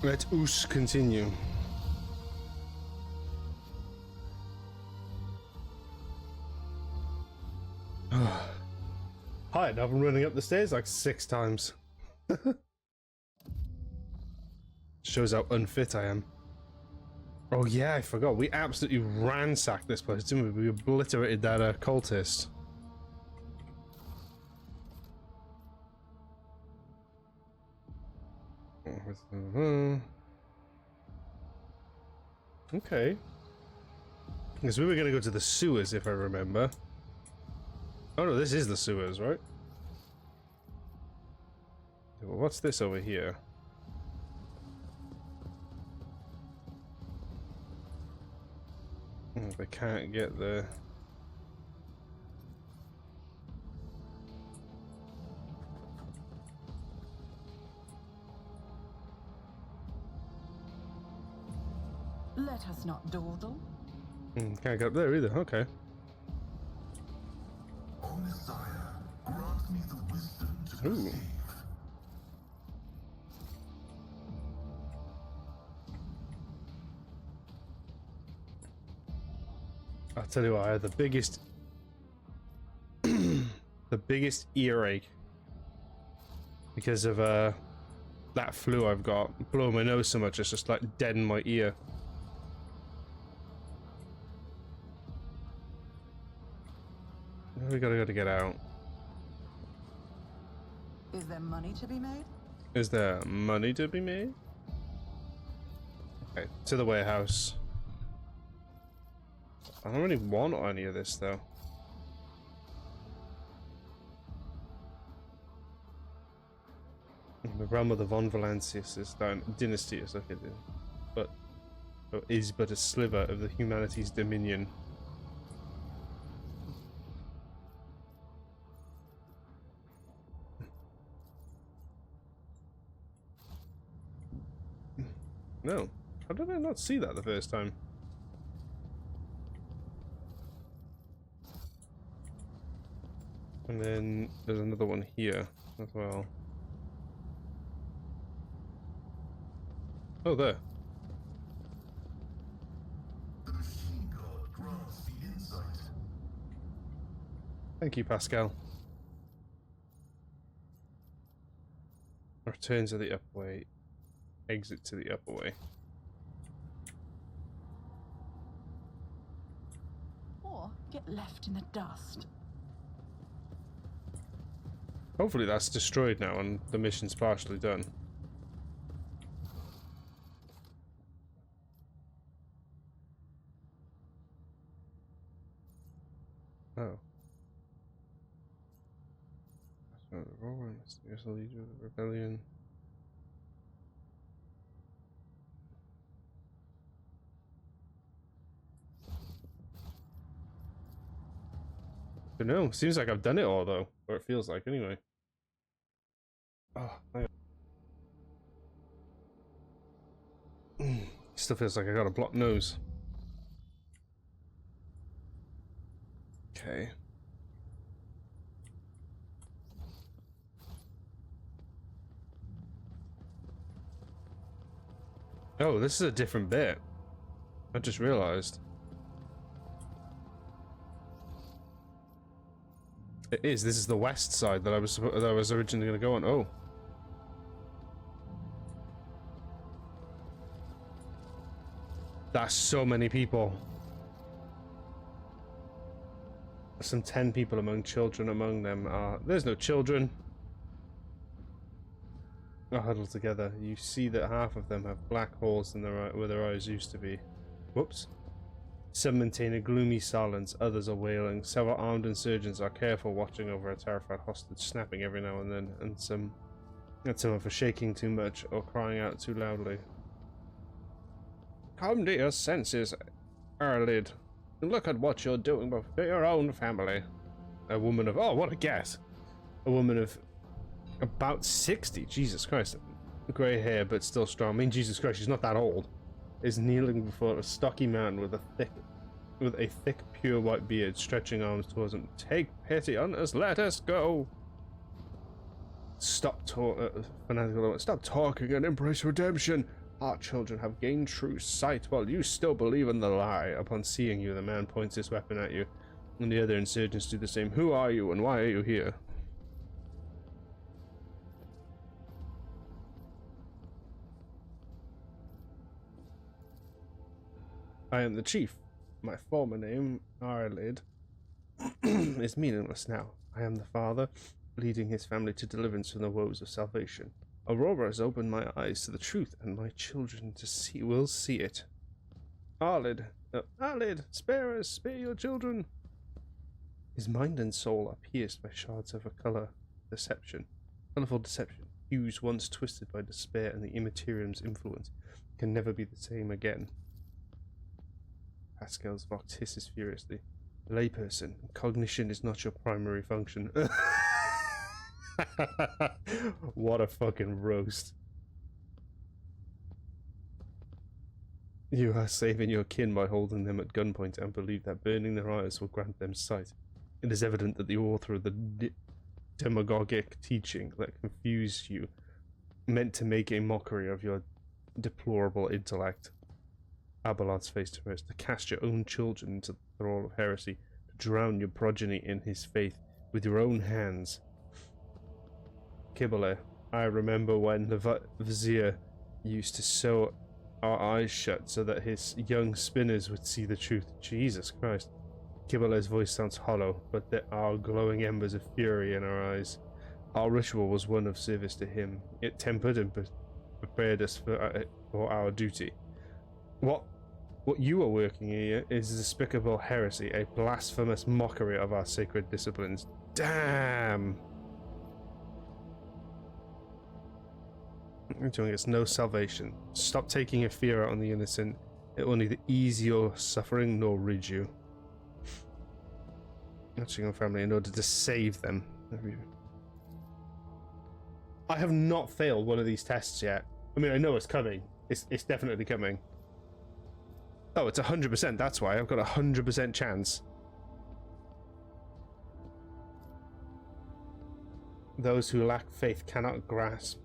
Let us continue. Hi, I've been running up the stairs like 6 times. Shows how unfit I am. Oh yeah, I forgot. We absolutely ransacked this place, didn't we? We obliterated that cultist. Okay. Because we were going to go to the sewers, if I remember. Oh no, this is the sewers, right? Well, what's this over here? They can't get the... Let us not dawdle. Can't get up there either, okay. O Messiah, grant me the wisdom to perceive. I'll tell you what, I had the biggest the biggest earache because of that flu I've got. Blowing my nose so much it's just like dead in my ear. We gotta get out. Is there money to be made? Is there money to be made? Okay, to the warehouse. I don't really want any of this though. The realm of the Von Valancius is down dynasty is like it is, but is but a sliver of the humanity's dominion. No, how did I not see that the first time? And then there's another one here as well. Oh, there. The machine god grants the insight. Thank you, Pasqal. Return to the upper way. Exit to the upper way. Or get left in the dust. Hopefully that's destroyed now and the mission's partially done. Oh. The rover, mysterious leader of the rebellion. I don't know. Seems like I've done it all though, or it feels like anyway. Oh, still feels like I got a blocked nose. Okay. Oh, this is a different bit. I just realized. It is. This is the west side that I was originally going to go on. Oh. That's so many people. Some 10 people among children among them are... There's no children. Are huddled together. You see that half of them have black holes in their where their eyes used to be. Whoops. Some maintain a gloomy silence, others are wailing. Several armed insurgents are careful, watching over a terrified hostage, snapping every now and then, and some for shaking too much or crying out too loudly. Come to your senses, Erlid. Look at what you're doing for your own family. A woman of... Oh, what a guess! A woman of about 60. Jesus Christ. Grey hair, but still strong. I mean, Jesus Christ, she's not that old. Is kneeling before a stocky man with a thick, pure white beard, stretching arms towards him. Take pity on us, let us go. Stop talking and embrace redemption. Our children have gained true sight while you still believe in the lie. Upon seeing you, the man points his weapon at you, and the other insurgents do the same. Who are you, and why are you here? I am the chief. My former name, Arlid, is meaningless now. I am the father, leading his family to deliverance from the woes of salvation. Aurora has opened my eyes to the truth, and my children will see it. Arlid, Arlid, spare us, spare your children. His mind and soul are pierced by shards of a colourful deception. Hues once twisted by despair and the Imperium's influence can never be the same again. Pasqal's vox hisses furiously. Layperson, cognition is not your primary function. What a fucking roast. You are saving your kin by holding them at gunpoint and believe that burning their eyes will grant them sight. It is evident that the author of the demagogic teaching that confused you meant to make a mockery of your deplorable intellect. Abelard's face to rest, to cast your own children into the thrall of heresy, to drown your progeny in his faith with your own hands. Kibble, I remember when the vizier used to sew our eyes shut so that his young spinners would see the truth. Jesus Christ. Kibble's voice sounds hollow, but there are glowing embers of fury in our eyes. Our ritual was one of service to him. It tempered and prepared us for our duty. What you are working here is despicable heresy, a blasphemous mockery of our sacred disciplines. Damn! Doing it's no salvation. Stop taking your fear out on the innocent. It will neither ease your suffering nor rid you. Touching your family in order to save them. I have not failed one of these tests yet. I mean, I know it's coming. It's definitely coming. Oh, it's 100%. That's why I've got a 100% chance. Those who lack faith cannot grasp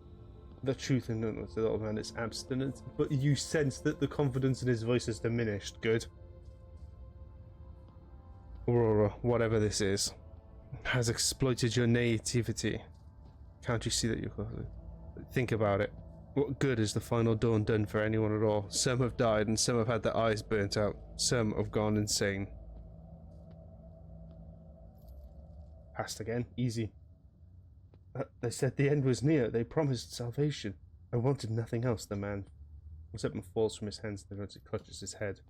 the truth in the little man is abstinent, but you sense that the confidence in his voice has diminished. Good. Aurora, whatever this is, has exploited your naivety. Can't you see that you're close? Think about it. What good has the final dawn done for anyone at all? Some have died and some have had their eyes burnt out. Some have gone insane. Passed again. Easy. They said the end was near. They promised salvation. I wanted nothing else, the man. Something falls from his hands and he clutches his head.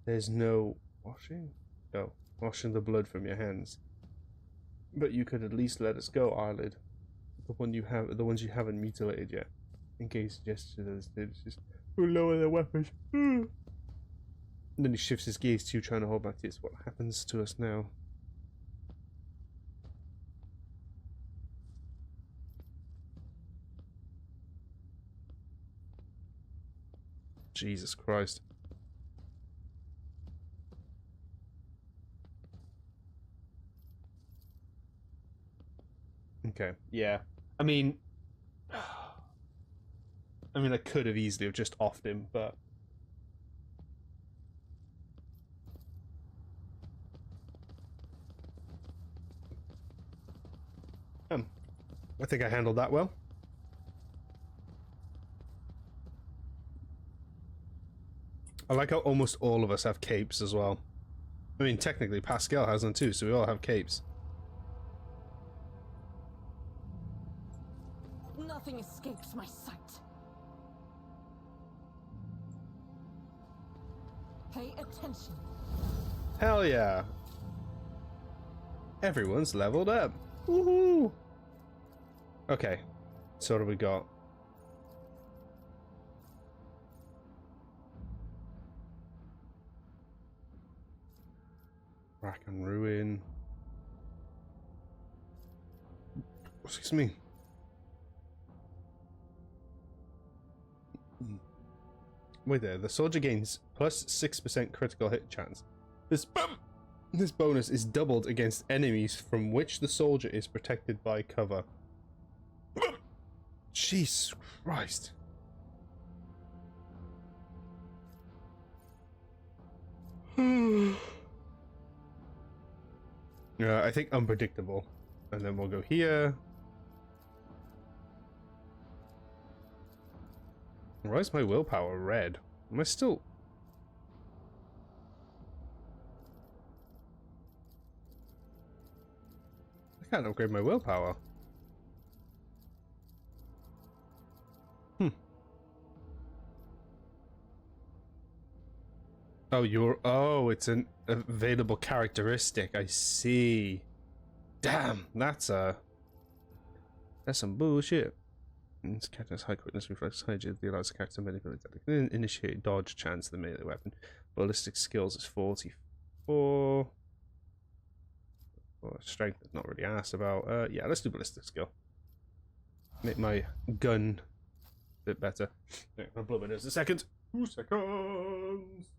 There's no washing? No. Washing the blood from your hands. But you could at least let us go, Arlid. The ones you haven't mutilated yet. Engage gesture that is we'll lower their weapons. And then he shifts his gaze to you, trying to hold back tears. What happens to us now? Jesus Christ. Okay, yeah. I mean, I could have easily have just offed him, but I think I handled that well. I like how almost all of us have capes as well. I mean, technically Pasqal has them too, so we all have capes. Nothing escapes my sight. Pay attention. Hell yeah. Everyone's leveled up. Woohoo! Okay, so what do we got? Rack and ruin. Excuse me. Wait there, the soldier gains plus 6% critical hit chance. This bonus is doubled against enemies from which the soldier is protected by cover. Jesus Christ. I think unpredictable. And then we'll go here. Why is my willpower red? Am I still... I can't upgrade my willpower. Oh, oh, it's an available characteristic. I see. Damn, that's some bullshit. This character has high quickness, reflex, high agility, allows the character to manipulate that. Initiate dodge chance of the melee weapon. Ballistic skills is 44. Well, strength is not really asked about. Yeah, let's do ballistic skill. Make my gun a bit better. Yeah, I'll blow my nose in a second. 2 seconds.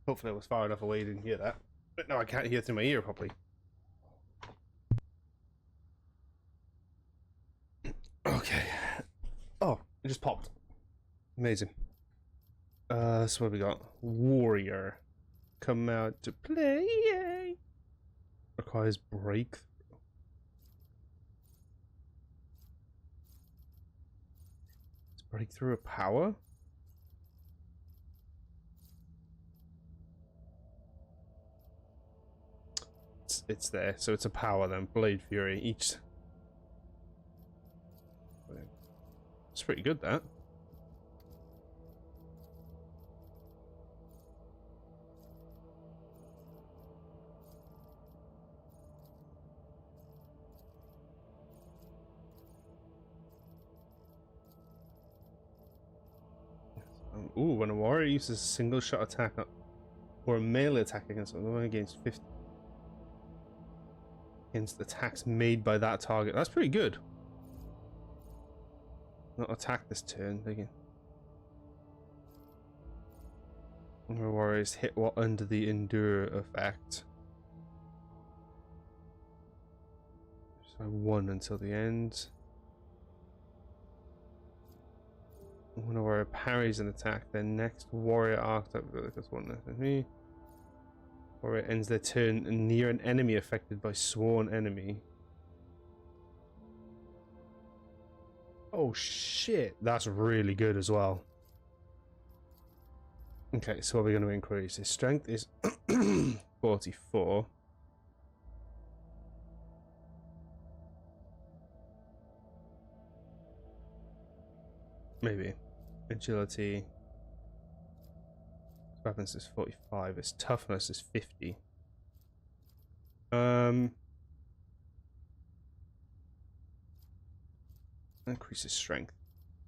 Hopefully I was far enough away you didn't hear that. But no, I can't hear through my ear properly. Okay. Oh, it just popped. Amazing. So what have we got? Warrior. Come out to play. Requires breakthrough. Is breakthrough a power? It's there, so it's a power then. Blade Fury. Each. It's pretty good, that. Ooh, when a warrior uses a single shot attack or a melee attack against someone against 50 against attacks made by that target. That's pretty good. Not attack this turn, they can. Warriors hit what under the endure effect. So 1 until the end. When a warrior parries an attack, their next warrior archetype that's one enemy. Warrior ends their turn near an enemy affected by sworn enemy. Oh shit, that's really good as well. Okay, so what are we going to increase? His strength is 44. Maybe. Agility. His weapons is 45. His toughness is 50. Increase his strength.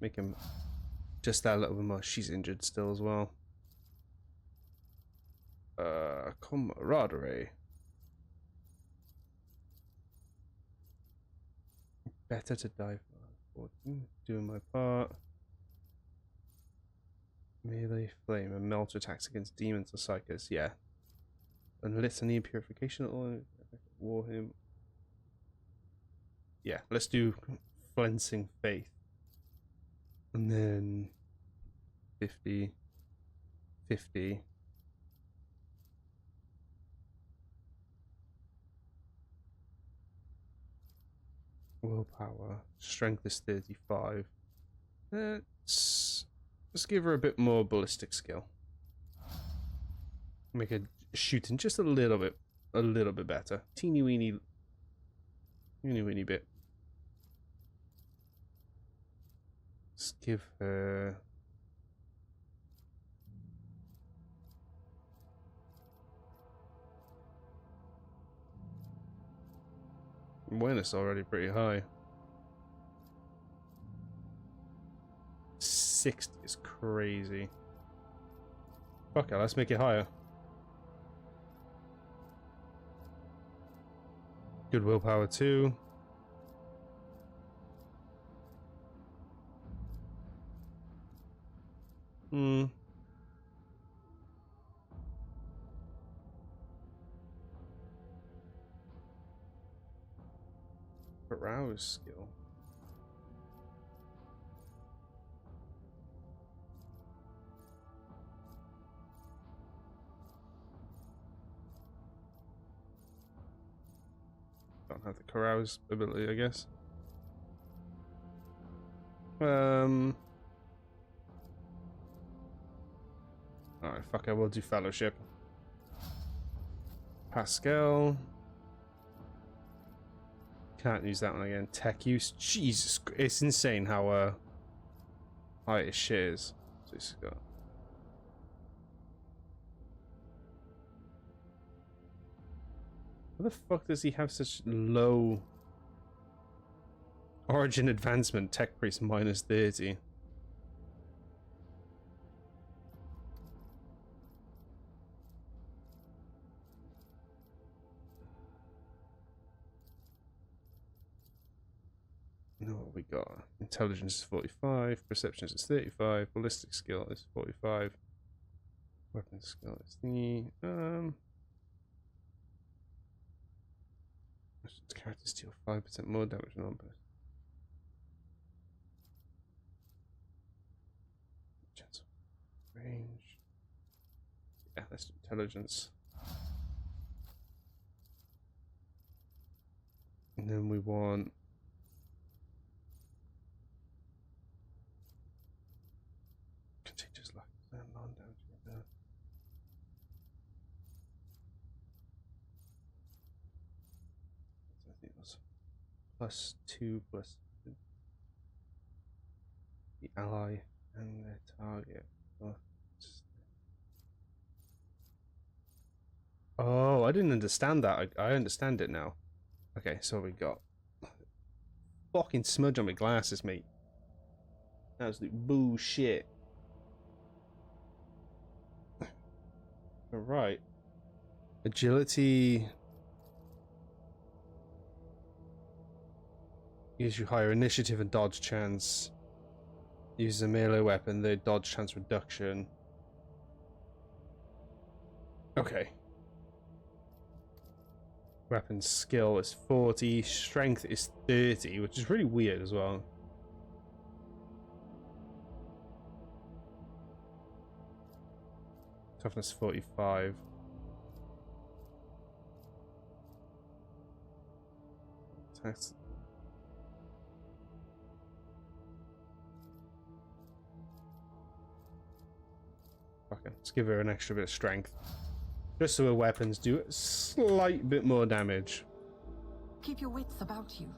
Make him just that little bit more. She's injured still as well. Camaraderie. Better to die for. Doing my part. Melee flame and melt attacks against demons or psychers. Yeah. And litany purification. War him. Yeah, let's do flensing faith. And then 50. 50. Willpower. Strength is 35. Let's give her a bit more ballistic skill. Make her shooting just a little bit better. Teeny weeny bit. Let's give her awareness already pretty high. 60 is crazy. Okay, let's make it higher. Good willpower too. Arouse skill. Don't have the carouse ability, I guess. Alright, fuck it, we'll do fellowship. Pasqal. Can't use that one again. Tech use. Jesus, it's insane how high his shit is. So he's got. How the fuck does he have such low origin advancement? Tech priest minus 30. No, what we got? Intelligence is 45, perception is 35, ballistic skill is 45, weapon skill is thingy. Characters deal 5% more damage than numbers. Chance of range. Yeah, that's intelligence. And then we want contagious luck and non-damage. I think it was +2 plus the ally and their target. Oh, I didn't understand that. I understand it now. Okay, so we got fucking smudge on my glasses, mate. Absolute bullshit. Alright. Agility gives you higher initiative and dodge chance. Use a melee weapon, the dodge chance reduction. Okay. Weapon skill is 40, strength is 30, which is really weird as well. Toughness 45. Attacks. Okay, let's give her an extra bit of strength. Just so her weapons do a slight bit more damage. Keep your wits about you.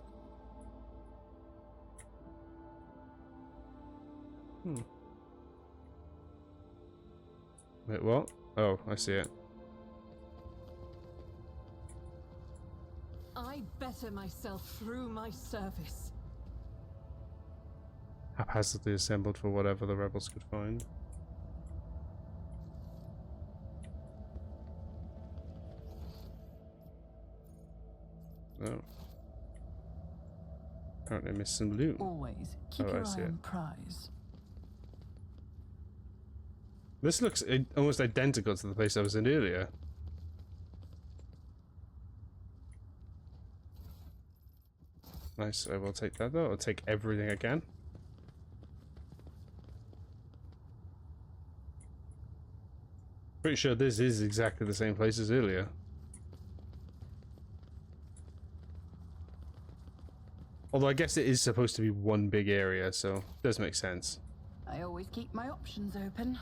Wait, what? Oh, I see it. I better myself through my service. Haphazardly assembled for whatever the rebels could find. Oh. Apparently I missed some loot. Always keep your eye on prize. This looks almost identical to the place I was in earlier. Nice, I will take that though. I'll take everything I can. Pretty sure this is exactly the same place as earlier. Although I guess it is supposed to be one big area, so it does make sense. I always keep my options open.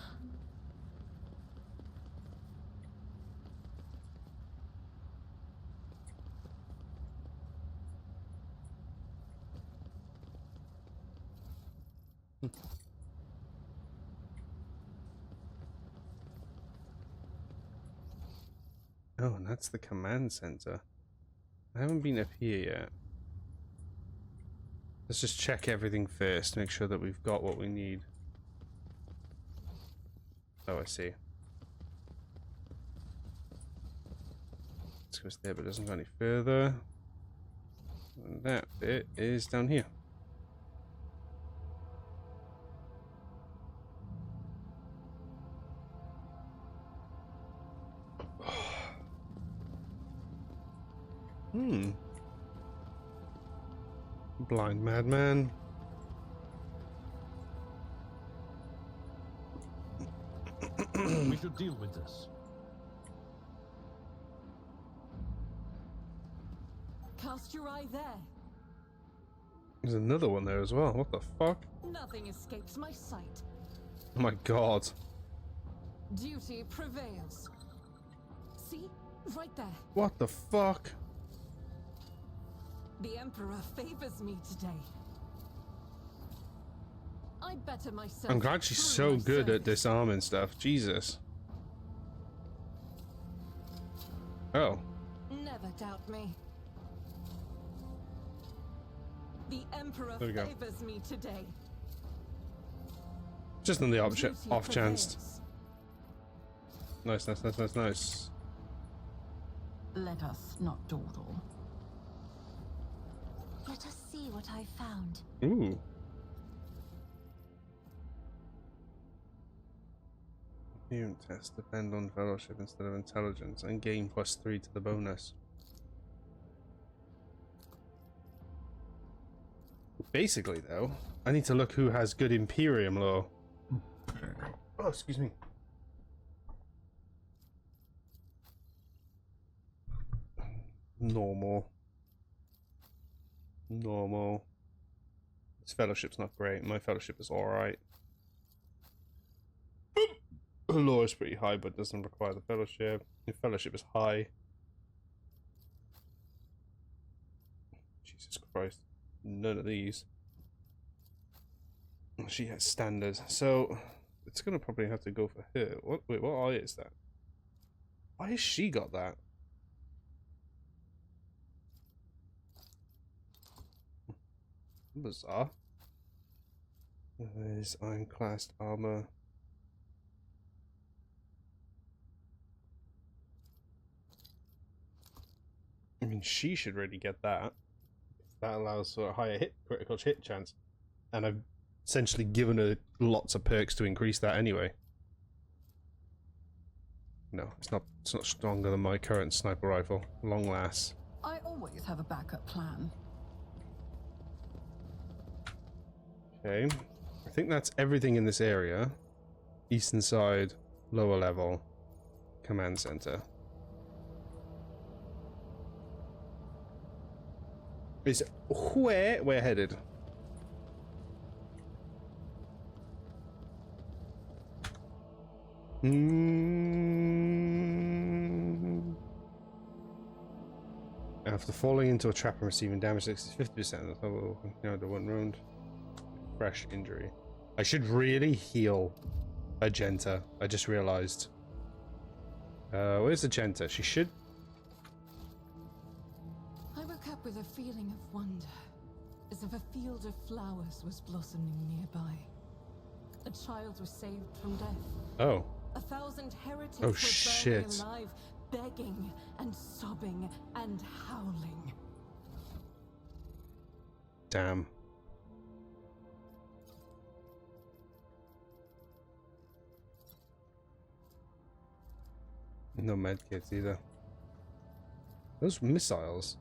Oh, and that's the command center. I haven't been up here yet. Let's just check everything first, make sure that we've got what we need. Oh, I see. Let's go there, but it doesn't go any further. And that bit is down here. blind madman. We should deal with this. Cast your eye there. There's another one there as well. What the fuck? Nothing escapes my sight. Oh my god. Duty prevails. See? Right there. What the fuck? The Emperor favors me today. I better myself. I'm glad she's through so my good at service. disarming stuff. Jesus. Oh. Never doubt me. The Emperor There we go. favors me today. Just on the off Duty chance. prevails. Nice. Let us not dawdle. Let us see what I found. Ooh. Imperium tests depend on fellowship instead of intelligence and gain +3 to the bonus. Basically, though, I need to look who has good Imperium lore. Oh, excuse me. Normal. This fellowship's not great. My fellowship is alright. Her lore is pretty high, but doesn't require the fellowship. Your fellowship is high. Jesus Christ. None of these. She has standards. So, it's going to probably have to go for her. Wait, what eye is that? Why has she got that? Bizarre. There's ironclast armor. I mean, she should really get that. That allows for a higher critical hit chance. And I've essentially given her lots of perks to increase that anyway. No, it's not stronger than my current sniper rifle. Long lasts. I always have a backup plan. Okay. I think that's everything in this area. Eastern side, lower level, command center. Is where we're headed. After falling into a trap and receiving damage, 50%. Oh, no, the one round. Fresh injury. I should really heal Agenta. I just realized. Where's Agenta? She should. I woke up with a feeling of wonder, as if a field of flowers was blossoming nearby. A child was saved from death. Oh. 1,000 heretics Oh, were shit. burning alive, begging and sobbing and howling. Damn. No medkits either. Those missiles.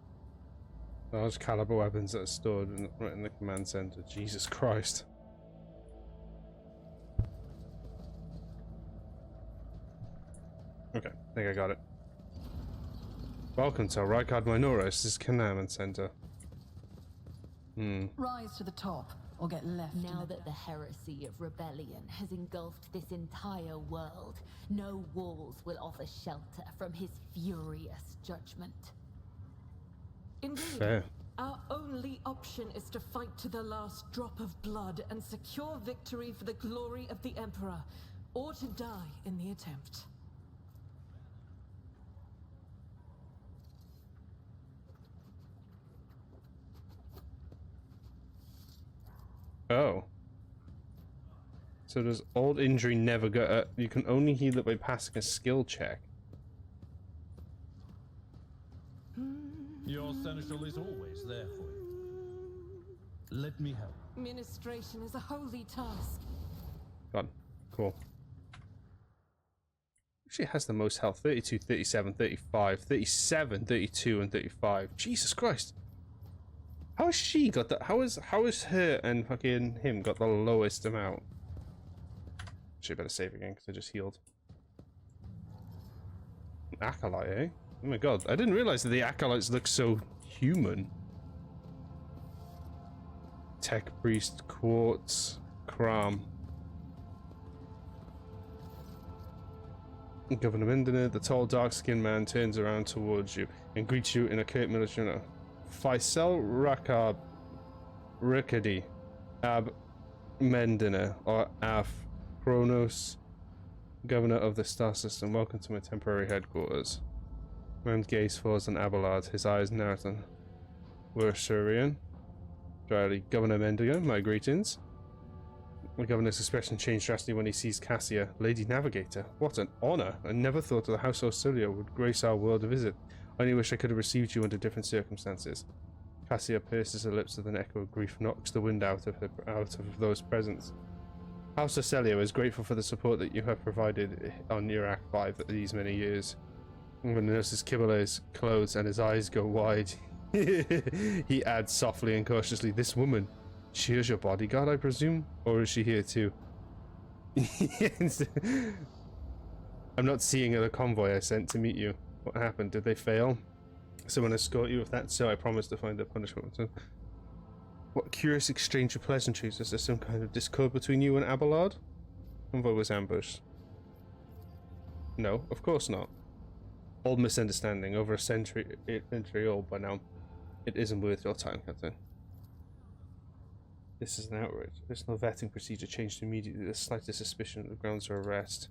Large caliber weapons that are stored right in the command center. Jesus Christ. Okay, I think I got it. Welcome to Rykard Minoris' command center. Rise to the top, or get left. Now that the heresy of rebellion has engulfed this entire world, no walls will offer shelter from his furious judgment. Indeed, Fair. our only option is to fight to the last drop of blood and secure victory for the glory of the Emperor, or to die in the attempt. Oh. So does old injury never go? You can only heal it by passing a skill check. Your seneschal is always there for you. Let me help. Ministration is a holy task. God, cool. Actually has the most health. 32, 37, 35, 37, 32, and 35. Jesus Christ. How has she got that? How is her and fucking him got the lowest amount? Actually, better save again because I just healed. Acolyte, eh? Oh my god, I didn't realize that the acolytes look so human. Tech priest, quartz, Cram. Governor Mindener, the tall, dark-skinned man turns around towards you and greets you in a curt military manner. Faisal Rakab Rikadi Ab Mendiner, or Af Koronus, Governor of the Star System. Welcome to my temporary headquarters. Man's gaze falls on Abelard, his eyes narrowing. We're Surian. Dryly, Governor Mendinger, my greetings. The governor's expression changed drastically when he sees Cassia, Lady Navigator. What an honor! I never thought the House of Cilia would grace our world a visit. I only wish I could have received you under different circumstances. Cassia purses her lips with an echo of grief, knocks the wind out of those present. House of Cilia is grateful for the support that you have provided on your Act 5 these many years. When he notices Kibale's clothes and his eyes go wide, he adds softly and cautiously, "This woman, she is your bodyguard, I presume? Or is she here too?" I'm not seeing the convoy I sent to meet you. What happened? Did they fail? Someone escort you? If that's so, I promise to find a punishment. So, what curious exchange of pleasantries? Is there some kind of discord between you and Abelard? Convoy was ambushed. No, of course not. Old misunderstanding, over a century old by now. It isn't worth your time, Captain. This is an outrage. Personal vetting procedure changed immediately. The slightest suspicion of the grounds for arrest.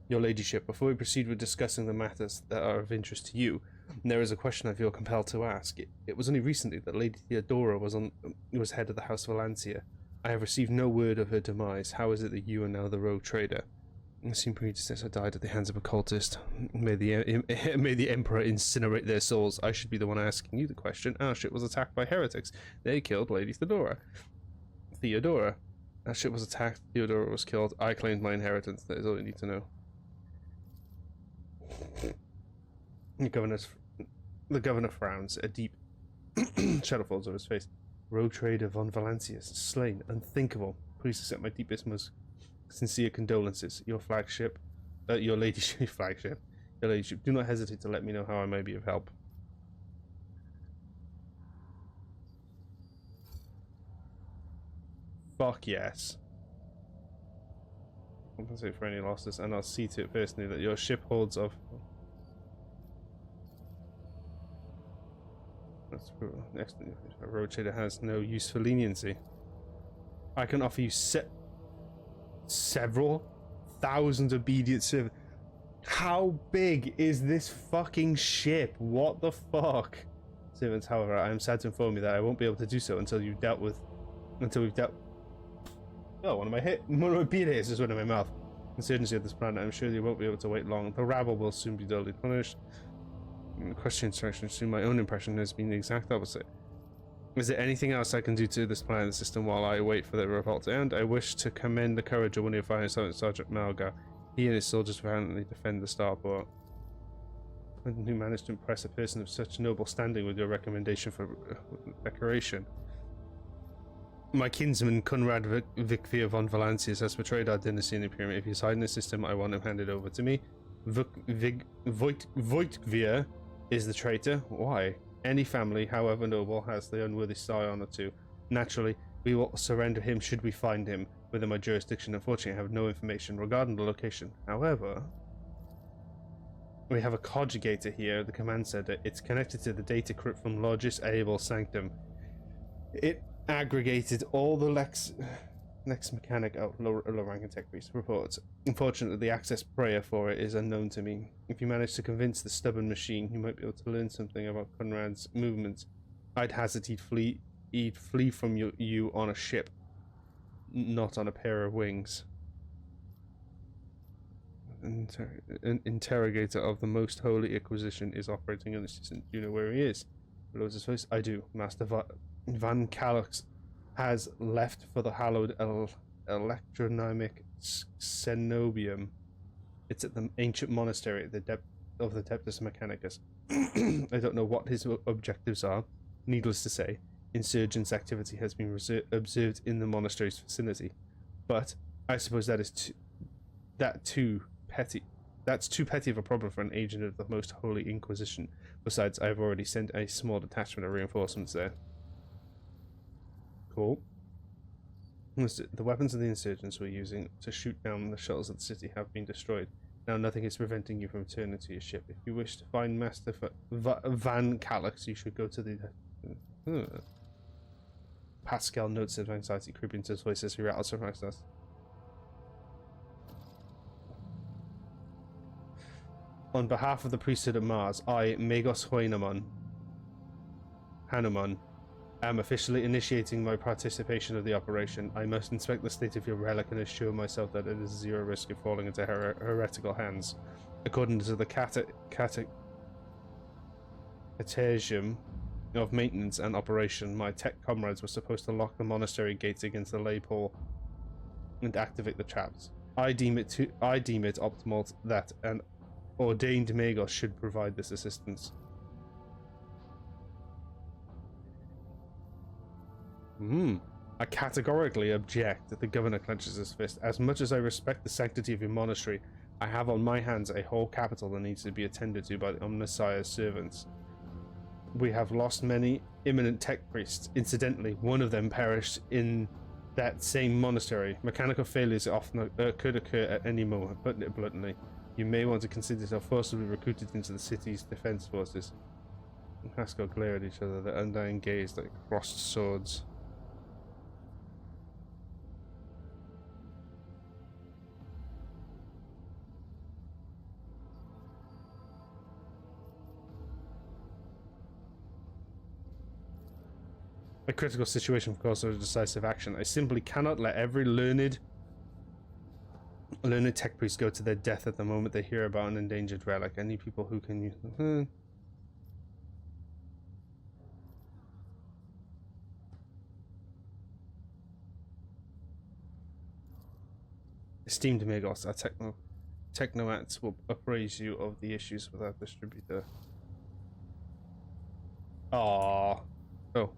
Your ladyship, before we proceed with discussing the matters that are of interest to you, there is a question I feel compelled to ask. It was only recently that Lady Theodora was head of the House of Valencia. I have received no word of her demise. How is it that you are now the rogue trader? The same predecessor died at the hands of a cultist. May the Emperor incinerate their souls. I should be the one asking you the question. Our ship was attacked by heretics. They killed Lady Theodora. Our ship was attacked. Theodora was killed. I claimed my inheritance. That is all you need to know. The governor frowns. A deep shadow falls over his face. Rogue trader von Valancius, slain. Unthinkable. Please accept my deepest, most sincere condolences. Your flagship, your ladyship, flagship, your ladyship. Do not hesitate to let me know how I may be of help. Fuck yes. Compensate for any losses, and I'll see to it personally that your ship holds of. That's excellent. A road trader has no use for leniency. I can offer you several thousand obedient servants. How big is this fucking ship? What the fuck? Servants, however, I am sad to inform you that I won't be able to do so until we've dealt. Oh, one of my beers is one in my mouth. Insurgency of this planet, I'm sure you won't be able to wait long. The rabble will soon be duly punished. The question instruction, soon my own impression has been the exact opposite. Is there anything else I can do to this planet system while I wait for the revolt to end? I wish to commend the courage of one of your fine Sergeant Malga. He and his soldiers valiantly defend the starport. Who managed to impress a person of such noble standing with your recommendation for decoration? My kinsman Conrad Vicvia von Valancius has betrayed our dynasty in the Imperium. If he's hiding the system, I want him handed over to me. Voitvia is the traitor. Why? Any family, however noble, has the unworthy scion or two. Naturally, we will surrender him should we find him within my jurisdiction. Unfortunately, I have no information regarding the location. However, we have a conjugator here, the command center. It's connected to the data crypt from Logis Able Sanctum. It aggregated all the Lex Mechanic low rank and tech priest reports. Unfortunately, the access prayer for it is unknown to me. If you manage to convince the stubborn machine, you might be able to learn something about Conrad's movements. I'd hazard he'd flee from you on a ship, not on a pair of wings. An interrogator of the Most Holy Inquisition is operating in the system. Do you know where he is? Lowers his voice. I do. Master Van Calix has left for the hallowed electronomic cenobium. It's at the ancient monastery at the depth of the Deptus Mechanicus. I don't know what his objectives are. Needless to say, insurgents activity has been observed in the monastery's vicinity, but I suppose that's too petty of a problem for an agent of the most holy Inquisition. Besides, I have already sent a small detachment of reinforcements there. Cool. The weapons of the insurgents were using to shoot down the shuttles of the city have been destroyed. Now nothing is preventing you from returning to your ship. If you wish to find Master Van Calyx, you should go to the... Pasqal notes of anxiety creeping into his voice as he rattles from us. On behalf of the priesthood of Mars, I, Magos Hanuman, am officially initiating my participation of the operation. I must inspect the state of your relic and assure myself that it is zero risk of falling into heretical hands. According to the Catechism of Maintenance and Operation, my tech comrades were supposed to lock the monastery gates against the lay pool and activate the traps. I deem it optimal that an ordained Magos should provide this assistance. I categorically object. The governor clenches his fist. As much as I respect the sanctity of your monastery, I have on my hands a whole capital that needs to be attended to by the Omnissiah's servants. We have lost many eminent tech priests. Incidentally, one of them perished in that same monastery. Mechanical failures often could occur at any moment, putting it bluntly. You may want to consider yourself forcibly recruited into the city's defense forces. And Pasqal glare at each other, their undying gaze like crossed swords. A critical situation for cause of decisive action. I simply cannot let every learned tech priest go to their death at the moment they hear about an endangered relic. Any people who can use... Esteemed Magos, our technoats will appraise you of the issues with our distributor. Aww. Oh.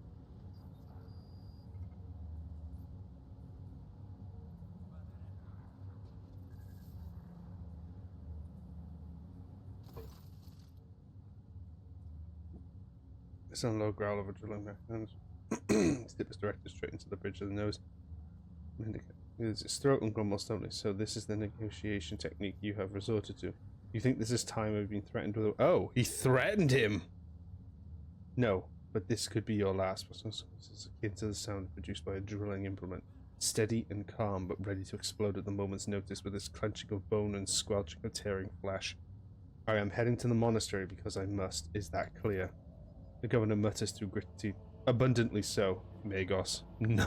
It's a low growl of a drilling mechanism. His tip is directed straight into the bridge of the nose. His throat and grumbles slowly. So this is the negotiation technique you have resorted to. You think this is time we've been threatened with a... Oh, he threatened him! No, but this could be your last. This is akin to the sound produced by a drilling implement. Steady and calm, but ready to explode at the moment's notice with its clenching of bone and squelching of tearing flesh. I am heading to the monastery because I must. Is that clear? The governor mutters through gritted teeth. Abundantly so, Magos. No.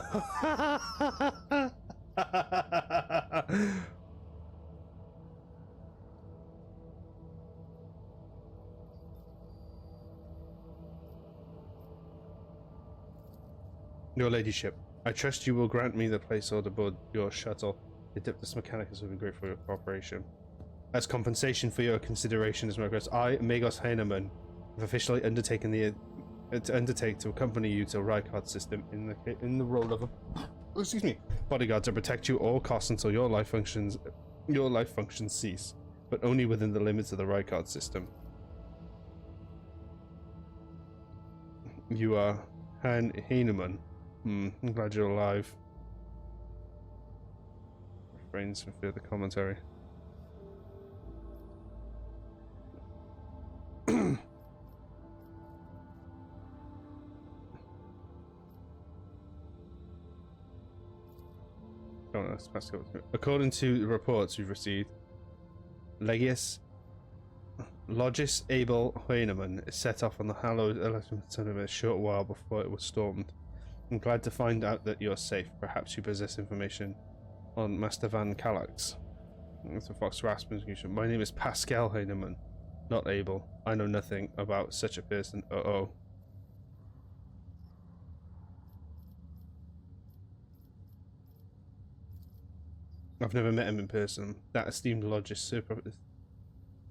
Your ladyship, I trust you will grant me the place order aboard your shuttle. The Adeptus Mechanicus will be grateful for your cooperation. As compensation for your consideration as my request, I, Magos Heinemann, have officially undertaken to accompany you to Rykard system in the role of a bodyguard to protect you at all costs until your life functions cease, but only within the limits of the Rykard system. You are Heinemann. I'm glad you're alive. Refrains from further commentary. According to the reports we've received, Logis Abel Heinemann set off on the hallowed Electrum a short while before it was stormed. I'm glad to find out that you're safe. Perhaps you possess information on Master Van Calyx. That's a Fox Raspin's question. My name is Pasqal Heinemann, not Abel. I know nothing about such a person. Uh-oh. I've never met him in person. That esteemed logist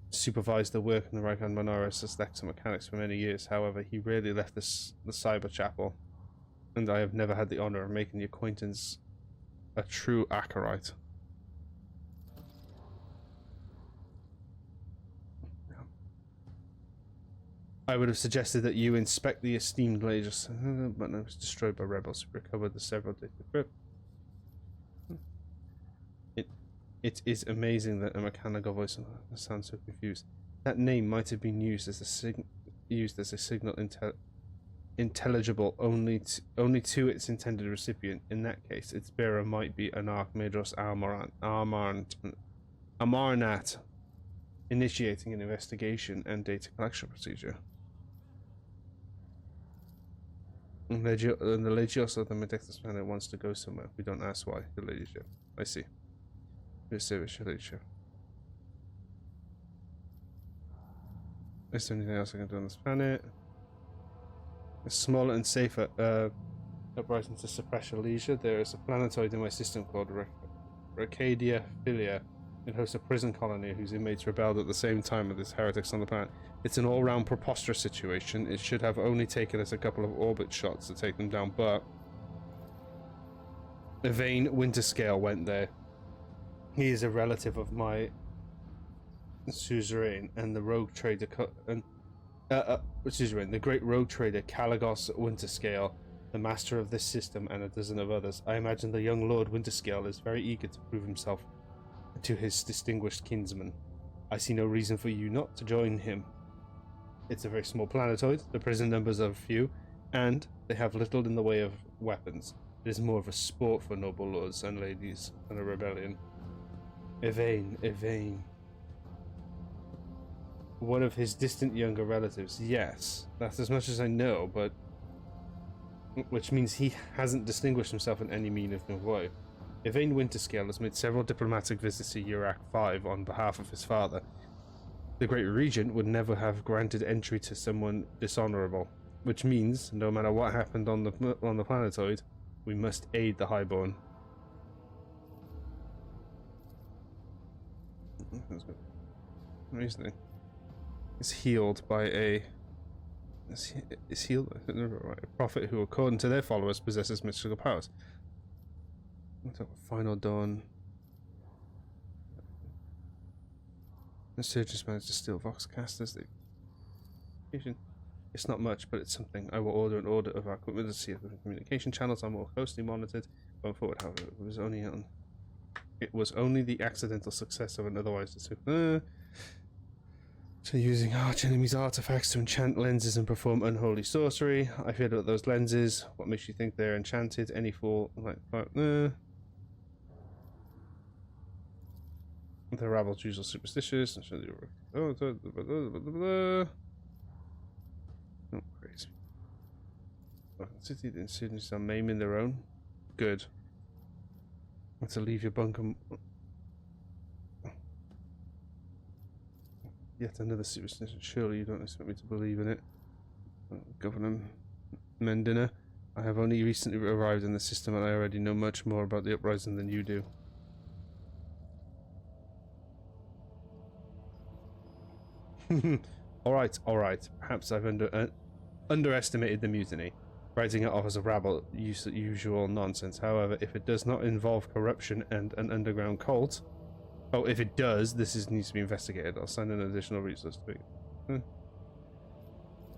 supervised the work in the Reichand Minoris as Lector Mechanics for many years. However, he rarely left the Cyber Chapel. and I have never had the honor of making the acquaintance a true acolyte. I would have suggested that you inspect the esteemed Legis, but no, it was destroyed by rebels who recovered the several days of grip. It is amazing that a mechanical voice sounds so confused. That name might have been used as a signal intelligible only to its intended recipient. In that case, its bearer might be an Archmedros Amarnat, initiating an investigation and data collection procedure. And the Legios of the Medexus planet wants to go somewhere. We don't ask why. The leadership. I see. Your service, your leadership. Is there anything else I can do on this planet? A smaller and safer uprising to suppress your leisure. There is a planetoid in my system called Racadia Philia. It hosts a prison colony whose inmates rebelled at the same time as heretics on the planet. It's an all-round preposterous situation. It should have only taken us a couple of orbit shots to take them down, but Yvain Winterscale went there. He is a relative of my suzerain and the rogue trader suzerain, the great rogue trader Caligos Winterscale, the master of this system and a dozen of others. I imagine the young Lord Winterscale is very eager to prove himself to his distinguished kinsman. I see no reason for you not to join him. It's a very small planetoid, the prison numbers are few, and they have little in the way of weapons. It is more of a sport for noble lords and ladies than a rebellion. Yvain. One of his distant younger relatives, yes. That's as much as I know, but... which means he hasn't distinguished himself in any meaningful way. Yvain Winterscale has made several diplomatic visits to Urak 5 on behalf of his father. The Great Regent would never have granted entry to someone dishonorable, which means, no matter what happened on the planetoid, we must aid the Highborn. Reasoning is healed by a prophet who, according to their followers, possesses mystical powers. Final Dawn. The surgeons managed to steal Voxcasters. It's not much, but it's something. I will order an audit of our equipment to see if the communication channels are more closely monitored going forward. However, it was only the accidental success of an otherwise so using arch enemies' artifacts to enchant lenses and perform unholy sorcery. I feared about those lenses. What makes you think they're enchanted? Any fool like the rabble usual superstitious. Oh, crazy. City the insurgents are maiming their own. Good. Want to leave your bunker. Yet another superstition. Surely you don't expect me to believe in it. Governor Mendina, I have only recently arrived in the system and I already know much more about the uprising than you do. Alright. Perhaps I've underestimated the mutiny, writing it off as a rabble usual nonsense. However, if it does not involve corruption and an underground cult... Oh, if it does, this needs to be investigated. I'll send an additional resource to it.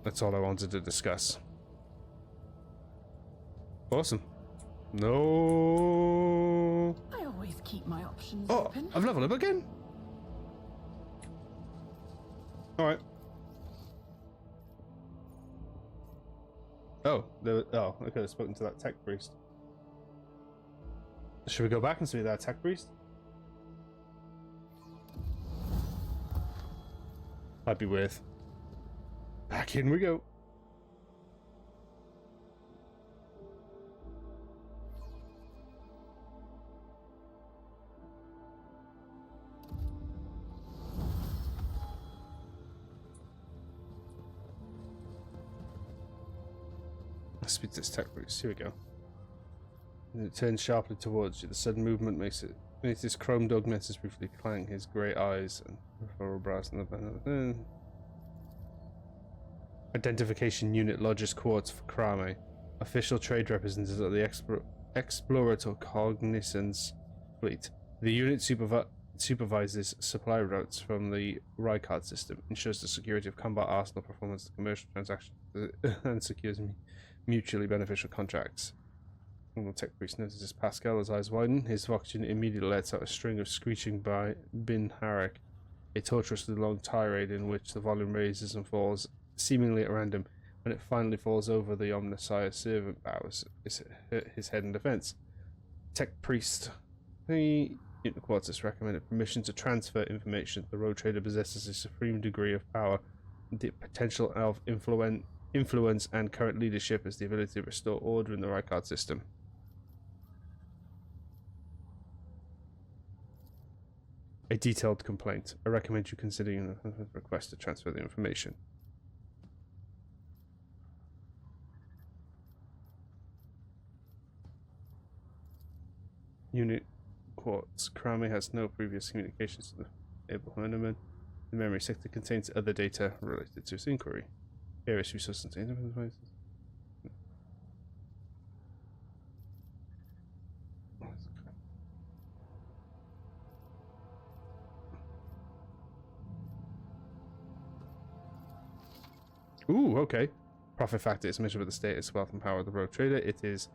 That's all I wanted to discuss. Awesome. No. I always keep my options Oh, open. I've leveled up again. Alright. Oh, I could have spoken to that tech priest. Should we go back and see that tech priest? I'd be with. Back in we go. Let's speak to this tech priest. Here we go. And it turns sharply towards you. The sudden movement makes this chrome dog messes briefly clang. His grey eyes and brass in the identification unit lodges quartz for Krame. Official trade representatives of the Explorator Cognizance Fleet. The unit supervises supply routes from the Rykard system, ensures the security of combat arsenal performance, commercial transactions, and secures mutually beneficial contracts. The tech priest notices Pasqal, his eyes widen. His vox unit immediately lets out a string of screeching by Bin Harak, a tortuously long tirade in which the volume raises and falls seemingly at random. When it finally falls over, the Omnissiah servant bows his head in defense. Tech priest. The unit quarters recommended permission to transfer information. The road trader possesses a supreme degree of power. The potential of influence and current leadership is the ability to restore order in the Rykard system. A detailed complaint. I recommend you consider your request to transfer the information. Unit quartz. Krami has no previous communications to the able Herniman. The memory sector contains other data related to its inquiry. Various resources and data devices. Ooh, okay. Profit factor is measured by the status, wealth, and power of the rogue trader. It is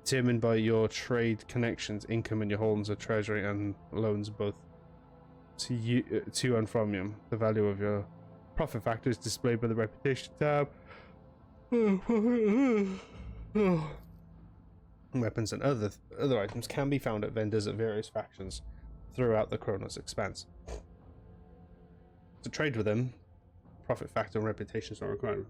determined by your trade connections, income, and your holdings of treasury and loans both to you, to and from you. The value of your profit factor is displayed by the reputation tab. Weapons and other items can be found at vendors at various factions throughout the Koronus Expanse. To trade with them, profit factor and reputations are required.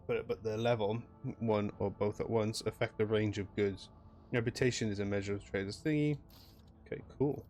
But the level, one or both at once, affect the range of goods. Reputation is a measure of trader's thingy. Okay, cool.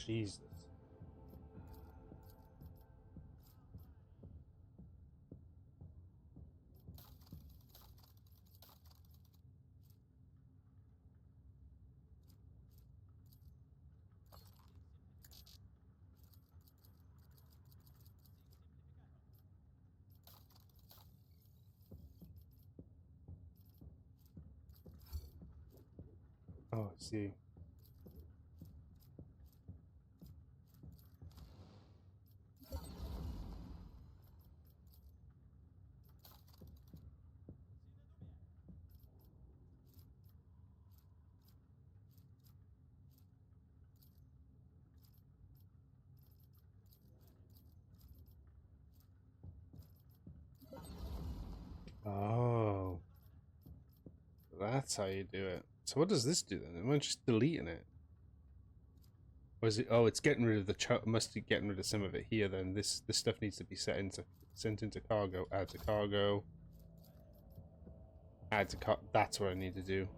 Jesus. Oh, I see. Oh, that's how you do it. So what does this do then? Am I just deleting it? Or is it? Oh, it's getting rid of the must be getting rid of some of it here. Then this stuff needs to be sent into cargo. Add to cargo. Add to car. That's what I need to do.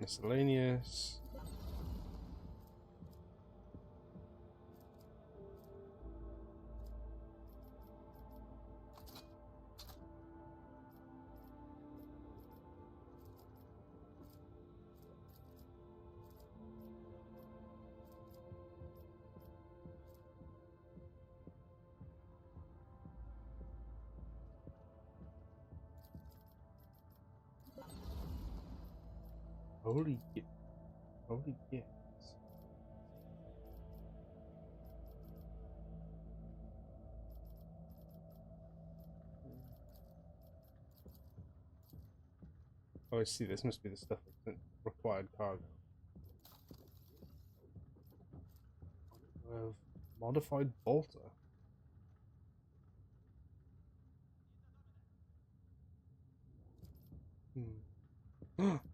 Miscellaneous. Holy gifts. Oh, I see. This must be the stuff that's required cargo. Modified bolter.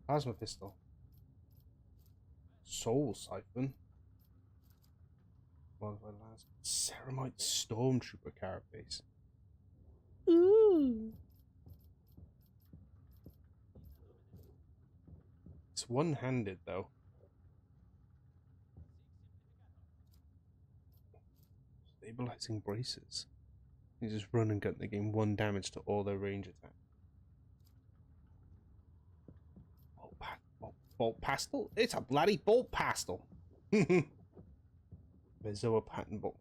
Plasma pistol. Soul siphon. Modified lance. Ceramite stormtrooper carapace. Ooh. It's one-handed though. Stabilizing braces. You just run and gun. They gain 1 damage to all their range attacks. Bolt pastel? It's a bloody bolt pastel. Bezoa pattern bolt.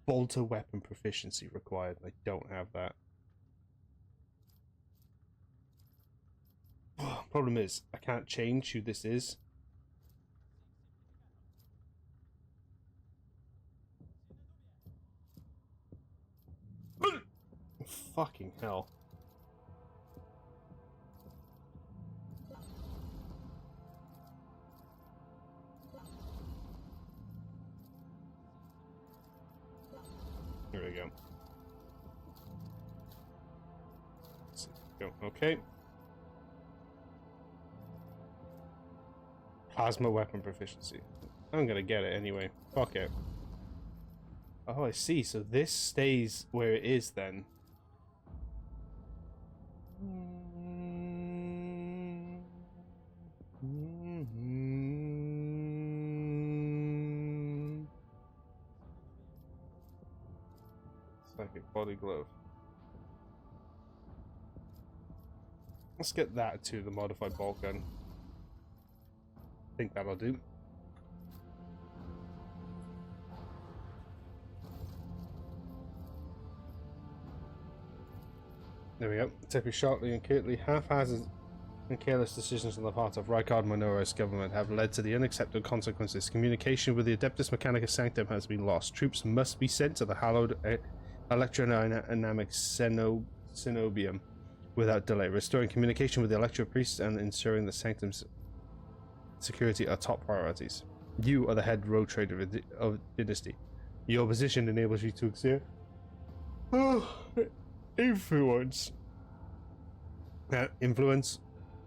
Bolter weapon proficiency required. I don't have that. Problem is, I can't change who this is. Fucking hell. Here we go. Go. Okay. Plasma weapon proficiency. I'm gonna get it anyway. Fuck it. Oh, I see. So this stays where it is then. Psychic body glove. Let's get that to the modified bolt gun. I think that'll do. There we go. Tippy sharply and curtly, haphazard and careless decisions on the part of Rykard Minora's government have led to the unacceptable consequences. Communication with the Adeptus Mechanicus Sanctum has been lost. Troops must be sent to the hallowed electrodynamic cenobium without delay. Restoring communication with the Electro Priests and ensuring the Sanctum's security are top priorities. You are the head road trader of Dynasty. Your position enables you to exert influence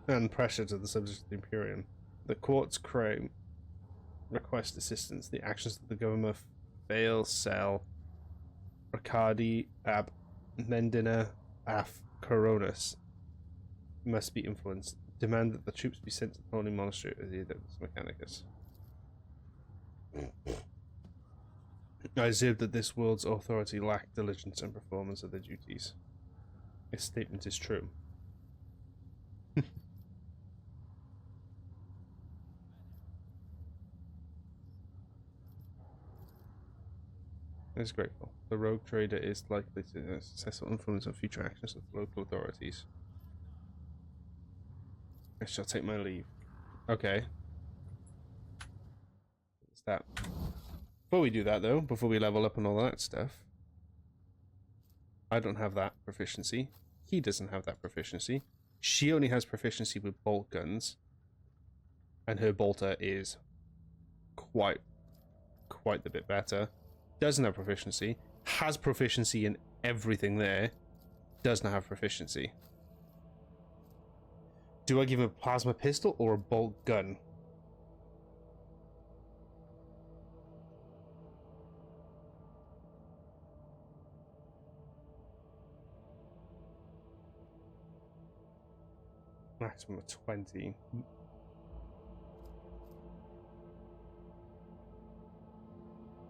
and pressure to the subjects of the Imperium. The Quartz Crane request assistance. The actions of the government fail Cell Riccardi Ab Mendina Af Koronus must be influenced. Demand that the troops be sent to the Holy Monastery of the Adeptus Mechanicus. I observe that this world's authority lack diligence and performance of their duties. This statement is true. It's grateful. The rogue trader is likely to have successful influence on future actions of local authorities. I shall take my leave. Okay. What's that? Before we do that though, before we level up and all that stuff, I don't have that proficiency. He doesn't have that proficiency. She only has proficiency with bolt guns, and her bolter is quite the bit better. Doesn't have proficiency. Has proficiency in everything there. Does not have proficiency. Do I give him a plasma pistol or a bolt gun? Maximum of 20.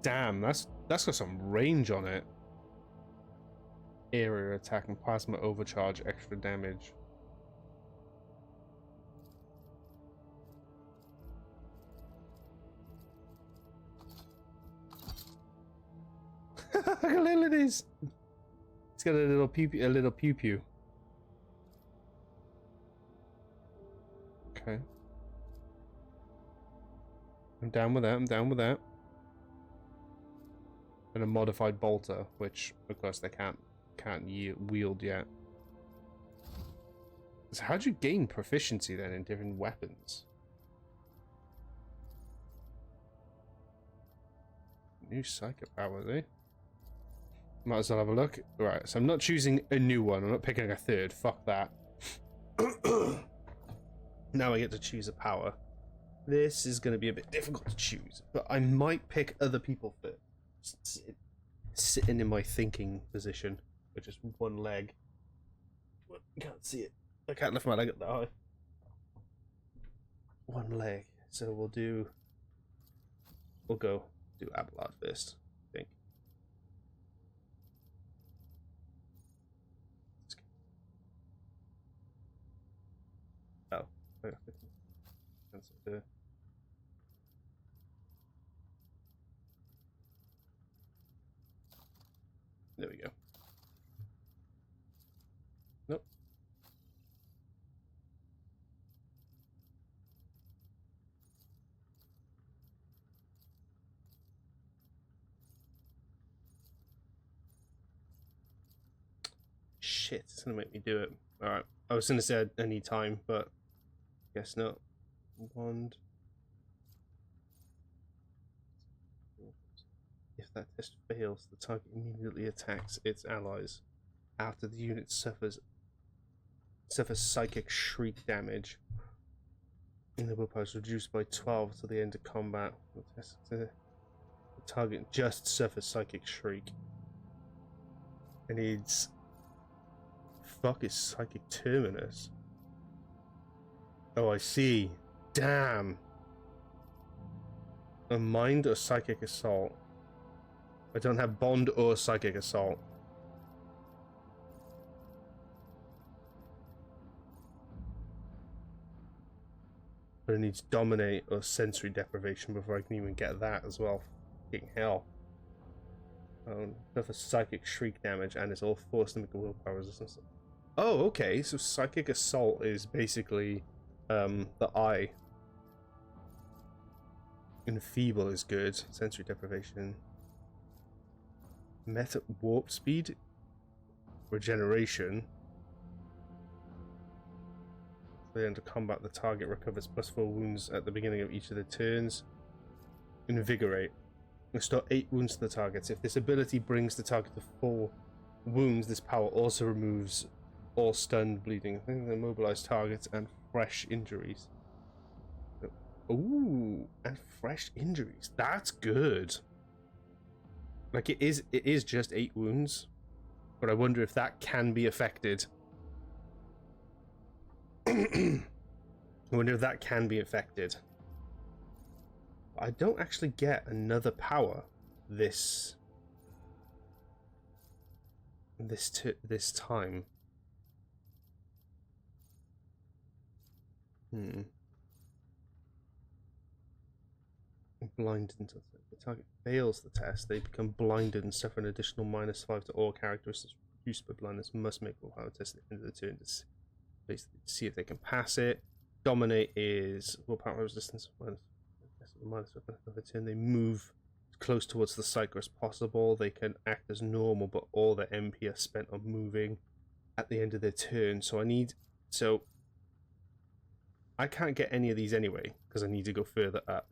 Damn, that's got some range on it. Area attack and plasma overcharge, extra damage. Look how little it is. It's got a little pew pew. Okay. I'm down with that. I'm down with that. And a modified bolter, which of course they can't wield yet. So how'd you gain proficiency then in different weapons? New psychic powers, eh? Might as well have a look. Right, so I'm not choosing a new one. I'm not picking a third. Fuck that. Now I get to choose a power. This is going to be a bit difficult to choose, but I might pick other people first. Sitting in my thinking position with just one leg. You can't see it. I can't lift my leg up that high. One leg. So we'll go do Abelard first, I think. Oh. There we go. Nope. Shit, it's gonna make me do it. Alright. I was gonna say any time, but guess not. Wand. If that test fails, the target immediately attacks its allies after the unit suffers psychic shriek damage. And the willpower is reduced by 12 to the end of combat. The target just suffers psychic shriek. And needs fuck is psychic terminus. Oh, I see. Damn. A mind or psychic assault. I don't have bond or psychic assault. But it needs dominate or sensory deprivation before I can even get that as well. Fucking hell. For psychic shriek damage, and it's all forced to make a willpower resistance. Oh, okay. So psychic assault is basically the eye. Enfeeble is good. Sensory deprivation. Meta warp speed, regeneration. At the end of combat, the target recovers +4 wounds at the beginning of each of the turns. Invigorate. Restore 8 wounds to the target. If this ability brings the target to 4 wounds, this power also removes all stunned, bleeding, immobilized targets, and fresh injuries. Ooh, and fresh injuries. That's good. Like it is just 8 wounds, but I wonder if that can be affected. I wonder if that can be affected. I don't actually get another power this time. Blinded until the target fails the test. They become blinded and suffer an additional -5 to all characteristics produced by blindness. Must make a willpower test at the end of the turn to see if they can pass it. Dominate is willpower resistance -5 of the turn. They move as close towards the psyker as possible. They can act as normal, but all their MP are spent on moving at the end of their turn. So I can't get any of these anyway because I need to go further up.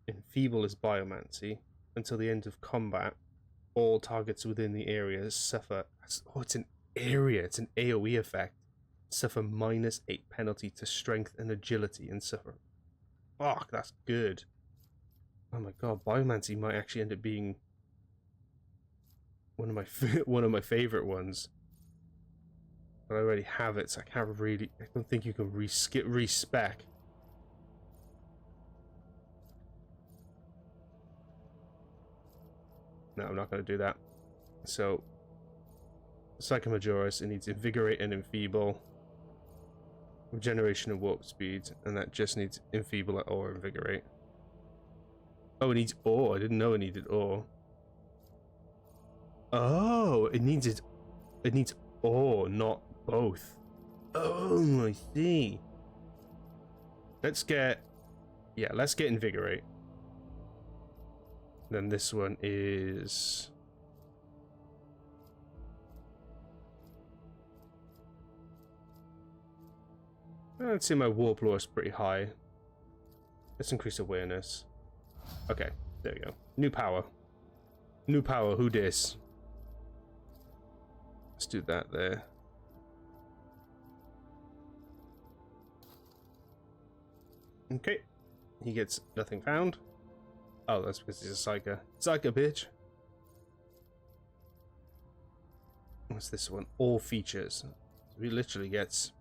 Enfeeble is biomancy. Until the end of combat, all targets within the area suffer. Oh, it's an area. It's an AoE effect. Suffer -8 penalty to strength and agility and suffer. Fuck, that's good. Oh my god, biomancy might actually end up being one of my favorite ones. But I already have it, so I don't think you can respec. No, I'm not going to do that. So, Psychomajoris, it needs Invigorate and Enfeeble. Regeneration and Warp Speed, and that just needs Enfeeble or Invigorate. Oh, it needs Ore. I didn't know it needed Ore. Oh, it needs Ore, not both. Oh, I see. Let's get Yeah, let's get invigorate. Then this one is... Let's see, my warblore is pretty high. Let's increase awareness. Okay, there we go. New power. New power, who dis? Let's do that there. Okay. He gets nothing found. Oh, that's because he's a psyker. Psyker, bitch. What's this one? All features. So he literally gets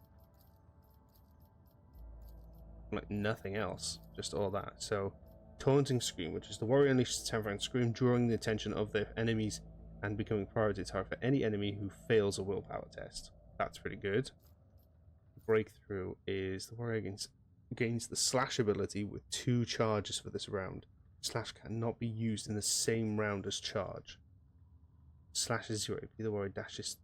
like nothing else. Just all that. So, taunting scream, which is the warrior unleashes a terrifying scream, drawing the attention of their enemies and becoming priority target for any enemy who fails a willpower test. That's pretty good. Breakthrough is the warrior gains the slash ability with 2 charges for this round. Slash cannot be used in the same round as charge. Slash is 0 AP. The warrior dashes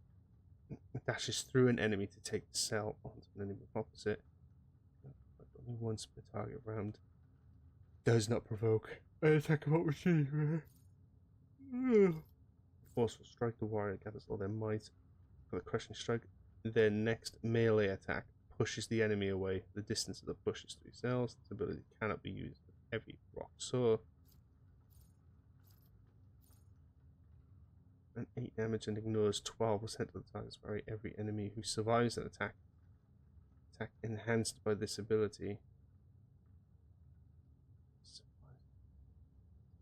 through an enemy to take the cell onto an enemy opposite. Only once per target round. Does not provoke an attack of opportunity. Forceful strike. The warrior gathers all their might for the crushing strike. Their next melee attack pushes the enemy away. The distance of the push is 3 cells. This ability cannot be used with heavy rock saw. And 8 damage and ignores 12% of the target's parry. Every enemy who survives an attack enhanced by this ability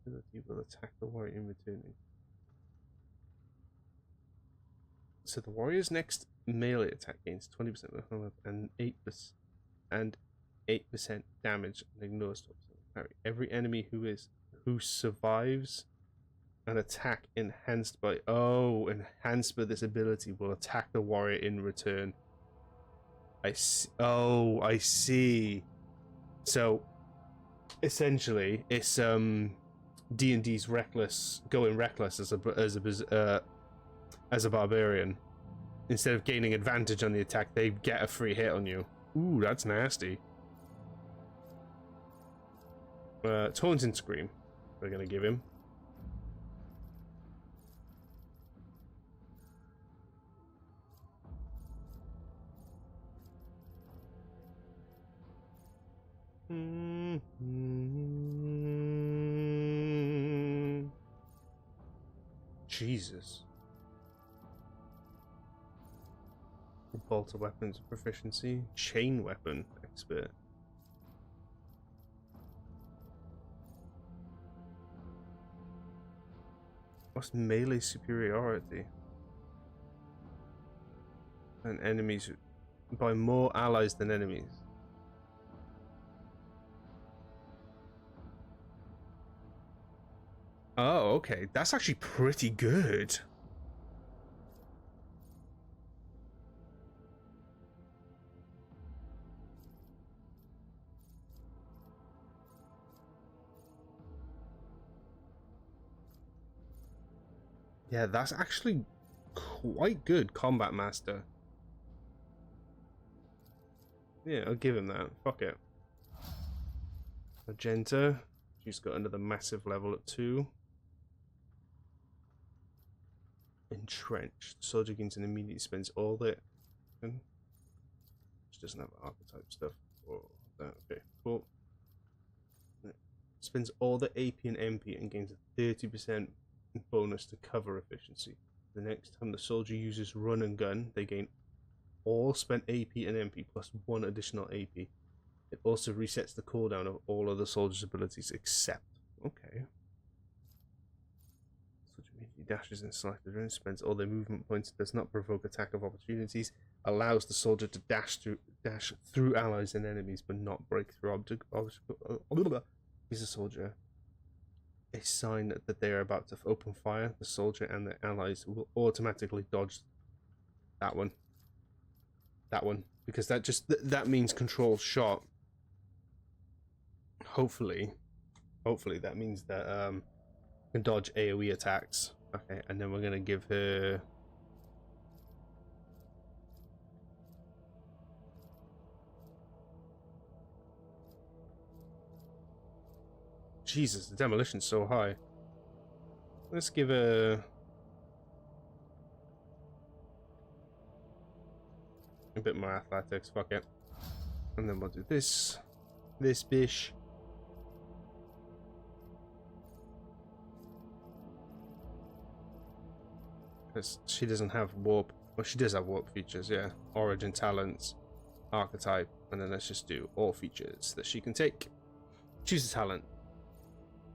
will attack the warrior in returning. So the warrior's next melee attack gains 20% and 8% damage and ignores 12% parry. Every enemy who survives an attack enhanced by this ability will attack the warrior in return. I see. Oh, I see. So essentially, it's D&D's going reckless as a barbarian. Instead of gaining advantage on the attack, they get a free hit on you. Ooh, that's nasty. Taunting scream. We're gonna give him. Jesus. Bolter weapons proficiency. Chain weapon expert. What's melee superiority? And enemies by more allies than enemies. Oh, okay. That's actually pretty good. Yeah, that's actually quite good, Combat Master. Yeah, I'll give him that. Fuck it. Magenta. She's got another massive level at 2. Entrenched. Soldier gains an immediate spends all the... She doesn't have archetype stuff. Oh, that. Okay, cool. Spends all the AP and MP and gains a 30% bonus to cover efficiency. The next time the soldier uses run and gun, they gain all spent AP and MP plus 1 additional AP. It also resets the cooldown of all other soldiers' abilities except... Okay. Soldier immediately dashes in selected range, spends all their movement points, does not provoke attack of opportunities, allows the soldier to dash through allies and enemies but not break through object. Is a soldier a sign that they are about to open fire? The soldier and their allies will automatically dodge that one. That one, because that means controlled shot. Hopefully that means that can dodge AoE attacks. Okay, and then we're gonna give her Jesus, the demolition's so high. Let's give a bit more athletics, fuck it. And then we'll do this bish. Because she doesn't have warp. Well, she does have warp features, yeah. Origin talents, archetype, and then let's just do all features that she can take. Choose a talent.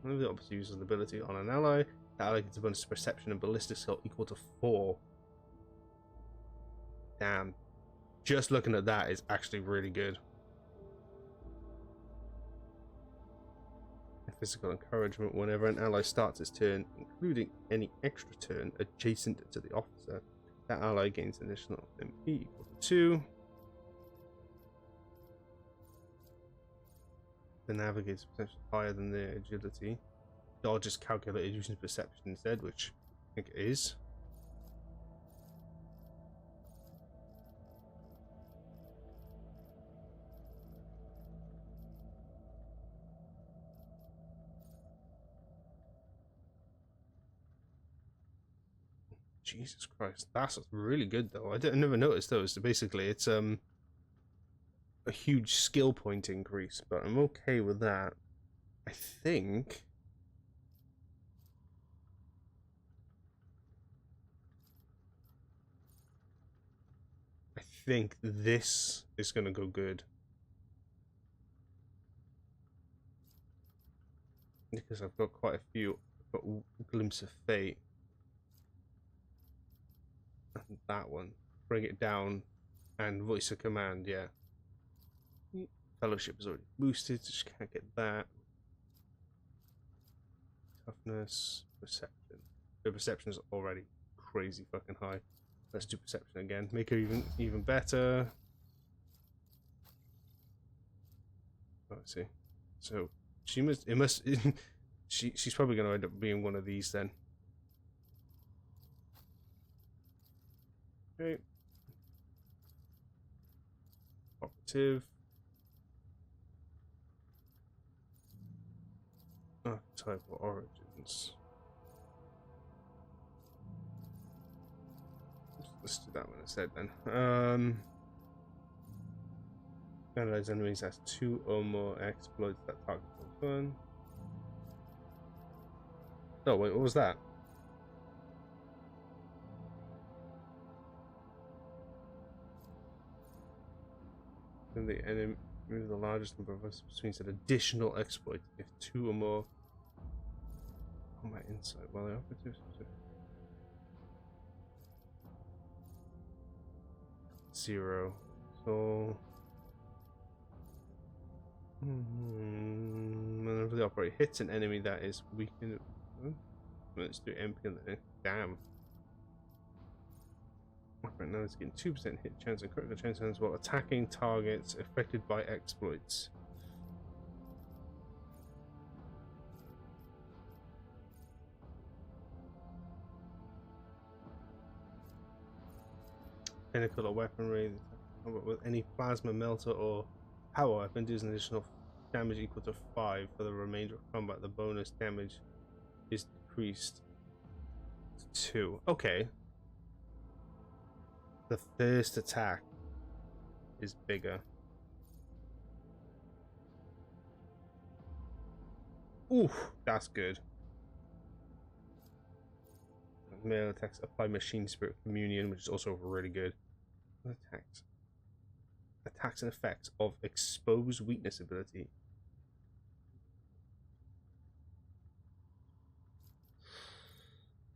Whenever the opposite uses an ability on an ally, the ally gets a bonus to perception and ballistic skill equal to 4. Damn. Just looking at that is actually really good. Physical encouragement. Whenever an ally starts its turn, including any extra turn adjacent to the officer, that ally gains an additional MP equal to 2. The navigator's potential higher than their agility. Dodge is calculated using perception instead, which I think it is. Jesus Christ, that's really good though. I never noticed those. So basically, it's a huge skill point increase, but I'm okay with that. I think this is gonna go good because I've got quite a few. I've got Glimpse of Fate. And that one, bring it down, and voice of command. Yeah, fellowship is already boosted, just can't get that. Toughness, perception. The perception is already crazy fucking high. Let's do perception again. Make her even better. Oh, I see. So she must. It must. She's probably going to end up being one of these then. Okay. Operative. Archetype or origins. Let's do that one instead then. Analyze enemies has 2 or more exploits that target for fun. Oh wait, what was that? And the enemy with the largest number of us means an additional exploit if 2 or more combat insight while the operative 0. So whenever the operator hits an enemy that is weakened, let's do MP on the damn. Right now it's getting 2% hit chance and critical chance while attacking targets affected by exploits. Pinnacle or weaponry with any plasma melter or power weapon does an additional damage equal to 5 for the remainder of combat. The bonus damage is decreased to 2. Okay. The first attack is bigger. Ooh, that's good. Melee attacks apply Machine Spirit Communion, which is also really good. Attacks and effects of Expose Weakness ability.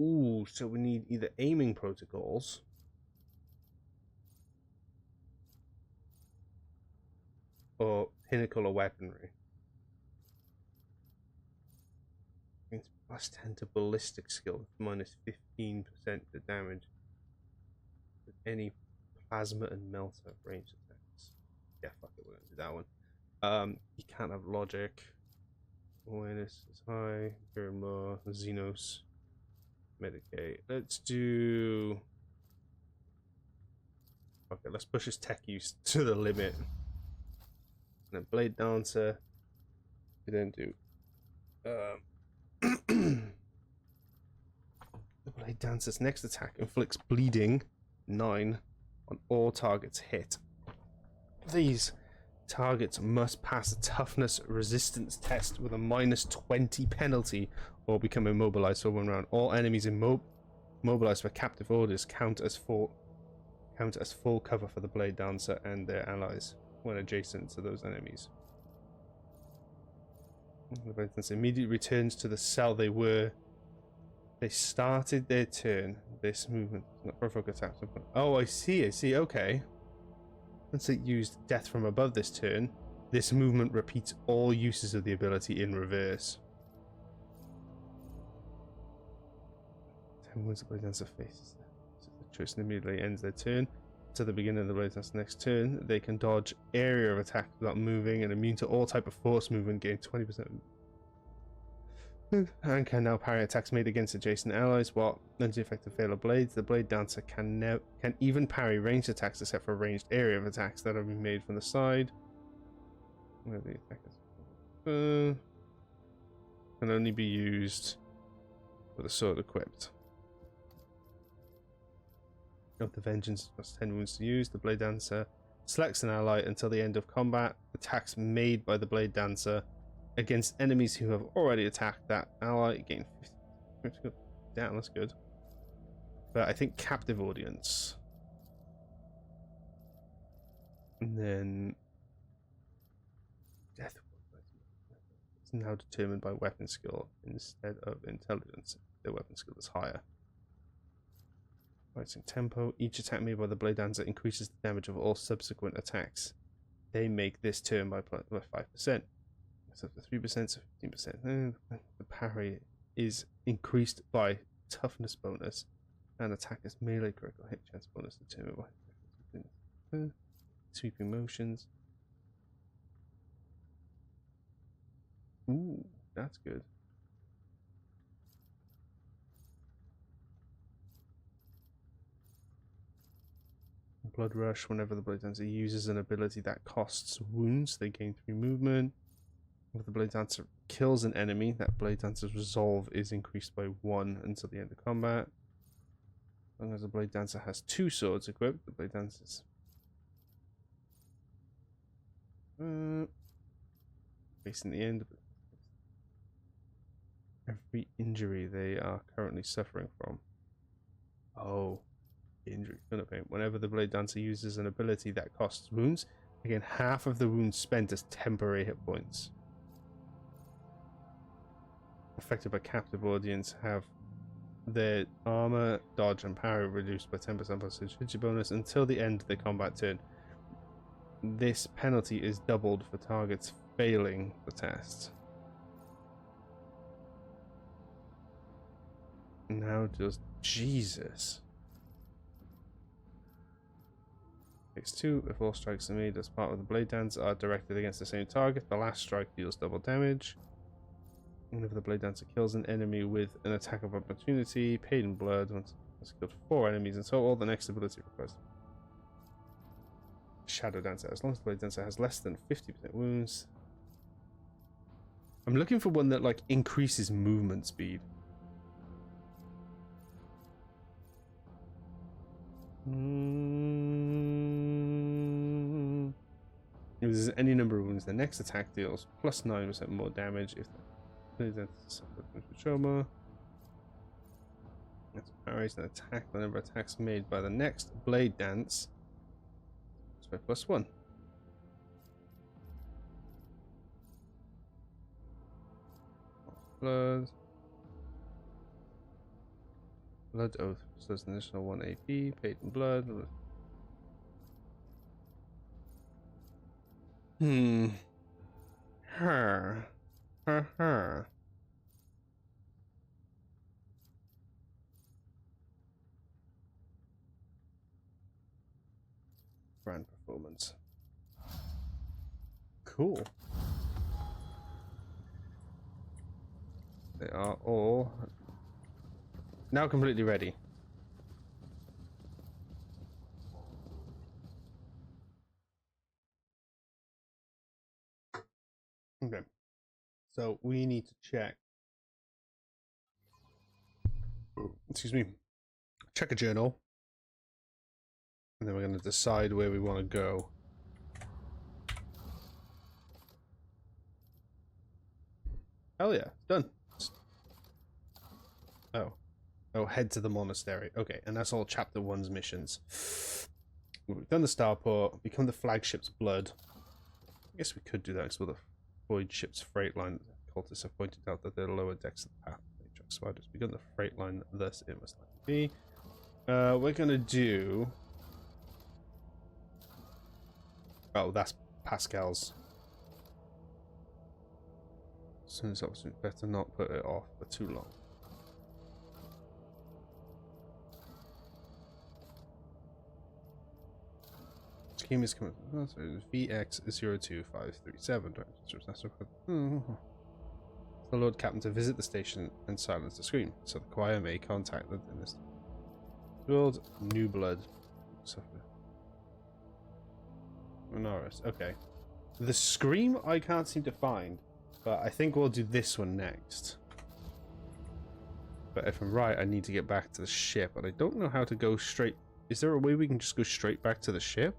Ooh, so we need either aiming protocols or pinnacle or weaponry. It's +10 to ballistic skill, -15% to damage with any plasma and melter range attacks. Yeah, fuck it, we're gonna do that one. You can't have logic. Awareness is high. Imperium more. Xenos. Medicate. Let's do. Okay, let's push his tech use to the limit. And then Blade Dancer. We then do The Blade Dancer's next attack inflicts bleeding 9 on all targets hit. These targets must pass a toughness resistance test with a -20 penalty or become immobilized for 1 round. All enemies immobilized for captive orders count as full cover for the Blade Dancer and their allies when adjacent to those enemies. The Blade Dancer immediately returns to the cell they were. They started their turn. This movement does not provoke attacks. Oh, I see, okay. Once it used Death from Above this turn, this movement repeats all uses of the ability in reverse. 10 wounds the Blade Dancer faces. So the choice immediately ends their turn. To the beginning of the Blade Dancer's next turn, they can dodge area of attack without moving and immune to all type of force movement, gain 20%. And can now parry attacks made against adjacent allies. While under the effect of Veil of Blades, the Blade Dancer can even parry ranged attacks except for ranged area of attacks that have been made from the side. Where the attack is can only be used with a sword equipped. Of the Vengeance plus 10 wounds to use. The Blade Dancer selects an ally until the end of combat. Attacks made by the Blade Dancer against enemies who have already attacked that ally gain 50. Damn, that's good. But I think captive audience. And then death is now determined by weapon skill instead of intelligence. Their weapon skill is higher. Fighting tempo. Each attack made by the Blade Dancer increases the damage of all subsequent attacks they make this turn by 5%. So 3% to 15%. The parry is increased by toughness bonus and attack is melee critical hit chance bonus determined by sweeping motions. Ooh, that's good. Blood Rush. Whenever the Blade Dancer uses an ability that costs wounds, they gain 3 movement. If the Blade Dancer kills an enemy, that Blade Dancer's resolve is increased by 1 until the end of combat. As long as the Blade Dancer has 2 swords equipped, the Blade Dancer's facing the end of every injury they are currently suffering from. Oh, injury. Whenever the Blade Dancer uses an ability that costs wounds, again half of the wounds spent as temporary hit points. Affected by captive audience have their armor, dodge, and parry reduced by 10% plus agility bonus until the end of the combat turn. This penalty is doubled for targets failing the test. Now just Jesus. Takes 2 if all strikes are made as part of the Blade Dancer are directed against the same target. The last strike deals double damage. Whenever the Blade Dancer kills an enemy with an attack of opportunity, paid in blood, once it's killed 4 enemies in total, the next ability request. Shadow Dancer. As long as the Blade Dancer has less than 50% wounds. I'm looking for one that like increases movement speed. If there's any number of wounds, the next attack deals plus 9% more damage if that's trauma. That's parries an attack. The number of attacks made by the next Blade Dance is by +1. Blood Oath. So there's an additional 1 AP. Paid in blood. Her. Brand performance. Cool. They are all now completely ready. Okay. So we need to check. Excuse me. Check a journal. And then we're going to decide where we want to go. Hell yeah, done. Oh. Oh, head to the monastery. Okay, and that's all chapter 1's missions. We've done the starport, become the flagship's blood. I guess we could do that as well. The void ship's freight line. The cultists have pointed out that the lower decks of the path. Spiders begun the freight line, thus it must not be. We're gonna do. Oh, that's Pasqal's. As soon as obviously better not put it off for too long. Scheme is coming. VX02537. The Lord Captain to visit the station and silence the scream, so the choir may contact the dynasty. Build new blood. Koronus. Okay. The scream I can't seem to find, but I think we'll do this one next. But if I'm right, I need to get back to the ship, and I don't know how to go straight. Is there a way we can just go straight back to the ship?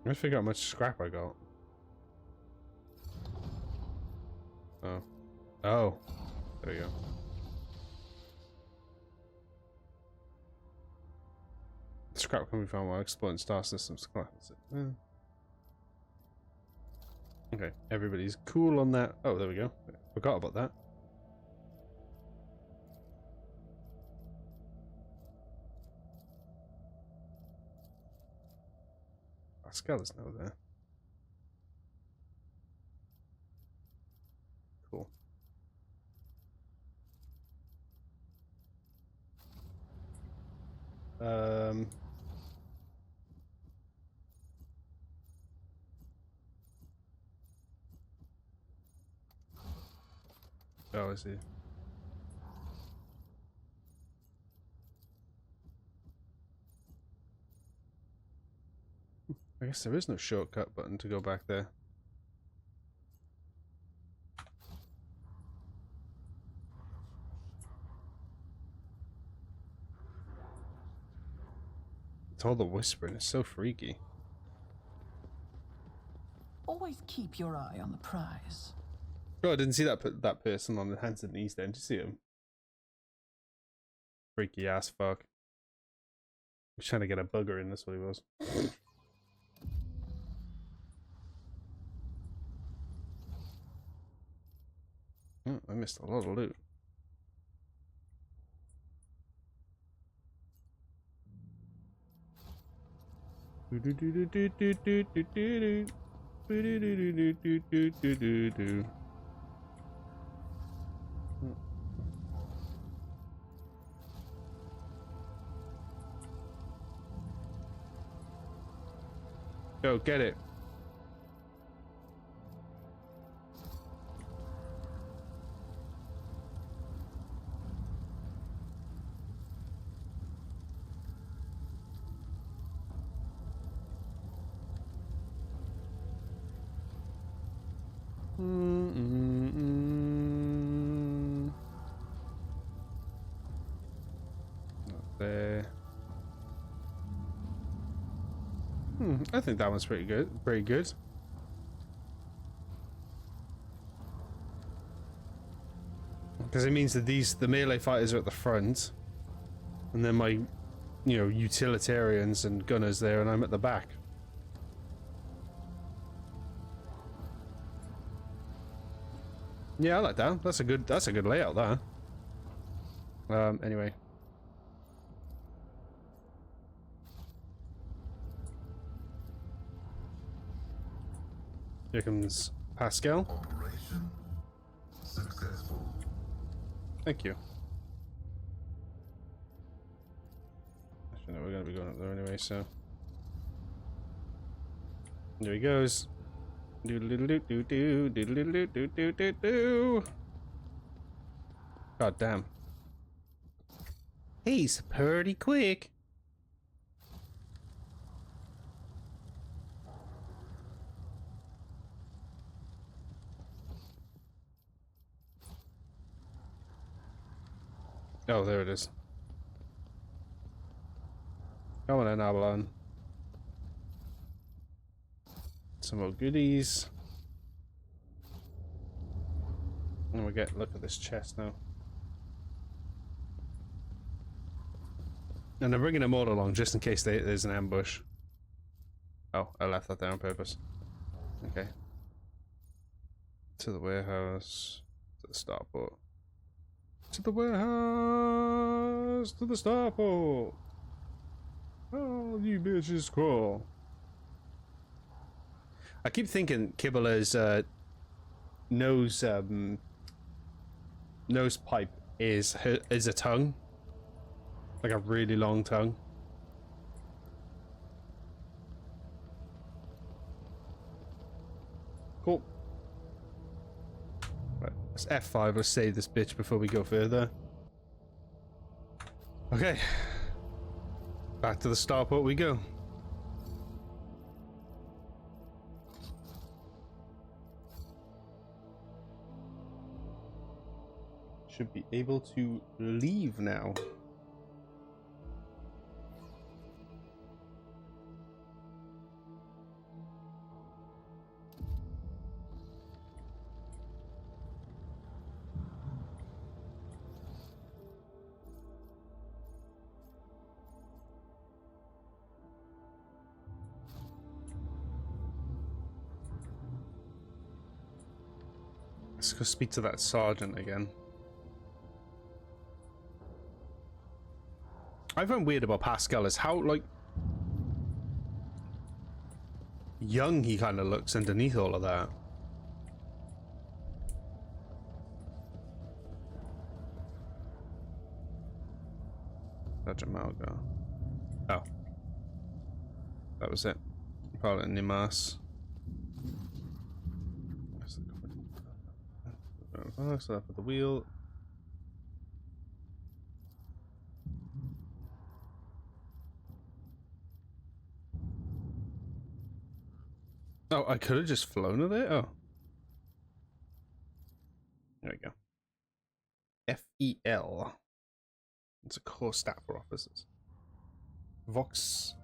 Let's figure out how much scrap I got. Oh. Oh. There we go. Scrap can be found while exploring star systems. Okay, everybody's cool on that. Oh, there we go. Forgot about that. Pasqal is now there. Cool. Oh, I see. I guess there is no shortcut button to go back there. It's all the whispering. It's so freaky. Always keep your eye on the prize. Oh, I didn't see that person on the hands and knees. Didn't you see him? Freaky ass fuck. He's trying to get a bugger in. That's what he was. Oh, I missed a lot of loot. Go get it. Not there. I think that one's pretty good. Very good. Because it means that the melee fighters are at the front, and then my, utilitarians and gunners there, and I'm at the back. Yeah, I like that. That's a good layout there. Anyway. Here comes Pasqal. Operation successful. Thank you. Actually, no, we're going to be going up there anyway, so. There he goes. God damn. He's pretty quick. Oh, there it is. Come on in, Avalon. Some more goodies. And we get look at this chest now. And I'm bringing them all along just in case there's an ambush. Oh, I left that there on purpose. Okay. To the warehouse. To the starport. To the warehouse! To the starport! Oh, you bitches crawl. I keep thinking Kibbles' nose pipe is a tongue. Like a really long tongue. Cool. Right, let's F5. Let's save this bitch before we go further. Okay. Back to the starport we go. Should be able to leave now. Let's go speak to that sergeant again. I find weird about Pasqal is how, like, young he kind of looks underneath all of that. Sergeant Malgar. Oh. That was it. Pilot Nimas. So for the wheel. Oh, I could have just flown with it? Oh. There we go. FEL. It's a core stat for officers. Vox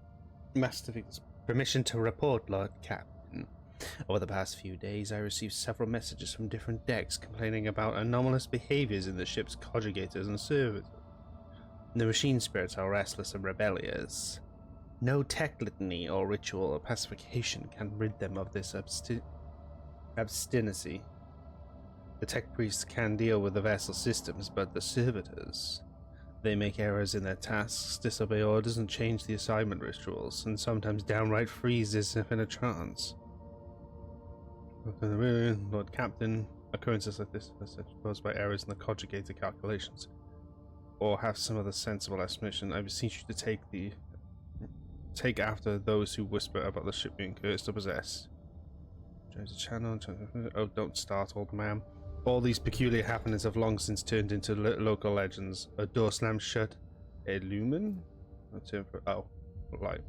Mastific's permission to report, Lord Captain. Over the past few days, I received several messages from different decks complaining about anomalous behaviors in the ship's conjugators and servitors. The machine spirits are restless and rebellious. No tech litany or ritual or pacification can rid them of this obstinacy. The tech priests can deal with the vessel systems, but the servitors... They make errors in their tasks, disobey orders, and change the assignment rituals, and sometimes downright freeze as if in a trance. Lord Captain, occurrences like this are caused by errors in the conjugator calculations, or have some other sensible explanation. I beseech you to take after those who whisper about the ship being cursed or possessed. Change the channel. Oh, don't start, old man. All these peculiar happenings have long since turned into local legends. A door slams shut. A lumen? Oh, light.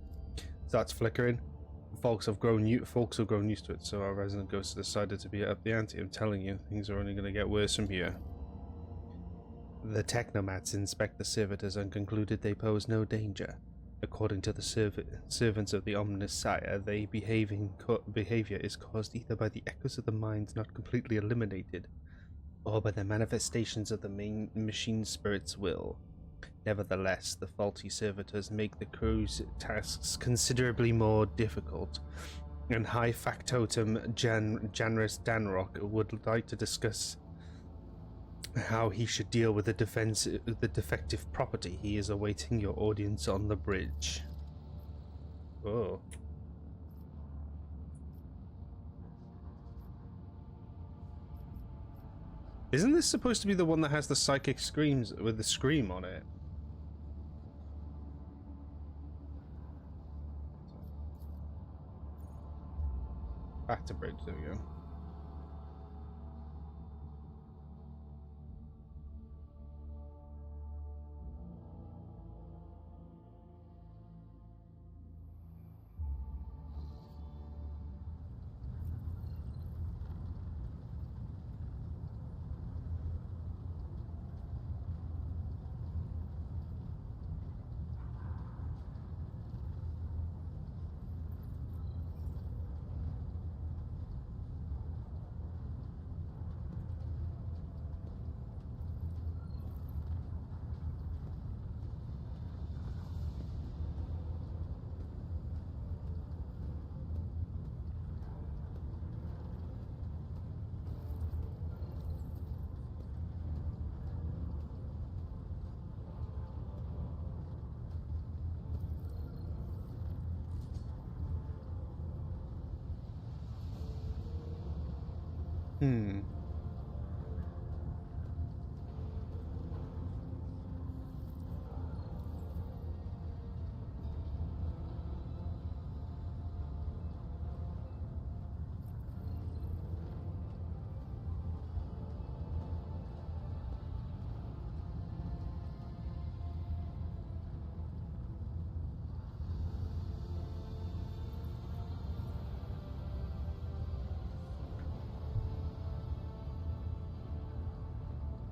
Starts flickering. Folks have grown used to it, so our resident ghost decided to be up the ante. I'm telling you, things are only going to get worse from here. The technomats inspect the servitors and concluded they pose no danger. According to the servants of the ominous sire, their behavior is caused either by the echoes of the minds not completely eliminated, or by the manifestations of the main machine spirit's will. Nevertheless, the faulty servitors make the crew's tasks considerably more difficult, and High Factotum Janris Danrock would like to discuss how he should deal with the defective property. He is awaiting your audience on the bridge. Oh. Isn't this supposed to be the one that has the psychic screams with the scream on it? Back to bridge, there we go. Hmm.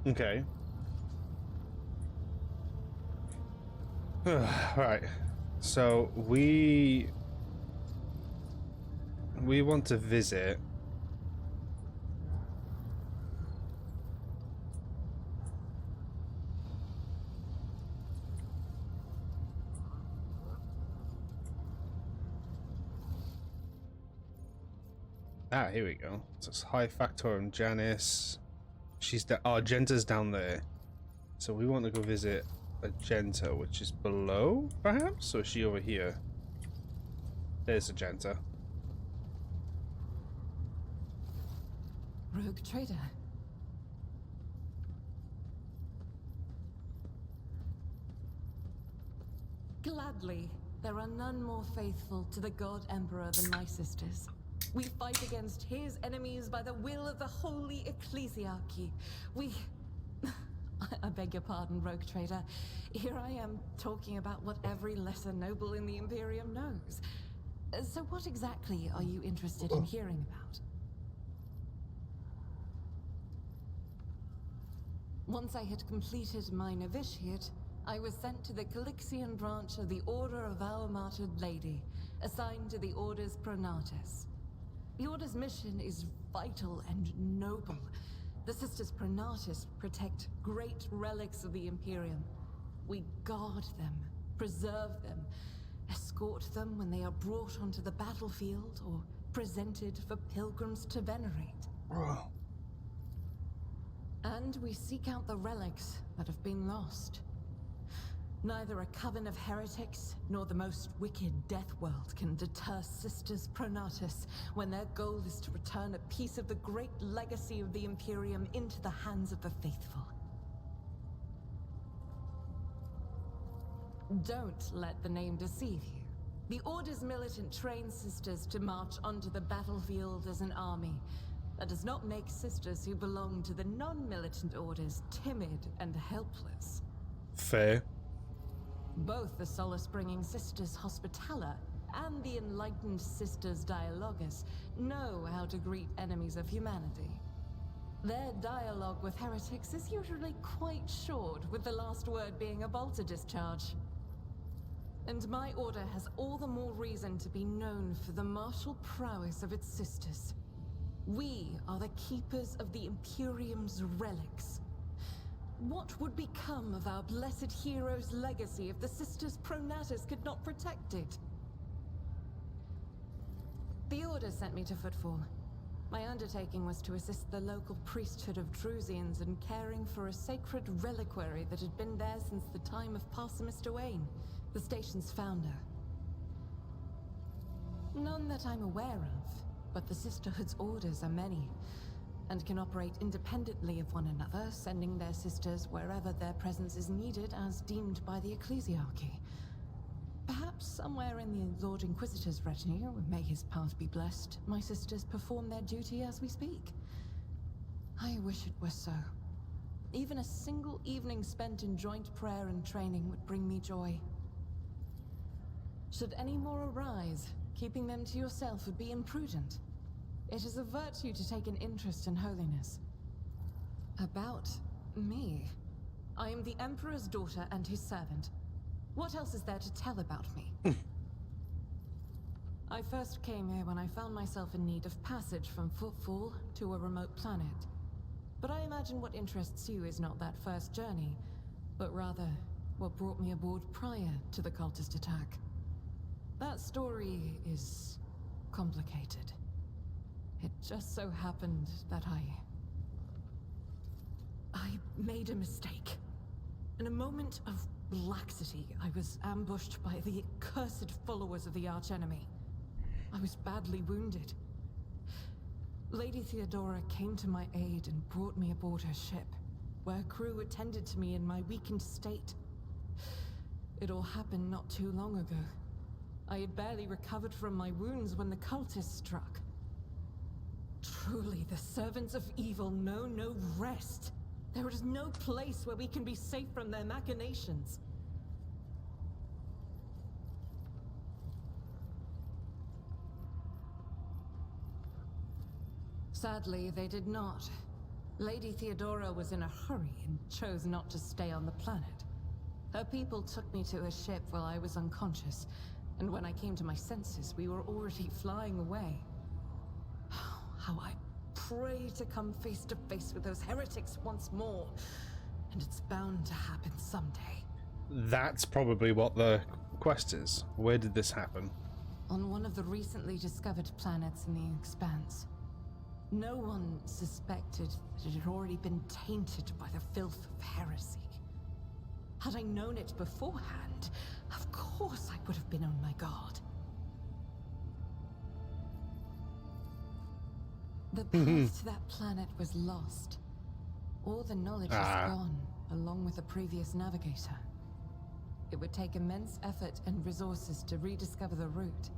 Okay. Right. So we want to visit here we go. So it's High Factorum Janice. She's Argenta's down there. So we want to go visit Argenta, which is below, perhaps? Or is she over here? There's Argenta. Rogue trader. Gladly, there are none more faithful to the God Emperor than my sisters. We fight against his enemies by the will of the Holy Ecclesiarchy. We... I beg your pardon, Rogue Trader. Here I am talking about what every lesser noble in the Imperium knows. So what exactly are you interested in hearing about? Once I had completed my novitiate, I was sent to the Calixian branch of the Order of Our Martyred Lady, assigned to the Order's Pronatus. The Order's mission is vital and noble. The Sisters Pronatus protect great relics of the Imperium. We guard them, preserve them, escort them when they are brought onto the battlefield or presented for pilgrims to venerate. And we seek out the relics that have been lost. Neither a coven of heretics nor the most wicked death world can deter Sisters Pronatus when their goal is to return a piece of the great legacy of the Imperium into the hands of the faithful. Don't let the name deceive you. The Order's militant trains sisters to march onto the battlefield as an army. That does not make sisters who belong to the non-militant orders timid and helpless. Fair. Both the solace-bringing Sisters Hospitaller and the enlightened Sisters Dialogus know how to greet enemies of humanity. Their dialogue with heretics is usually quite short, with the last word being a bolter discharge. And my order has all the more reason to be known for the martial prowess of its sisters. We are the keepers of the Imperium's relics. What would become of our blessed hero's legacy if the Sisters Pronatus could not protect it? The Order sent me to Footfall. My undertaking was to assist the local priesthood of Drusians in caring for a sacred reliquary that had been there since the time of Parson Mr. Wayne, the station's founder. None that I'm aware of, but the Sisterhood's orders are many, and can operate independently of one another, sending their sisters wherever their presence is needed as deemed by the Ecclesiarchy. Perhaps somewhere in the Lord Inquisitor's retinue, may his path be blessed, my sisters perform their duty as we speak. I wish it were so. Even a single evening spent in joint prayer and training would bring me joy. Should any more arise, keeping them to yourself would be imprudent. It is a virtue to take an interest in holiness. About me. I am the Emperor's daughter and his servant. What else is there to tell about me? I first came here when I found myself in need of passage from Footfall to a remote planet. But I imagine what interests you is not that first journey, but rather what brought me aboard prior to the cultist attack. That story is complicated. It just so happened that I made a mistake. In a moment of laxity, I was ambushed by the accursed followers of the archenemy. I was badly wounded. Lady Theodora came to my aid and brought me aboard her ship, where crew attended to me in my weakened state. It all happened not too long ago. I had barely recovered from my wounds when the cultists struck. Truly, the servants of evil know no rest. There is no place where we can be safe from their machinations. Sadly, they did not. Lady Theodora was in a hurry and chose not to stay on the planet. Her people took me to a ship while I was unconscious, and when I came to my senses, we were already flying away. How I pray to come face to face with those heretics once more, and it's bound to happen someday. That's probably what the quest is. Where did this happen? On one of the recently discovered planets in the Expanse. No one suspected that it had already been tainted by the filth of heresy. Had I known it beforehand, of course I would have been on my guard. The path to that planet was lost. All the knowledge is gone, along with the previous navigator. It would take immense effort and resources to rediscover the route.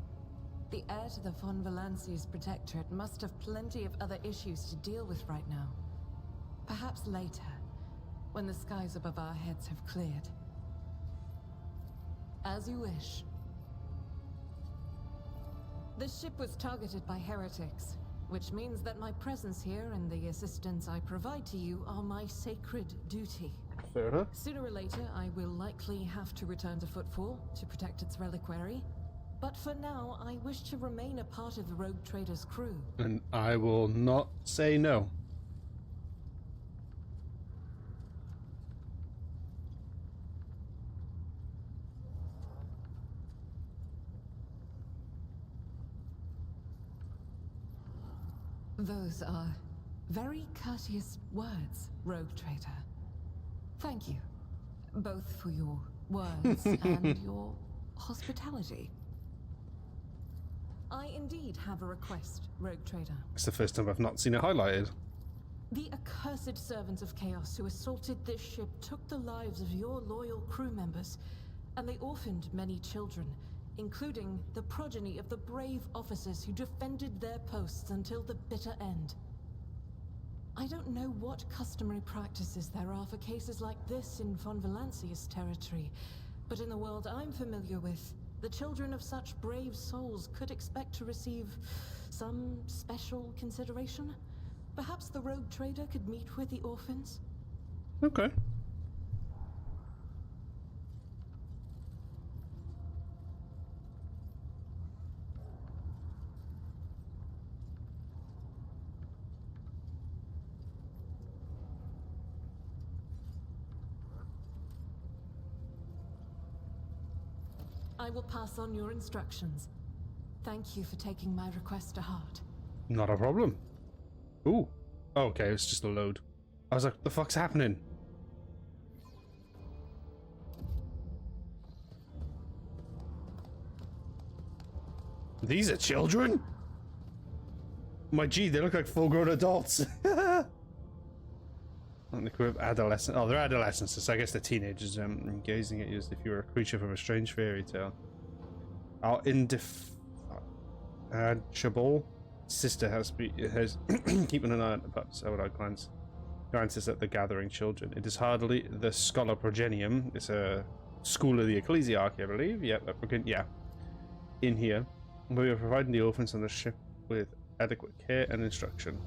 The heir to the von Valancia's protectorate must have plenty of other issues to deal with right now. Perhaps later, when the skies above our heads have cleared. As you wish. The ship was targeted by heretics, which means that my presence here and the assistance I provide to you are my sacred duty. Fair enough. Sooner or later, I will likely have to return to Footfall to protect its reliquary. But for now, I wish to remain a part of the Rogue Trader's crew. And I will not say no. Those are very courteous words, Rogue Trader. Thank you, both for your words and your hospitality. I indeed have a request, Rogue Trader. It's the first time I've not seen it highlighted. The accursed servants of Chaos who assaulted this ship took the lives of your loyal crew members, and they orphaned many children, including the progeny of the brave officers who defended their posts until the bitter end. I don't know what customary practices there are for cases like this in von Valancia's territory, but in the world I'm familiar with, the children of such brave souls could expect to receive some special consideration. Perhaps the Rogue Trader could meet with the orphans? Okay. I will pass on your instructions. Thank you for taking my request to heart. Not a problem. Ooh. Okay, it's just a load. I was like, what the fuck's happening? These are children? My G, they look like full-grown adults. Not the group adolescent. Oh, they're adolescents. So I guess they're teenagers. Gazing at you as if you were a creature from a strange fairy tale. Our indefatigable sister has keeping an eye on the pups. I would glances at the gathering children. It is hardly the scholar progenium. It's a school of the ecclesiarchy, I believe. Yep, yeah. In here, we are providing the orphans on the ship with adequate care and instruction.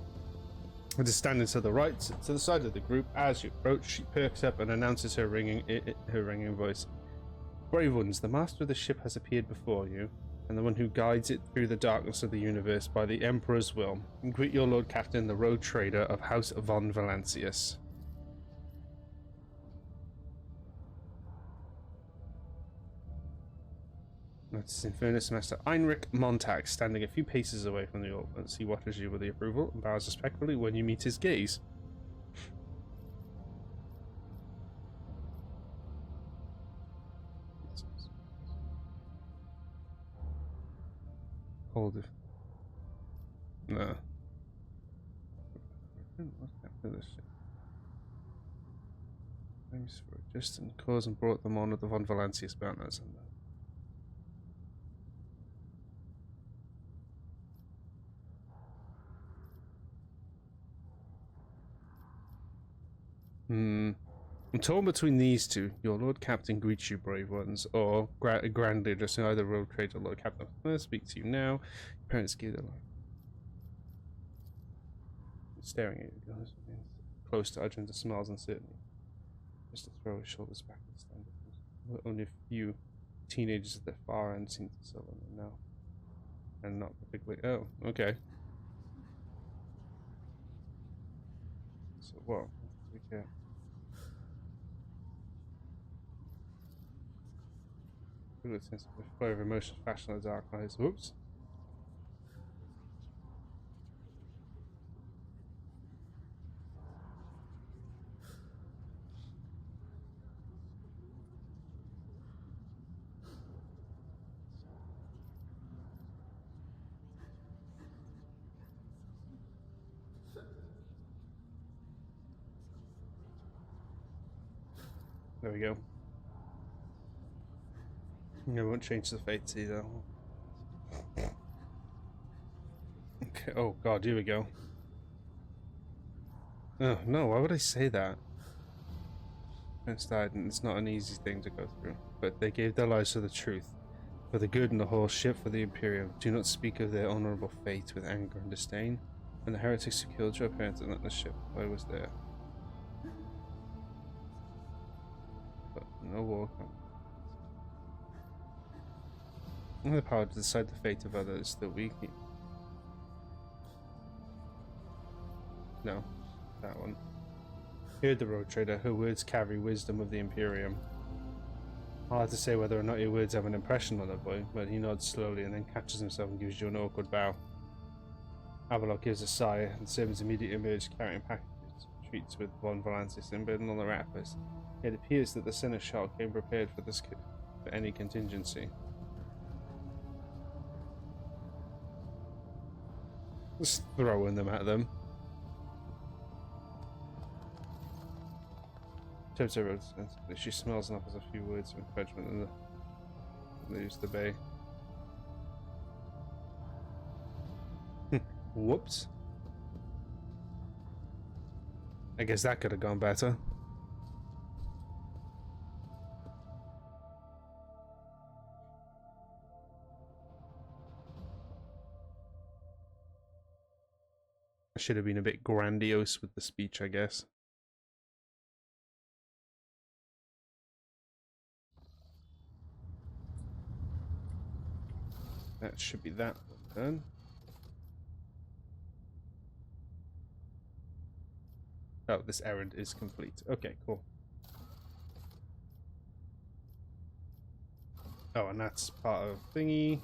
It is standing to the right, to the side of the group. As you approach, she perks up and announces her ringing voice. Brave ones, the master of the ship has appeared before you, and the one who guides it through the darkness of the universe by the Emperor's will. And greet your Lord Captain, the Rogue Trader of House von Valancius. Notice Infernus Master Heinrich Montag standing a few paces away from the orphans. He watches you with the approval and bows respectfully when you meet his gaze. Hold it. No. What's happened to this ship? Thanks for a distant cause and brought them on with the Von Valancius banners and I'm torn between these two. Your Lord Captain greets you, brave ones, or grandly addressing either Road Traitor or Lord Captain. I'm going to speak to you now. Your parents give their life. Staring at you, guys. Close to Argenta smiles uncertainly. Just to throw his shoulders back and stand up. Only a few teenagers at the far end seem to settle on now. And not particularly. Oh, okay. So, what? Okay. With a sense of flow of emotion flashing in the dark eyes. Whoops. There we go. I won't change the fates either. Okay. Oh god, here we go. Oh no, why would I say that? Parents died, and it's not an easy thing to go through. But they gave their lives for the truth, for the good and the whole ship, for the Imperium. Do not speak of their honorable fate with anger and disdain. When the heretics who killed your parents and not the ship, I was there. But no war comes. And the power to decide the fate of others that we keep. No, that one. Heard the road trader, her words carry wisdom of the Imperium. I'll have to say whether or not your words have an impression on the boy, but he nods slowly and then catches himself and gives you an awkward bow. Avalok gives a sigh, and the servants immediately emerge carrying packages, treats with Von Valancius embedded on the wrappers. It appears that the Seneschal came prepared for this for any contingency. Just throwing them at them. Turns over sensibly. She smells and offers a few words of encouragement and leaves the bay. Whoops. I guess that could have gone better. I should have been a bit grandiose with the speech, I guess. That should be that one done. Oh, this errand is complete. Okay, cool. Oh, and that's part of thingy.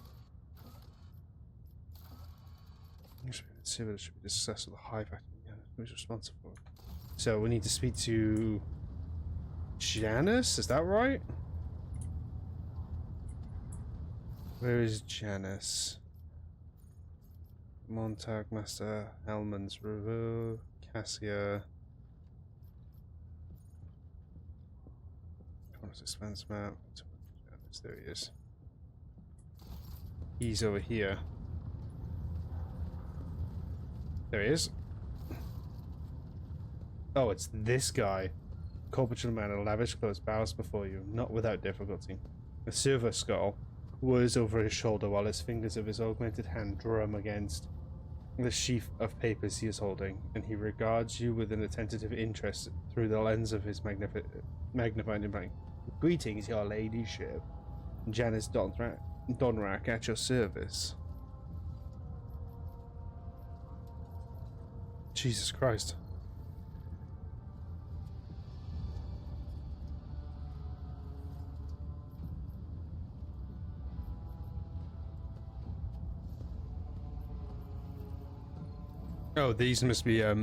Let's see whether it should be discussed with the high factor. Yeah, who's responsible? So we need to speak to Janice, is that right? Where is Janice? Montag, Master, Hellman's River, Cassia. Koronus Expanse map. Janice, there he is. He's over here. There he is. Oh, it's this guy. Corporal man in lavish clothes bows before you, not without difficulty. The silver skull whirs over his shoulder while his fingers of his augmented hand drum against the sheaf of papers he is holding, and he regards you with an attentive interest through the lens of his magnifying blank. Greetings, your ladyship. Janice Donrak at your service. Jesus Christ. Oh, these must be yeah.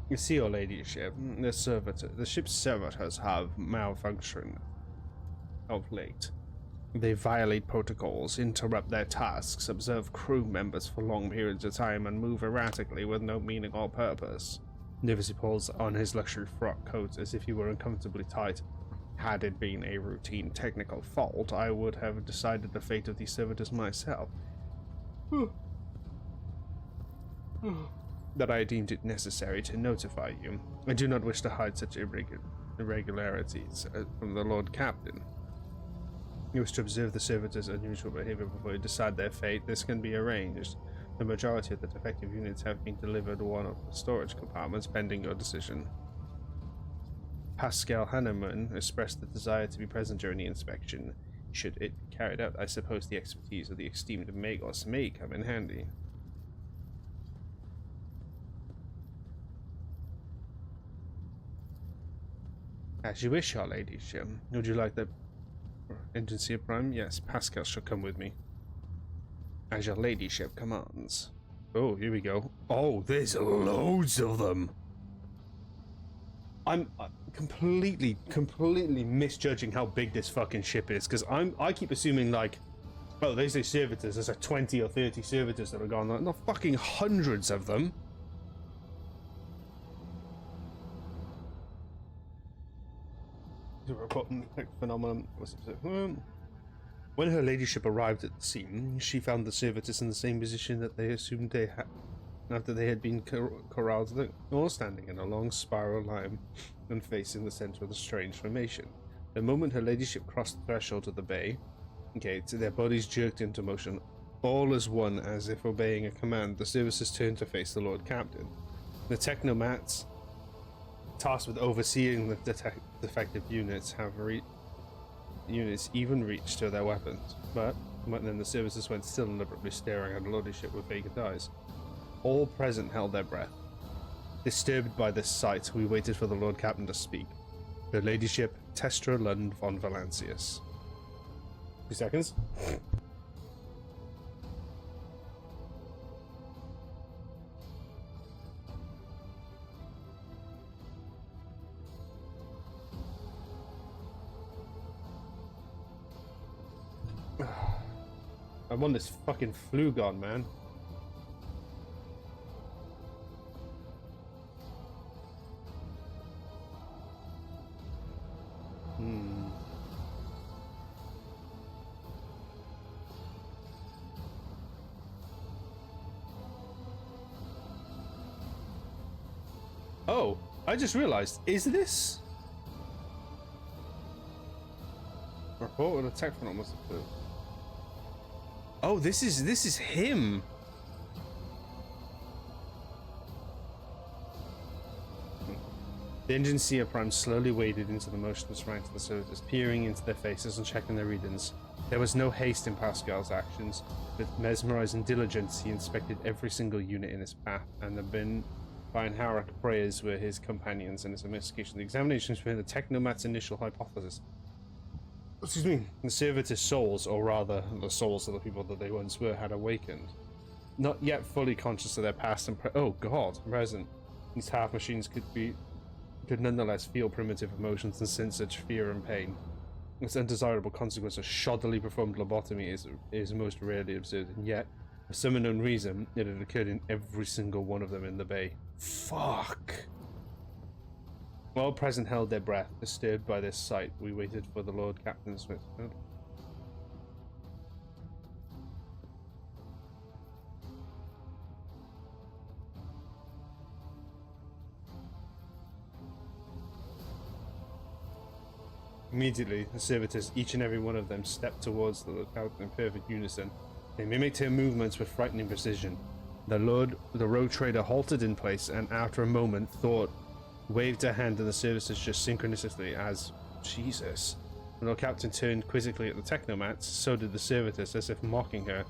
You see, your ladyship, the ship's servitors have malfunctioned. of late. They violate protocols, interrupt their tasks, observe crew members for long periods of time, and move erratically with no meaning or purpose. Nervously pulls on his luxury frock coat as if he were uncomfortably tight. Had it been a routine technical fault, I would have decided the fate of these servitors myself. That I deemed it necessary to notify you. I do not wish to hide such irregularities from the Lord Captain. You wish to observe the servitors' unusual behavior before you decide their fate. This can be arranged. The majority of the defective units have been delivered to one of the storage compartments pending your decision. Pasqal Hanneman expressed the desire to be present during the inspection. Should it be carried out, I suppose the expertise of the esteemed Magos may come in handy. As you wish, Your Ladyship. Would you like the Agency Prime? Yes, Pasqal shall come with me. As Your Ladyship commands. Oh, here we go. Oh, there's loads of them. I'm completely misjudging how big this fucking ship is, because I keep assuming like, oh, they say servitors, there's like 20 or 30 servitors that are gone. Like, not fucking hundreds of them. Phenomenon. When her ladyship arrived at the scene, she found the servitors in the same position that they assumed they had after they had been corralled, all standing in a long spiral line and facing the center of the strange formation. The moment her ladyship crossed the threshold of the bay gate, their bodies jerked into motion, all as one, as if obeying a command. The servitors turned to face the Lord Captain. The technomats, tasked with overseeing the defective units, even reached to their weapons, but then the servitors went still, deliberately staring at the ladyship with vacant eyes. All present held their breath. Disturbed by this sight, we waited for the Lord Captain to speak. Her ladyship, Testra Lund von Valancius. 2 seconds. I want this fucking flu gone, man. Oh, I just realized, is this? Report an attack from almost a clue. Oh, this is him. The Engineer Prime slowly waded into the motionless ranks of the soldiers, peering into their faces and checking their readings. There was no haste in Pasqal's actions. With mesmerizing diligence, he inspected every single unit in his path, and the Binhaurak prayers were his companions in his investigation. The examinations were the Technomat's initial hypothesis. Excuse me. The servitors' souls, or rather, the souls of the people that they once were, had awakened. Not yet fully conscious of their past and present. These half machines could nonetheless feel primitive emotions and sense such fear and pain. This undesirable consequence of shoddily performed lobotomy is most rarely observed, and yet, for some unknown reason, it had occurred in every single one of them in the bay. Fuck! All present held their breath, disturbed by this sight. We waited for the Lord Captain Smith. Immediately, the servitors, each and every one of them, stepped towards the lookout in perfect unison. They mimicked her movements with frightening precision. The rogue trader halted in place, and after a moment, thought, waved her hand, and the servitors just synchronously as Jesus. The Lord Captain turned quizzically at the technomats, so did the servitors, as if mocking her.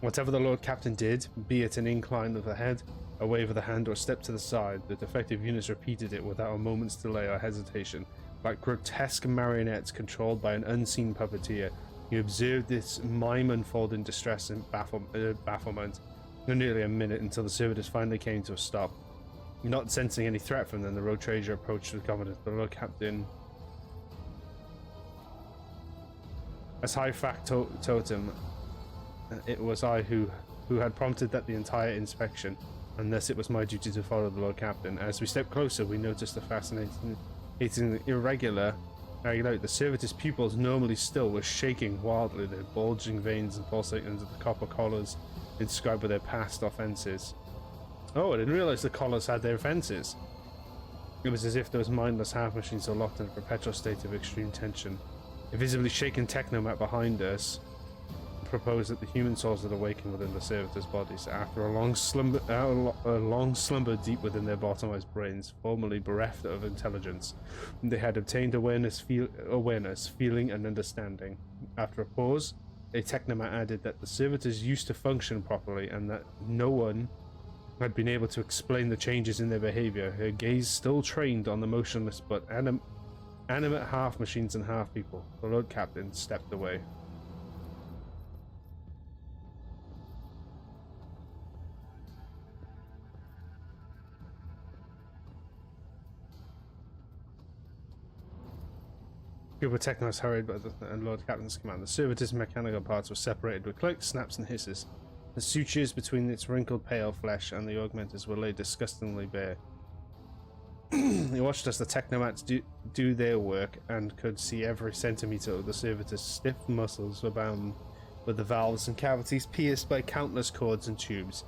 Whatever the Lord Captain did, be it an incline of the head, a wave of the hand, or a step to the side, the defective units repeated it without a moment's delay or hesitation. Like grotesque marionettes controlled by an unseen puppeteer, you observed this mime unfold in distress and bafflement for nearly a minute until the servitors finally came to a stop. Not sensing any threat from them, the rogue trader approached with confidence. The Lord Captain As High Factotum, it was I who had prompted that the entire inspection, and thus it was my duty to follow the Lord Captain. As we stepped closer, we noticed the fascinating, irregularity. The servitor's pupils, normally still, were shaking wildly, their bulging veins and pulsating under the copper collars inscribed with their past offences. Oh, I didn't realise the collars had their offences. It was as if those mindless half-machines were locked in a perpetual state of extreme tension. A visibly shaken technomat behind us proposed that the human souls had awakened within the servitors' bodies after a long slumber deep within their bottomized brains, formerly bereft of intelligence. They had obtained awareness, feeling, and understanding. After a pause, a technomat added that the servitors used to function properly and that no one had been able to explain the changes in their behavior. Her gaze still trained on the motionless but animate half machines and half people. The Lord Captain stepped away. Group of technos hurried by the Lord Captain's command. The servitor's mechanical parts were separated with clicks, snaps, and hisses. The sutures between its wrinkled pale flesh and the augmenters were laid disgustingly bare. He watched as the technomats do their work and could see every centimetre of the servitor's stiff muscles were bound with the valves and cavities pierced by countless cords and tubes.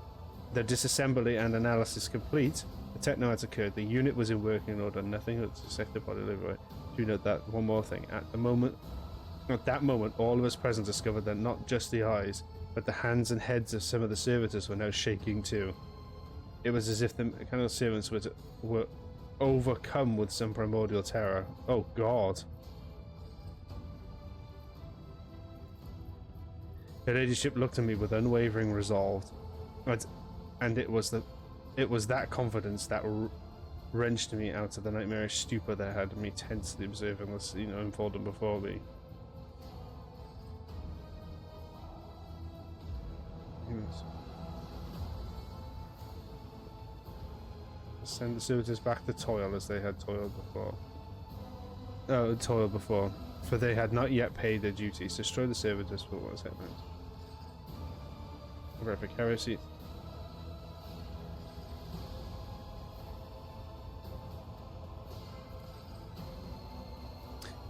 Their disassembly and analysis complete, the technomats occurred. The unit was in working order. Nothing had suspected body delivery. Do note that one more thing. At that moment, all of us present discovered that not just the eyes, but the hands and heads of some of the servitors were now shaking too. It was as if the mechanical servants were overcome with some primordial terror. Oh God. Her ladyship looked at me with unwavering resolve, and it was that confidence that wrenched me out of the nightmarish stupor that had me tensely observing this, unfolding before me. Send the servitors back to toil as they had toiled before. For they had not yet paid their duties. Destroy the servitors for what was happening. Horrific heresy.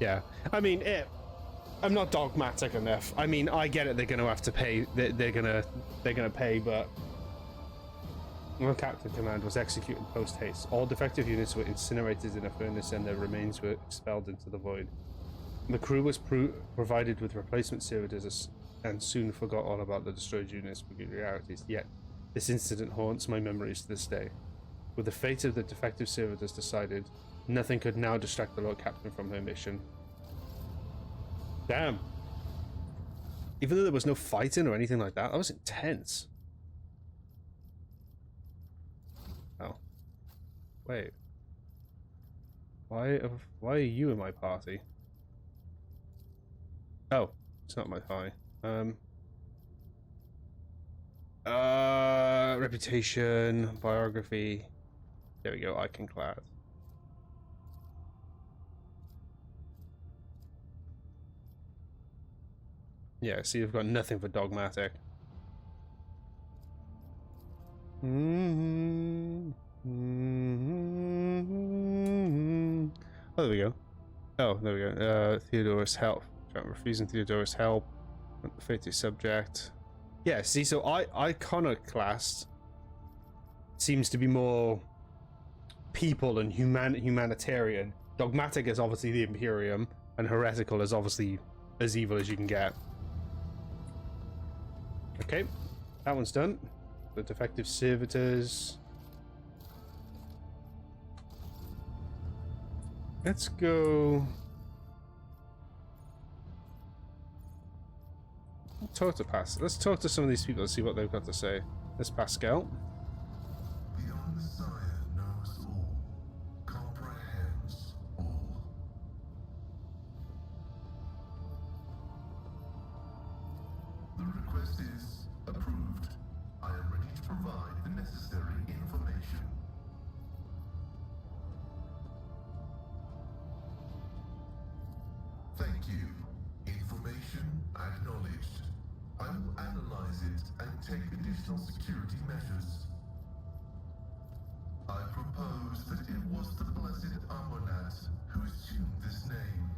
Yeah, I mean, I'm not dogmatic enough. I mean, I get it. They're going to have to pay. They're gonna pay, but Lord Captain command was executed post haste. All defective units were incinerated in a furnace, and their remains were expelled into the void. The crew was provided with replacement servitors and soon forgot all about the destroyed unit's peculiarities. Yet, this incident haunts my memories to this day. With the fate of the defective servitors decided, nothing could now distract the Lord Captain from her mission. Damn. Even though there was no fighting or anything like that was intense. Oh. Wait. Why are you in my party? Oh, it's not my party. Reputation, biography. There we go, iconclad. Yeah, see, you've got nothing for dogmatic. Oh, there we go. Oh, there we go. Theodorus help. Refusing Theodorus help. Fated subject. Yeah, see, so iconoclast seems to be more people and humanitarian. Dogmatic is obviously the Imperium, and heretical is obviously as evil as you can get. Okay, that one's done. The defective servitors. Let's go. Talk to Let's talk to some of these people and see what they've got to say. There's Pasqal. The Messiah knows all, comprehends all. The request is approved. I am ready to provide the necessary information. Thank you. Information Information acknowledged. I will analyze it and take additional security measures. I propose that it was the blessed Amonat who assumed this name.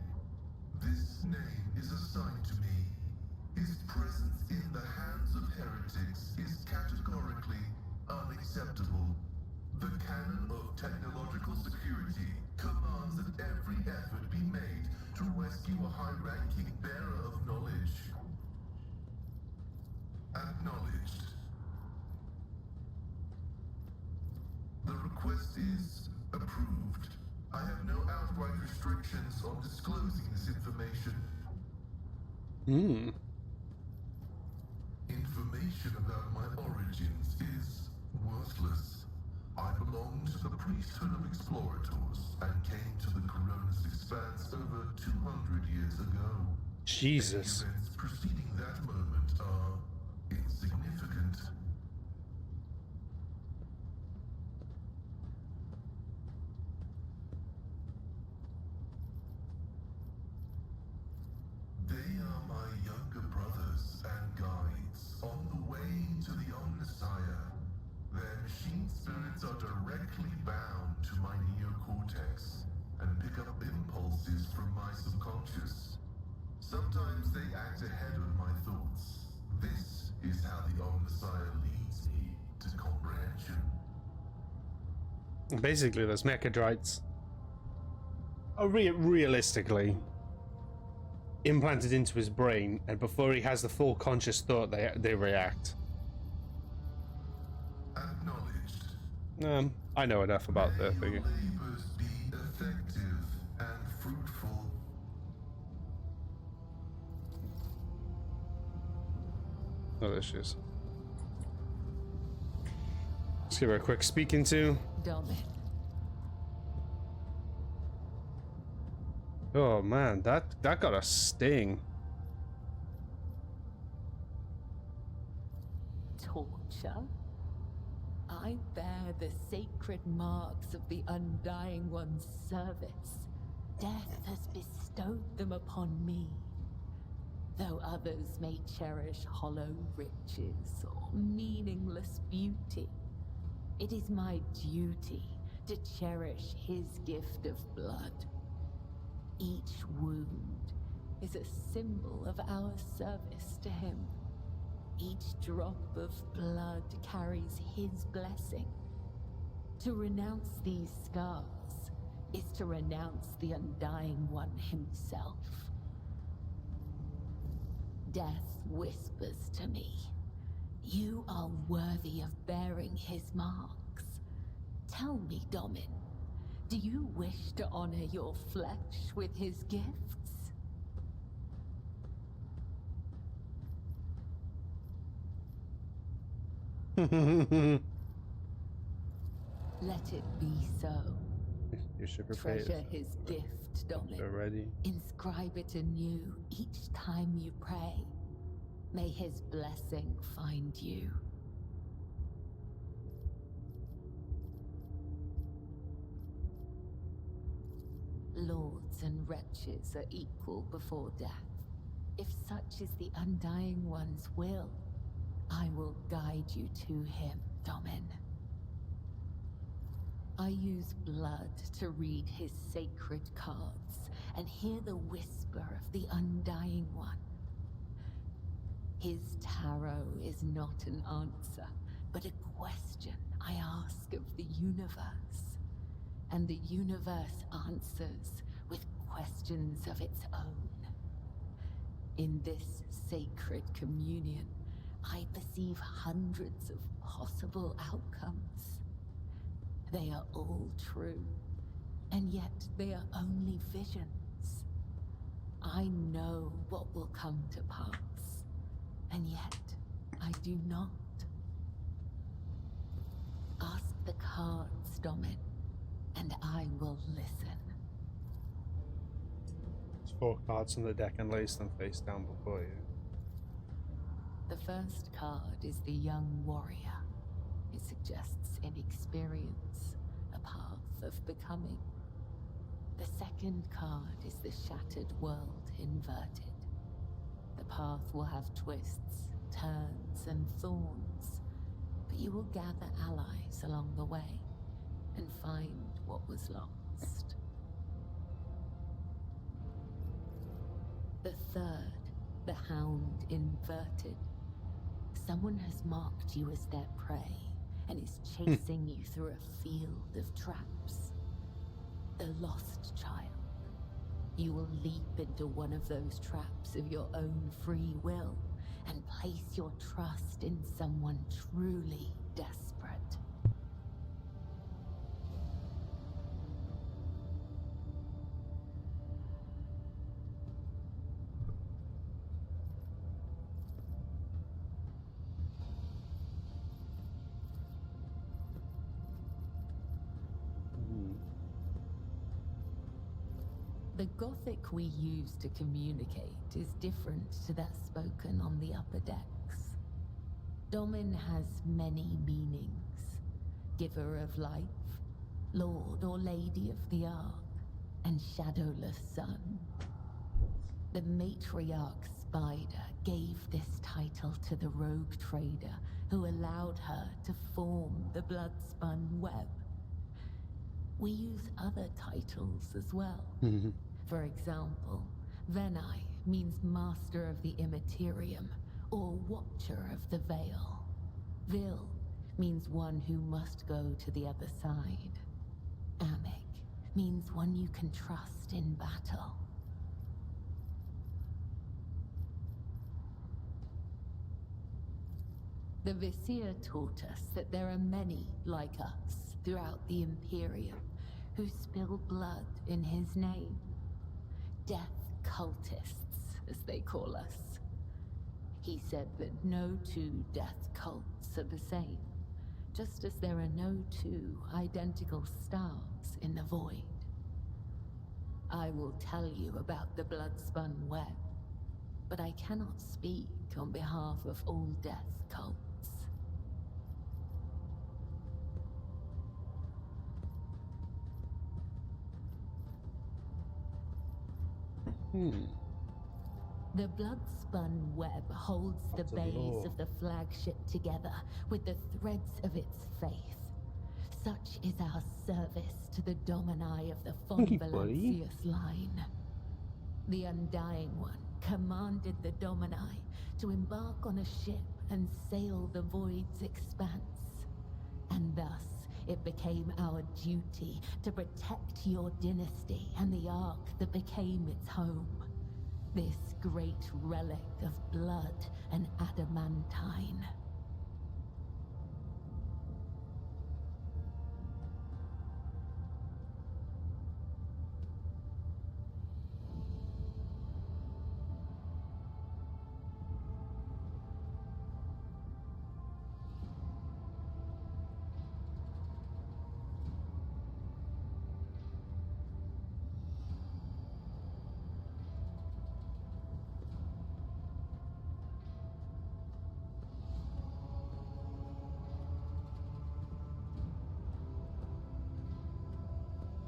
This name is assigned to me. His presence in the hands of heretics is categorically unacceptable. The canon of technological security commands that every effort be made to rescue a high-ranking bearer of knowledge. Acknowledged. The request is approved. I have no outright restrictions on disclosing this information. Information about my origins is worthless. I belong to the priesthood of explorators and came to the Koronus Expanse over 200 years ago. Jesus. Any events preceding that moment are insignificant. They are my younger brothers and guides on the way to the Omnissiah. Their machine spirits are directly bound to my neocortex and pick up impulses from my subconscious. Sometimes they act ahead of my thoughts. This is how the Omnissiah leads me to comprehension. Basically, those mechadrites are realistically implanted into his brain, and before he has the full conscious thought, they react. Acknowledged. I know enough about the May your thing. labors be effective and fruitful. No issues. Let's give her a quick speaking to. Domin. Oh man, that got a sting. Torture? I bear the sacred marks of the Undying One's service. Death has bestowed them upon me. Though others may cherish hollow riches or meaningless beauty, it is my duty to cherish his gift of blood. Each wound is a symbol of our service to him. Each drop of blood carries his blessing. To renounce these scars is to renounce the Undying One himself. Death whispers to me, you are worthy of bearing his marks. Tell me, Domin, do you wish to honor your flesh with his gifts? Let it be so. You should prepare Treasure his gift, Domin. already. Inscribe it anew each time you pray. May his blessing find you. Lords and wretches are equal before death. If such is the Undying One's will, I will guide you to him, Domin. I use blood to read his sacred cards and hear the whisper of the Undying One. His tarot is not an answer, but a question I ask of the universe. And the universe answers with questions of its own. In this sacred communion, I perceive hundreds of possible outcomes. They are all true, and yet they are only visions. I know what will come to pass, and yet I do not. Ask the cards, Domin, and I will listen. There's 4 cards on the deck and lace them face down before you. The first card is the young warrior. It suggests inexperience, a path of becoming. The second card is the shattered world inverted. path will have twists, turns, and thorns, but you will gather allies along the way and find what was lost. The third, the Hound Inverted. Someone has marked you as their prey and is chasing you through a field of traps. The lost child. You will leap into one of those traps of your own free will and place your trust in someone truly desperate. The Gothic we use to communicate is different to that spoken on the upper decks. Domin has many meanings. Giver of life, Lord or Lady of the Ark, and Shadowless Sun. The matriarch Spider gave this title to the rogue trader who allowed her to form the blood-spun web. We use other titles as well. For example, Venai means Master of the Imperium, or Watcher of the Veil. Vil means one who must go to the other side. Amic means one you can trust in battle. The Vizier taught us that there are many like us throughout the Imperium who spill blood in his name. Death cultists, as they call us. He said that no two death cults are the same, just as there are no two identical stars in the void. I will tell you about the blood-spun web, but I cannot speak on behalf of all death cults. The blood-spun web holds the bays of the flagship together with the threads of its faith. Such is our service to the Domini of the Von Valancius line. The Undying One commanded the Domini to embark on a ship and sail the Void's expanse. And thus, it became our duty to protect your dynasty and the Ark that became its home. This great relic of blood and adamantine.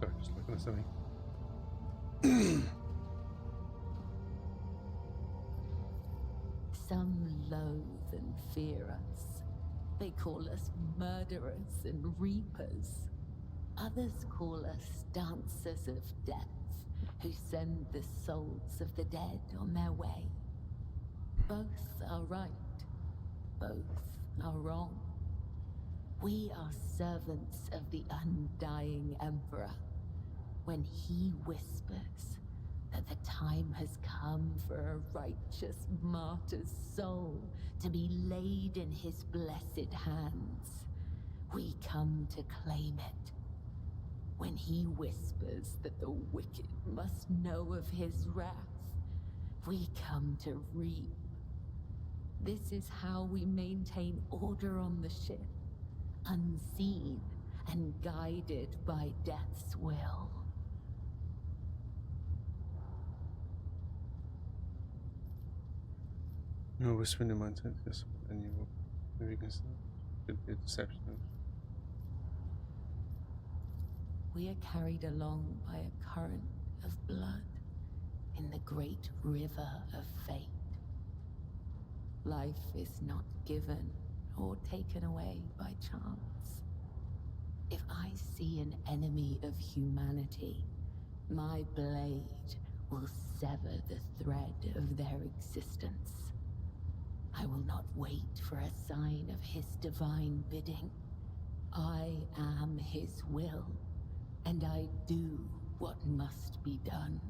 Sorry, just looking at something. Some loathe and fear us. They call us murderers and reapers. Others call us dancers of death, who send the souls of the dead on their way. Both are right. Both are wrong. We are servants of the undying Emperor. When he whispers that the time has come for a righteous martyr's soul to be laid in his blessed hands, we come to claim it. When he whispers that the wicked must know of his wrath, we come to reap. This is how we maintain order on the ship, unseen and guided by death's will. No whispering in my intent, yes, and you will. Maybe you can start. Could be a deception. We are carried along by a current of blood in the great river of fate. Life is not given or taken away by chance. If I see an enemy of humanity, my blade will sever the thread of their existence. I will not wait for a sign of his divine bidding. I am his will, and I do what must be done.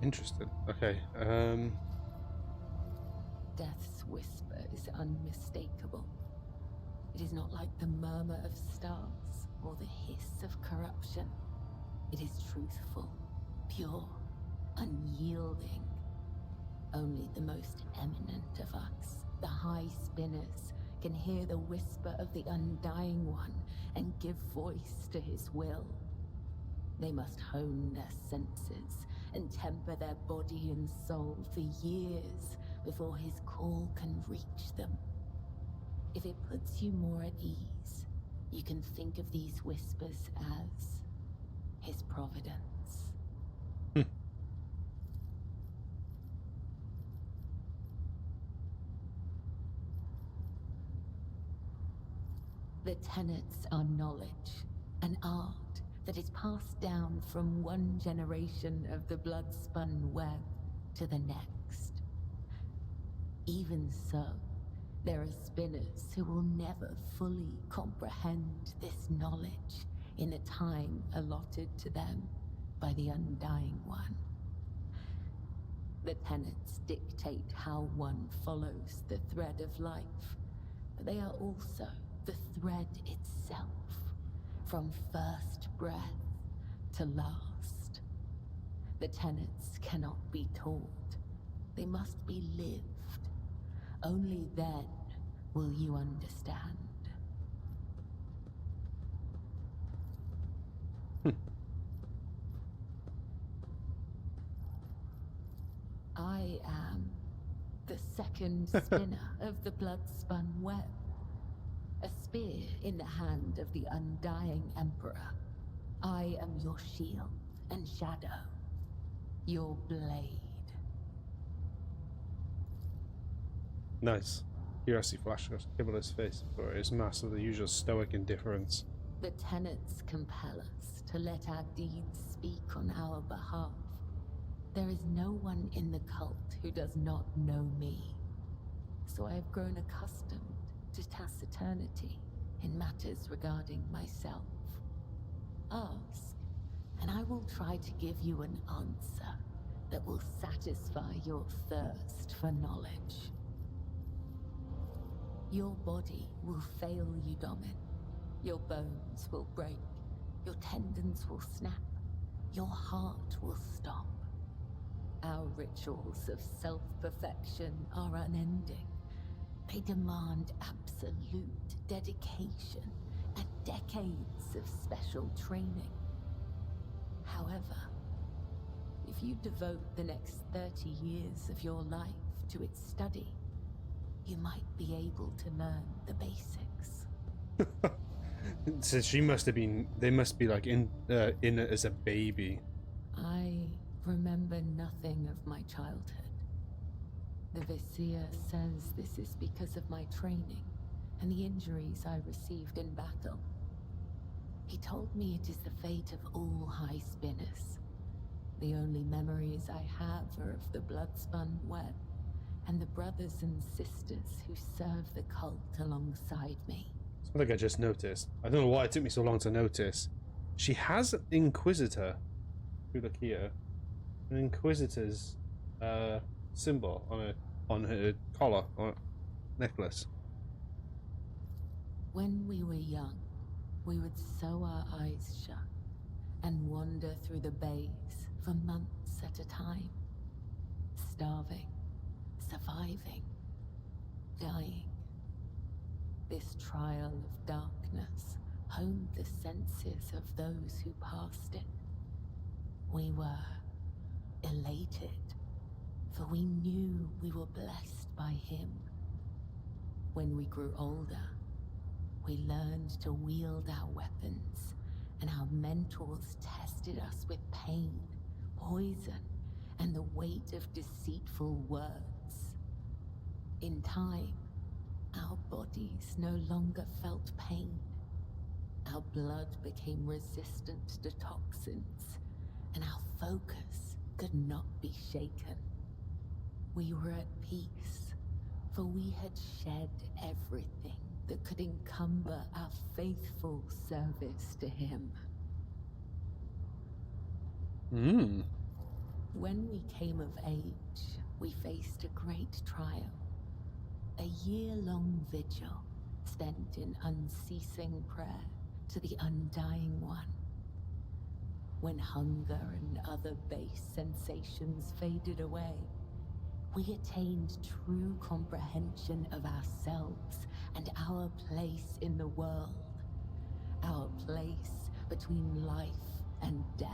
Interesting. Okay. Death's whisper is unmistakable. It is not like the murmur of stars or the hiss of corruption. It is truthful, pure, unyielding. Only the most eminent of us, the High Spinners, can hear the whisper of the Undying One and give voice to his will. They must hone their senses and temper their body and soul for years before his call can reach them. If it puts you more at ease, you can think of these whispers as his providence. The tenets are knowledge, an art that is passed down from one generation of the blood-spun web to the next. Even so, there are spinners who will never fully comprehend this knowledge in the time allotted to them by the Undying One. The tenets dictate how one follows the thread of life, but they are also the thread itself, from first breath to last. The tenets cannot be taught. They must be lived. Only then will you understand. I am the second spinner of the blood-spun web. A spear in the hand of the Undying Emperor. I am your shield and shadow. Your blade. Nice. Curiosity flashed across Kibbles' face for his mask of the usual stoic indifference. The tenets compel us to let our deeds speak on our behalf. There is no one in the cult who does not know me. So I have grown accustomed to taciturnity in matters regarding myself. Ask, and I will try to give you an answer that will satisfy your thirst for knowledge. Your body will fail you, Domin. Your bones will break. Your tendons will snap. Your heart will stop. Our rituals of self-perfection are unending. They demand absolute dedication and decades of special training. However, if you devote the next 30 years of your life to its study, you might be able to learn the basics. So she must have been, they must be like in it as a baby. I remember nothing of my childhood. The Vizier says this is because of my training and the injuries I received in battle. He told me it is the fate of all high spinners. The only memories I have are of the blood-spun web and the brothers and sisters who serve the cult alongside me. Something I just noticed. I don't know why it took me so long to notice. She has an Inquisitor. If you look here, an Inquisitor's symbol on her collar or necklace. When we were young, we would sew our eyes shut and wander through the bays for months at a time, starving, surviving, dying. This trial of darkness honed the senses of those who passed it. We were elated, for we knew we were blessed by him. When we grew older, we learned to wield our weapons, and our mentors tested us with pain, poison, and the weight of deceitful words. In time, our bodies no longer felt pain. Our blood became resistant to toxins, and our focus could not be shaken. We were at peace, for we had shed everything that could encumber our faithful service to him. When we came of age, we faced a great trial. A year-long vigil spent in unceasing prayer to the Undying One. When hunger and other base sensations faded away, we attained true comprehension of ourselves and our place in the world. Our place between life and death.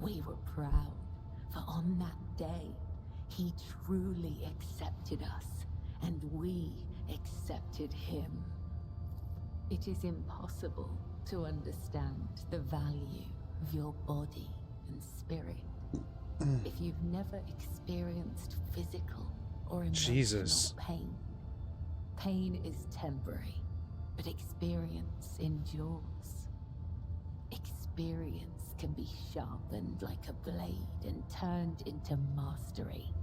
We were proud, for on that day, he truly accepted us, and we accepted him. It is impossible to understand the value of your body and spirit if you've never experienced physical or emotional pain. Pain is temporary, but experience endures. Experience can be sharpened like a blade and turned into mastery.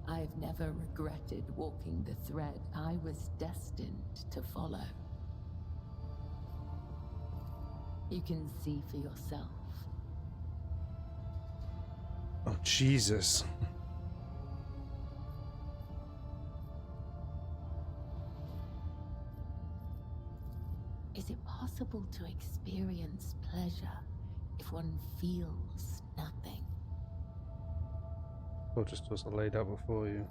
I've never regretted walking the thread I was destined to follow. You can see for yourself. Oh, Jesus. Is it possible to experience pleasure if one feels nothing? Or just was laid out before you.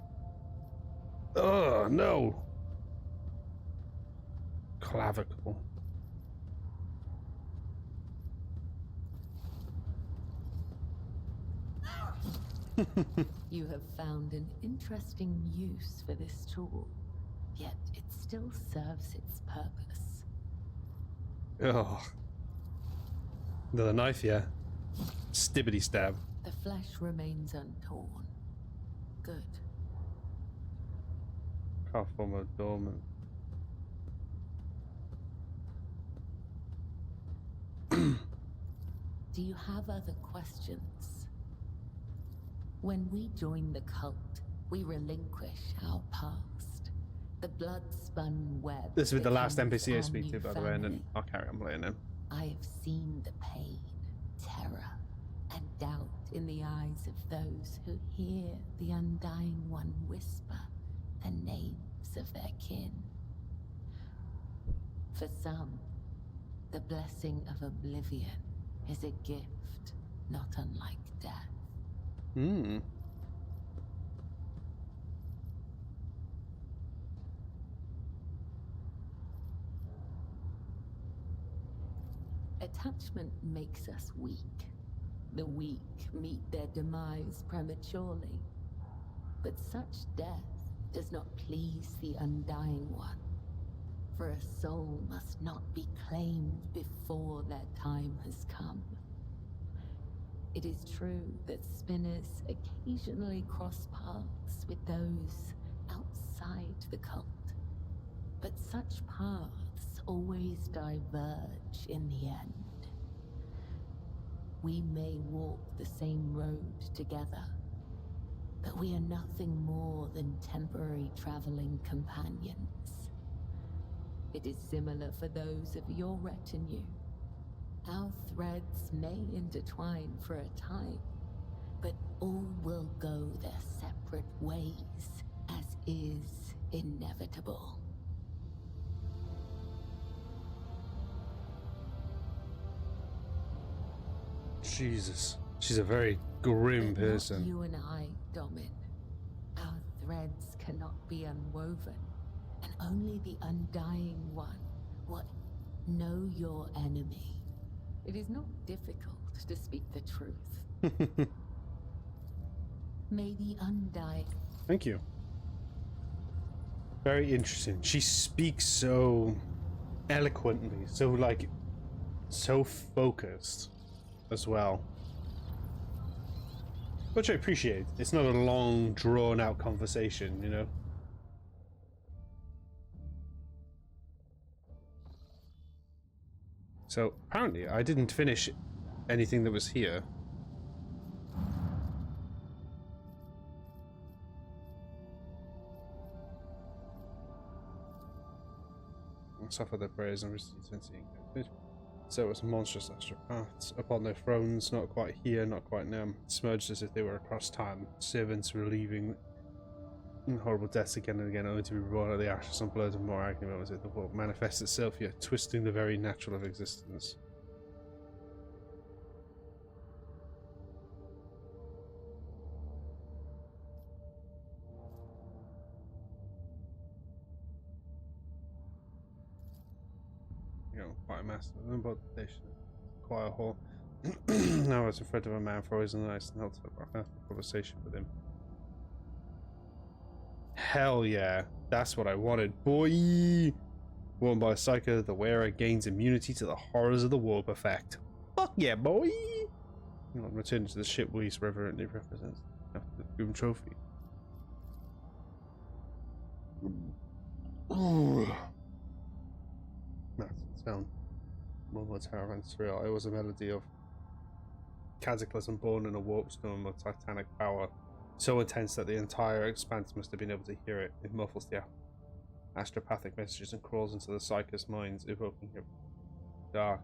Oh, no! Clavicle. You have found an interesting use for this tool, yet it still serves its purpose. Oh. Another knife, yeah. Stibbity stab. The flesh remains untorn. Good. Can't form a dormant. Do you have other questions? When we join the cult, we relinquish our past. The blood-spun web. This will be the last becomes NPC I our speak new to, by the way, and then family. I'll carry on playing him. I have seen the pain, terror, and doubt in the eyes of those who hear the Undying One whisper the names of their kin. For some, the blessing of oblivion is a gift not unlike death. Attachment makes us weak. The weak meet their demise prematurely. But such death does not please the Undying One. For a soul must not be claimed before their time has come. It is true that spinners occasionally cross paths with those outside the cult. But such paths always diverge in the end. We may walk the same road together, but we are nothing more than temporary traveling companions. It is similar for those of your retinue. Our threads may intertwine for a time, but all will go their separate ways, as is inevitable. Jesus. She's a very grim But not person. you and I, Domin. Our threads cannot be unwoven, and only the Undying One will know your enemy. It is not difficult to speak the truth. May the Undying... Thank you. Very interesting. She speaks so eloquently, so like, so focused as well. Which I appreciate. It's not a long, drawn-out conversation, you know? So, apparently, I didn't finish anything that was here. Suffer their prayers and receive sensing. So it was monstrous astropaths upon their thrones, not quite here, not quite now, smudged as if they were across time. Servants relieving horrible deaths again and again, only to be reborn out of the ashes and blood and more agony as if the world manifests itself here, twisting the very natural of existence. You know, quite a mess. About the quiet hall. Now I was in front of a man frozen in ice and held a conversation with him. Hell yeah, that's what I wanted, boy! Worn by a psycho, the wearer gains immunity to the horrors of the warp effect. Fuck yeah, boy! You know, returning to the ship, Weiss reverently represents after the Doom Trophy. Ooh. That's the sound. More terrifying surreal. It was a melody of cataclysm born in a warp storm of titanic power, so intense that the entire expanse must have been able to hear it. It muffles the astropathic messages and crawls into the psychos' minds, evoking her dark,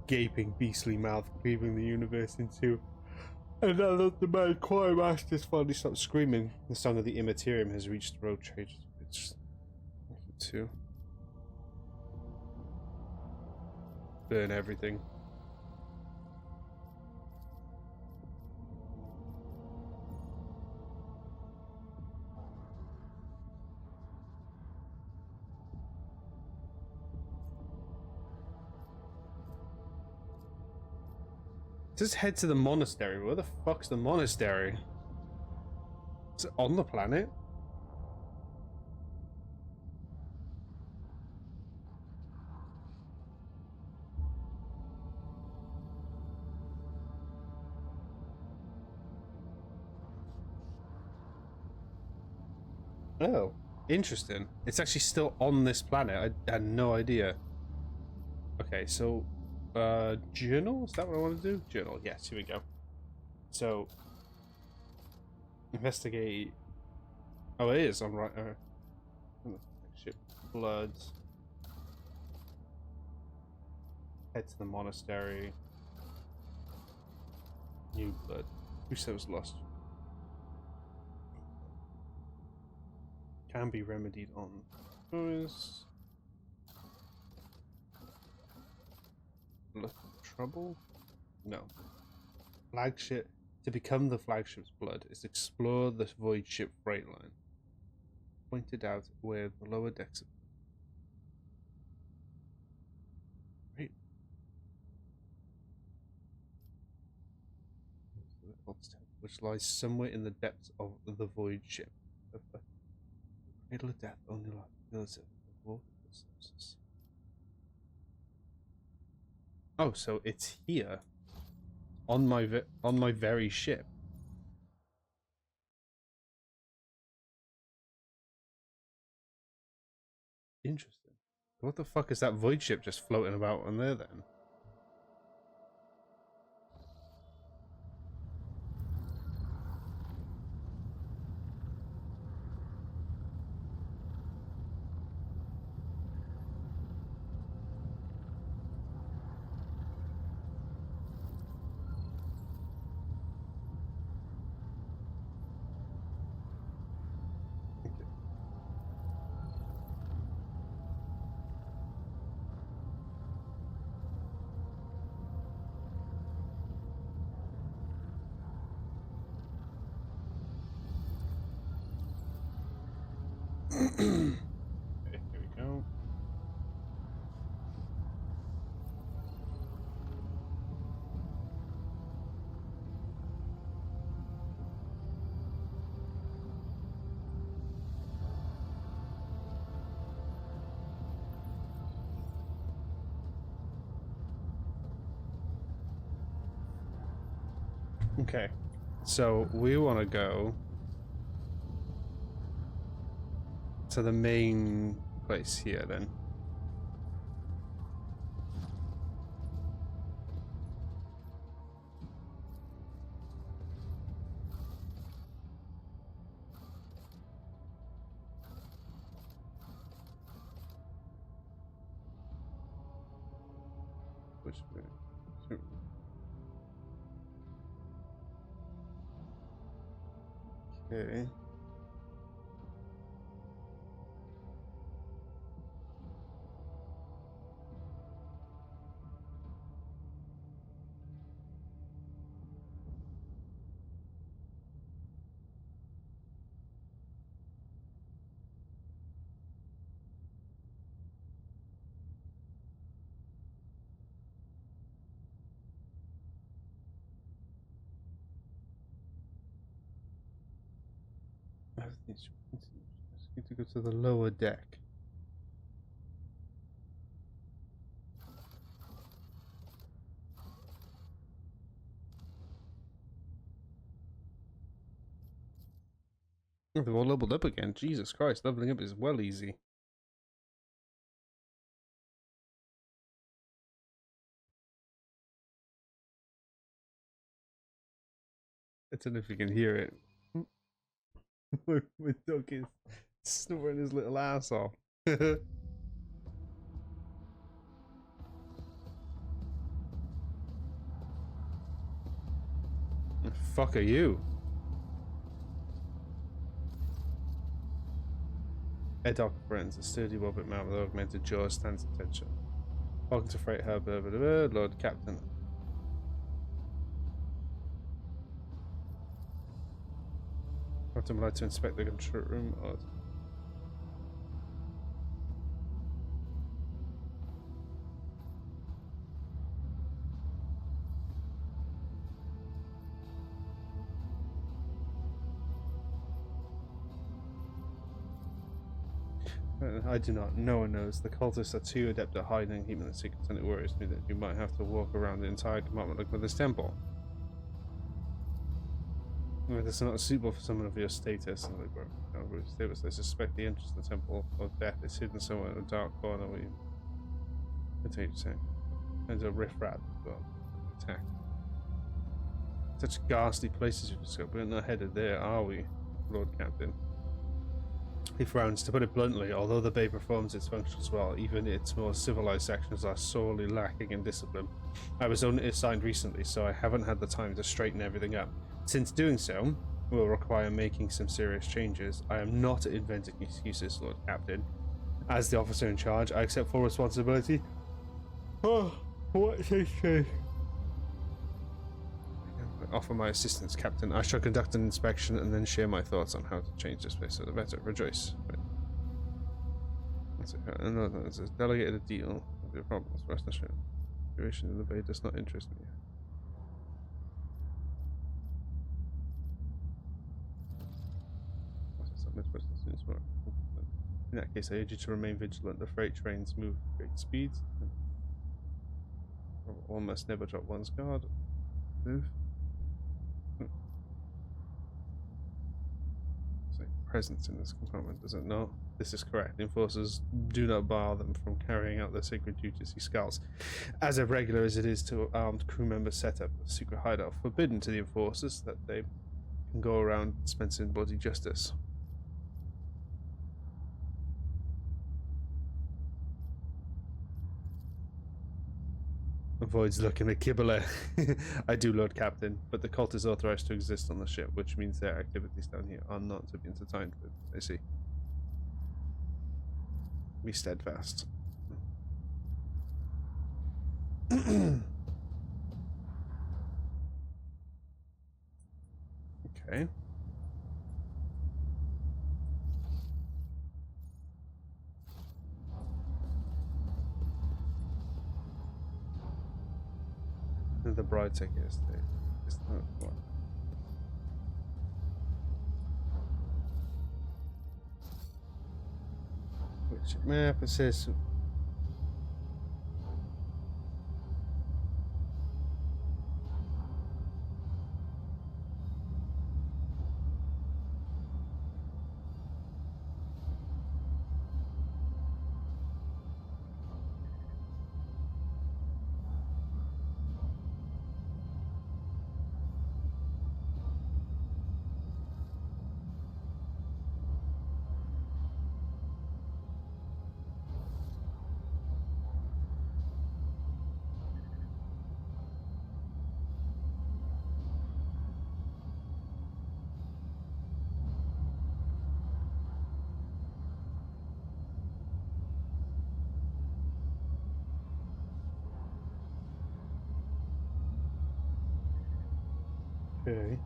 gaping, beastly mouth, cleaving the universe in two. And now that the mad choir masters finally stopped screaming, the song of the Imperium has reached the road traitors. It's two. Burn everything. Just head to the monastery. Where the fuck's the monastery? Is it on the planet? Oh, interesting. It's actually still on this planet. I had no idea. Okay, so journal? Is that what I want to do? Journal, yes, here we go. So investigate. Oh, it is. I'm right. Shit. Blood. Head to the monastery. New blood. Who said it was lost? Can be remedied on those. Look for trouble? No. Flagship. To become the flagship's blood is explore the void ship freight line. Pointed out where the lower decks are. Right. Which lies somewhere in the depths of the void ship. The cradle of death only lies in the. Oh, so it's here on my very ship. Interesting. What the fuck is that void ship just floating about on there then? Okay, here we go. Okay, so we want to go to the main place here then. Which way? Okay. I just need to go to the lower deck. Oh, they're all leveled up again. Jesus Christ, leveling up is well easy. I don't know if you can hear it. My dog is snoring his little ass off. The fuck are you? Doc friends, a sturdy wobbit man with augmented jaw stands attention. Welcome to Freight Hub, Lord Captain. Captain would like to inspect the control room. Odd. I do not. No one knows. The cultists are too adept at hiding and keeping the secrets, and it worries me that you might have to walk around the entire compartment looking for this temple. This is not suitable for someone of your status. I suspect the entrance to the temple of death is hidden somewhere in a dark corner. We continue to say. There's a riffraff as well. Attack. Such ghastly places you've discovered. We're not headed there, are we, Lord Captain? He frowns. To put it bluntly, although the bay performs its functions well, even its more civilized sections are sorely lacking in discipline. I was only assigned recently, so I haven't had the time to straighten everything up. Since doing so will require making some serious changes, I am not inventing excuses, Lord Captain. As the officer in charge, I accept full responsibility. Oh, what a shame. Offer my assistance, Captain. I shall conduct an inspection and then share my thoughts on how to change this place for the better. Rejoice. Right. That's it. No, it's a delegated deal. The problems for us. The situation in the bay does not interest me. In that case, I urge you to remain vigilant. The freight trains move at great speeds. One must never drop one's guard. Move. Presence in this compartment, does it? No, this is correct. Enforcers do not bar them from carrying out their sacred duties. He scowls. As irregular as it is to armed crew members set up a secret hideout, forbidden to the enforcers that they can go around dispensing bloody justice. Avoids looking at Kibble. I do, Lord Captain, but the cult is authorized to exist on the ship, which means their activities down here are not to be entertained with. I see. Be steadfast. Okay. the bride ticket yesterday. Is that what? Which map it says? Okay.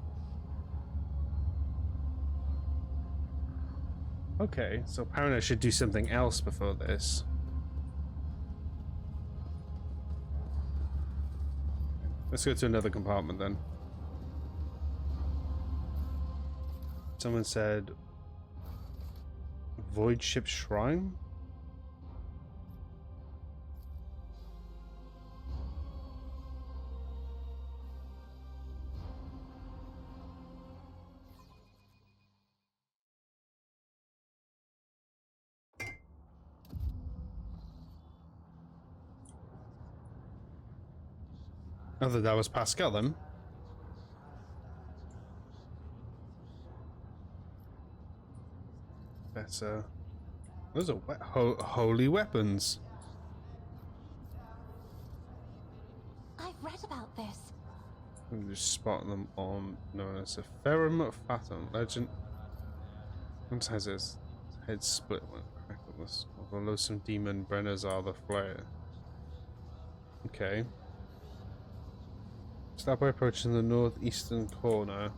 Okay, so apparently I should do something else before this. Let's go to another compartment then. Someone said Void Ship Shrine? I thought that was Pasqal then. That's those are holy weapons. I've read about this. I'm just spotting them on known as a Ferrum Fatum legend. Sometimes his head split when crackless, although some demon brenners are the flare. Okay. Start by approaching the northeastern corner.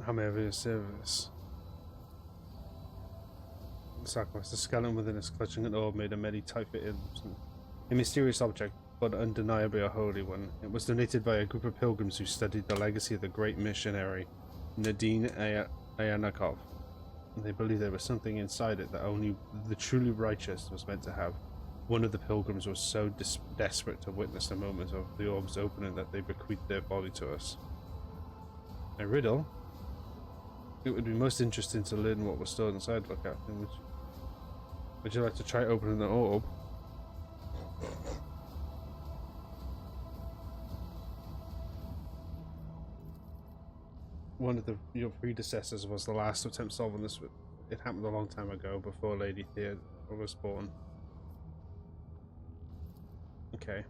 How may I be of service? Sacrifice the skeleton within us, clutching an orb made of many tight-fitted. A mysterious object, but undeniably a holy one. It was donated by a group of pilgrims who studied the legacy of the great missionary Nadine Ayanakov. They believed there was something inside it that only the truly righteous was meant to have. One of the pilgrims was so desperate to witness the moment of the orb's opening that they bequeathed their body to us. A riddle? It would be most interesting to learn what was stored inside. Look at. Would you like to try opening the orb? One of your predecessors was the last attempt solving this. It happened a long time ago, before Lady Theodora was born. Okay.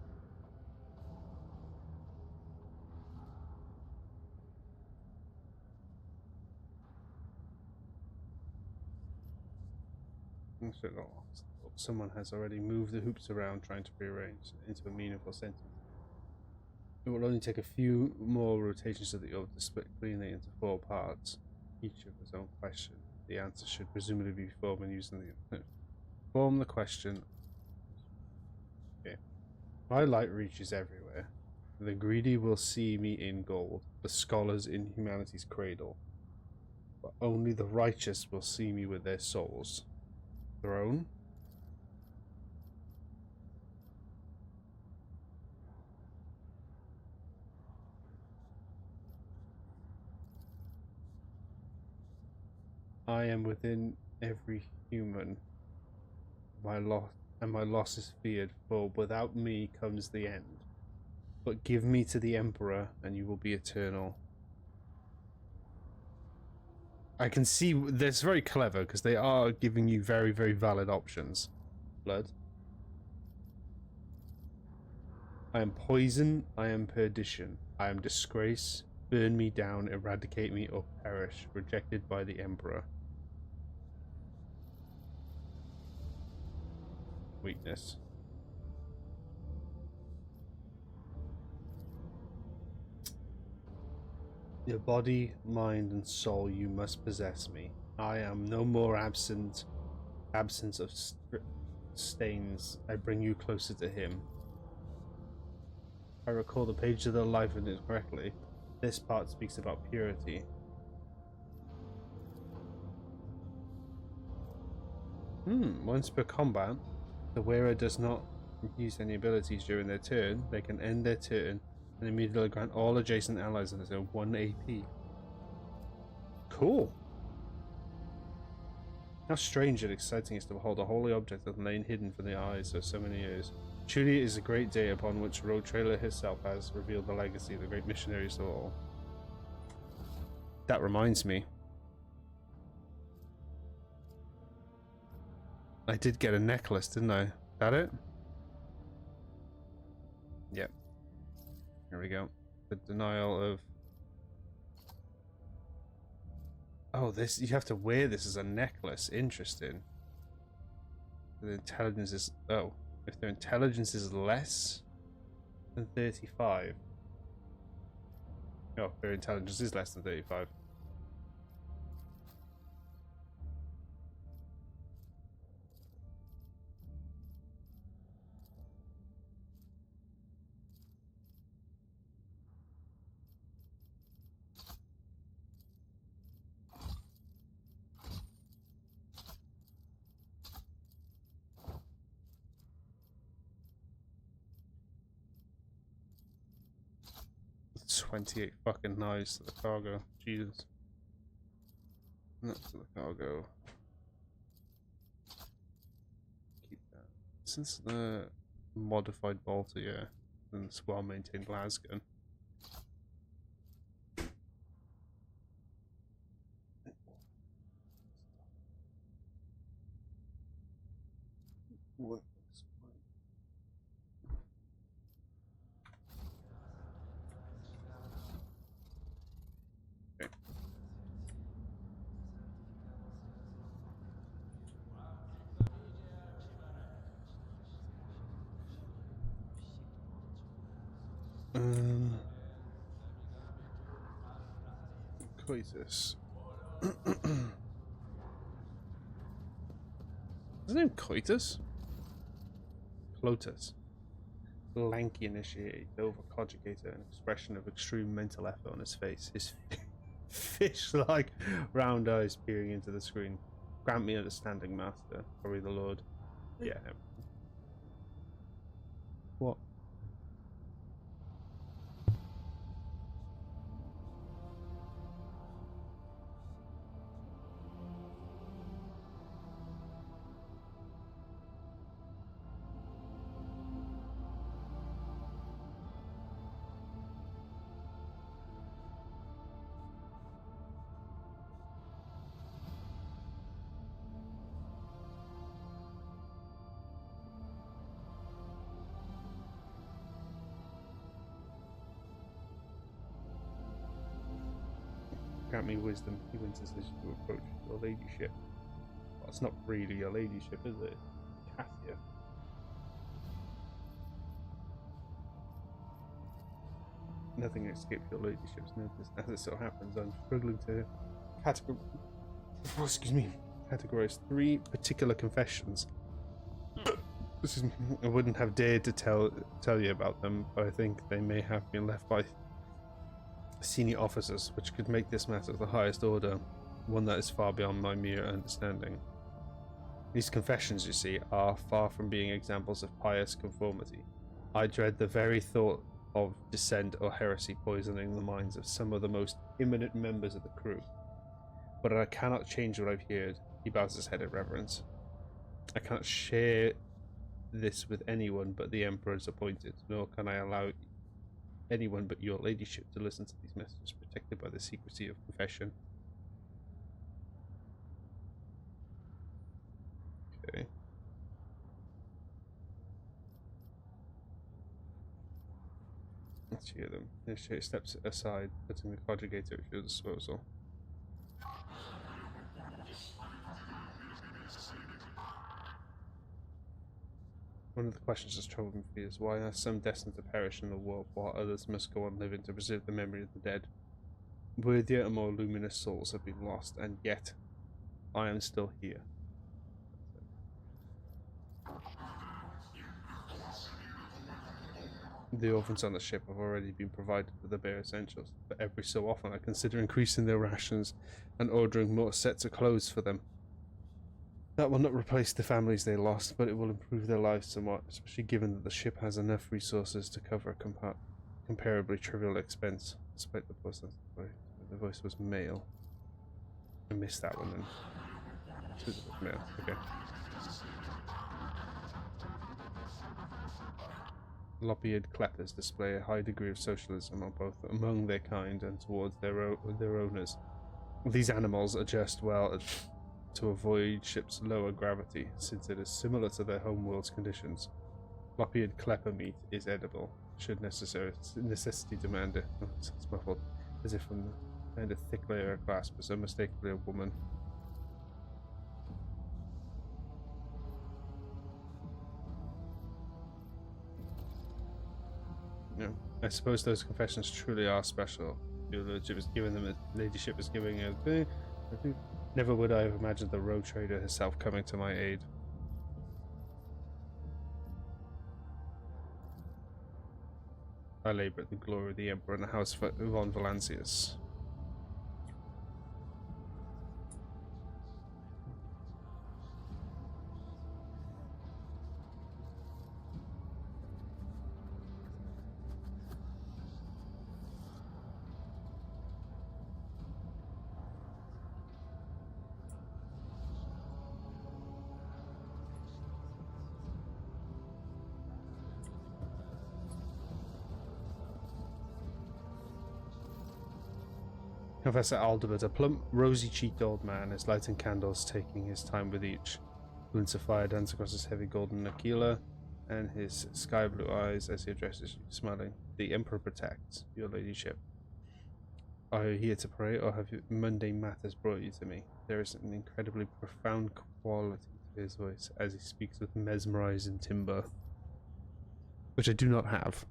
Someone has already moved the hoops around, trying to rearrange into a meaningful sentence. It will only take a few more rotations of the orb to split cleanly into 4 parts, each of its own question. The answer should presumably be formed using the form the question. Okay. My light reaches everywhere. The greedy will see me in gold, the scholars in humanity's cradle. But only the righteous will see me with their souls. Throne? I am within every human. My loss is feared, for without me comes the end. But give me to the Emperor, and you will be eternal. I can see that's very clever, because they are giving you very, very valid options. Blood. I am poison, I am perdition, I am disgrace, burn me down, eradicate me, or perish, rejected by the Emperor. Weakness. Your body, mind, and soul, you must possess me. I am no more absence of stains. I bring you closer to him. I recall the page of the life in it correctly. This part speaks about purity. Once per combat, the wearer does not use any abilities during their turn. They can end their turn and immediately grant all adjacent allies on their 1 AP. Cool. How strange and exciting it is to behold a holy object that has lain hidden from the eyes for so many years. Truly it is a great day upon which Road Trailer herself has revealed the legacy of the great missionaries of all. That reminds me. I did get a necklace, didn't I? That it? Yep. Here we go. The denial of... Oh, this, you have to wear this as a necklace. Interesting. The intelligence is... Oh. If their intelligence is less than 35. Oh, their intelligence is less than 35. $28 fucking knives to the cargo. Jesus. And that's to the cargo. Keep that. Since the modified bolter, yeah. And this well maintained lasgun. What? Coitus. Is his name Coitus? Clotus. Lanky initiate, over-conjugator, an expression of extreme mental effort on his face. His fish-like round eyes peering into the screen. Grant me understanding, master. Probably the Lord. Yeah. What? Grant me wisdom. He wins his decision to approach your ladyship. Well, it's not really your ladyship, is it? Cassia. Nothing escapes your ladyship's notice. As it so happens, I'm struggling to categorize 3 particular confessions. Excuse me. I wouldn't have dared to tell you about them, but I think they may have been left by senior officers, which could make this matter of the highest order, one that is far beyond my mere understanding. These confessions, you see, are far from being examples of pious conformity. I dread the very thought of dissent or heresy poisoning the minds of some of the most eminent members of the crew. But I cannot change what I've heard. He bows his head in reverence. I cannot share this with anyone but the Emperor's appointed, nor can I allow anyone but your ladyship to listen to these messages protected by the secrecy of confession. Okay. Let's hear them. She steps aside, putting the conjugator at your disposal. One of the questions that's troubling me is why are some destined to perish in the world while others must go on living to preserve the memory of the dead? Worthier and more luminous souls have been lost, and yet I am still here. The orphans on the ship have already been provided with the bare essentials, but every so often I consider increasing their rations and ordering more sets of clothes for them. That will not replace the families they lost, but it will improve their lives somewhat, especially given that the ship has enough resources to cover a comparably trivial expense, despite the voice was male. I missed that one then. It was male, okay. Lop-eared clappers display a high degree of socialism both among their kind and towards their owners. These animals adjust well to avoid ship's lower gravity, since it is similar to their homeworld's conditions. Lop-eared clapper meat is edible, should necessity demand it. Oh, it's muffled, as if from the kind of thick layer of glass, but unmistakably a woman. Yeah, I suppose those confessions truly are special. Your lordship is giving them, a ladyship is giving a thing. Never would I have imagined the rogue trader herself coming to my aid. I labour at the glory of the Emperor and the House von Valancius. Professor Aldebert, a plump, rosy-cheeked old man, is lighting candles, taking his time with each. Glints of fire dance across his heavy golden aquila and his sky-blue eyes as he addresses you, smiling. The Emperor protects, your ladyship. Are you here to pray, or have mundane matters brought you to me? There is an incredibly profound quality to his voice as he speaks with mesmerizing timbre, which I do not have.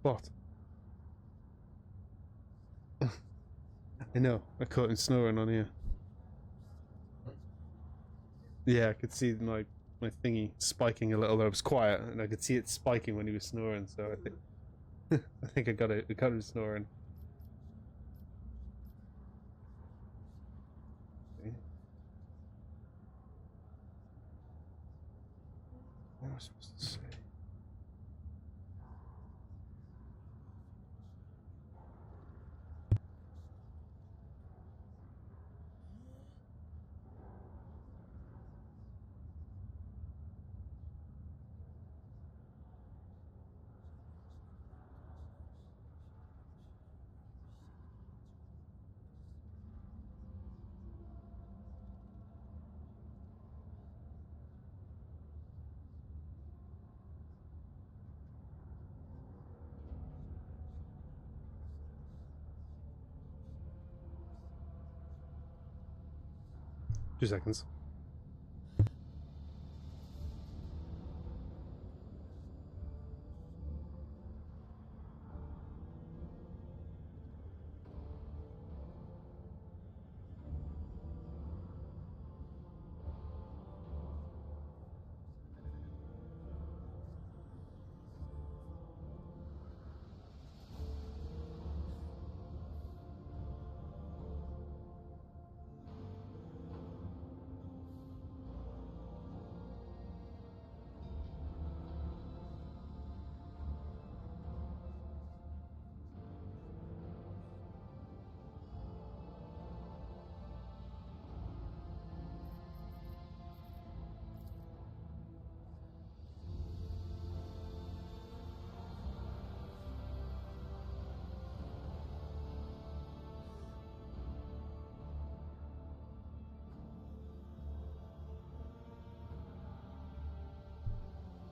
What? I know, I caught him snoring on here. Yeah, I could see my thingy spiking a little bit. It was quiet, and I could see it spiking when he was snoring. So I think I think I got him snoring. Okay. What am I supposed to say? Two seconds.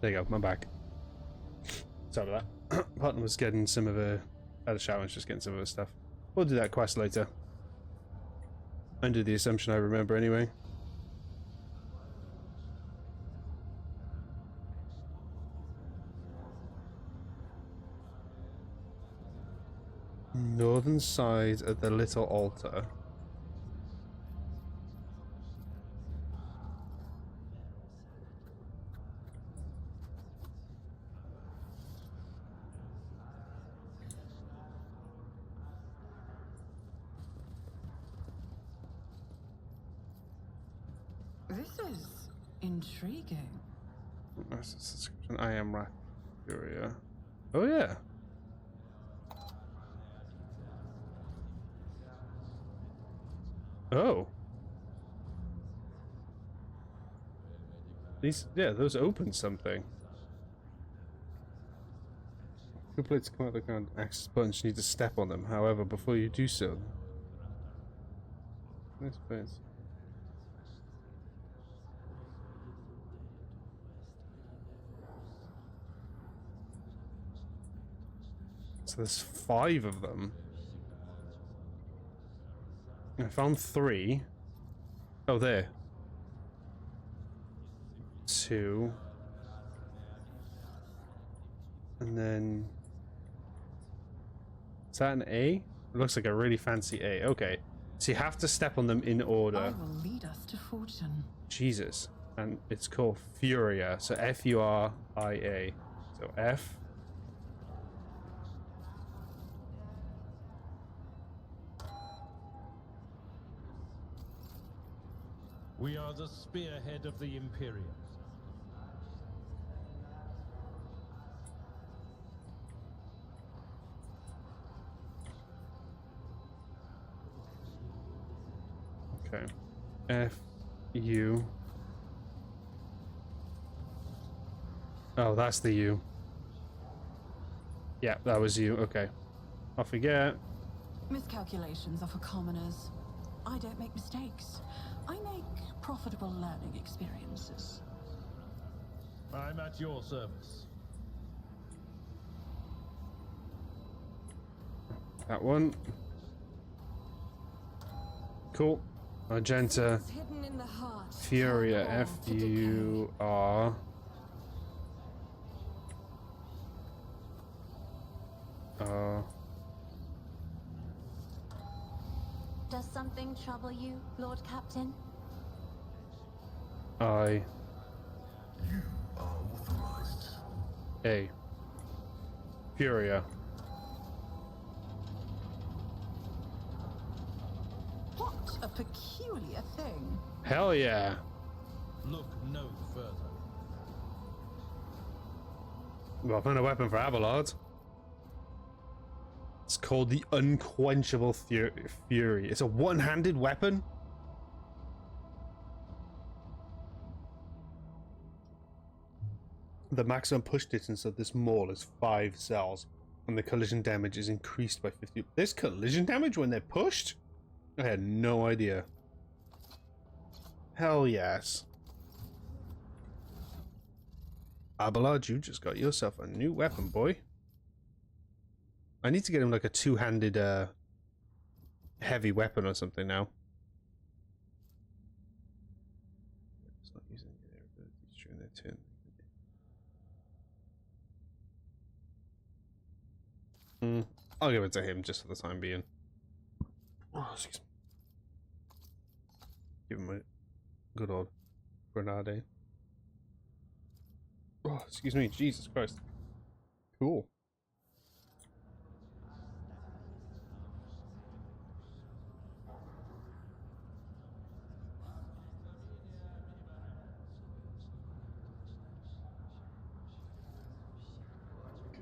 There you go, I'm back. Sorry about that. Partner was getting some of her... Had a shower and just getting some of her stuff. We'll do that quest later. Under the assumption I remember anyway. Northern side of the little altar. This is intriguing. That's the description. I am Furia. Oh yeah. Oh. These, yeah, those open something. Two plates come out of the ground. Access buttons, you need to step on them. However, before you do so. Nice place. So there's 5 of them. I found 3. Oh, there. 2. And then... Is that an A? It looks like a really fancy A. Okay. So you have to step on them in I order. will lead us to fortune. Jesus. And it's called Furia. So Furia. So F. We are the spearhead of the Imperium. Okay. F. U. Oh, that's the U. Yeah, that was you. Okay. I'll forget. Miscalculations are for commoners. I don't make mistakes. I make profitable learning experiences. I'm at your service. That one. Cool. Magenta. It's hidden in the heart. Furia. Tell all to decay. F-U-R. Does something trouble you, Lord Captain? I. You are authorized. A. Furia. What a peculiar thing. Hell yeah. Look no further. Well, I found a weapon for Abelard. It's called the Unquenchable Fury. It's a one-handed weapon. The maximum push distance of this maul is 5 cells, and the collision damage is increased by 50. There's collision damage when they're pushed? I had no idea. Hell yes. Abelard, you just got yourself a new weapon, boy. I need to get him like a two-handed heavy weapon or something now. It's not using their abilities during their turn. I'll give it to him just for the time being. Oh, excuse me. Give him a good old grenade. Oh, excuse me, Jesus Christ. Cool.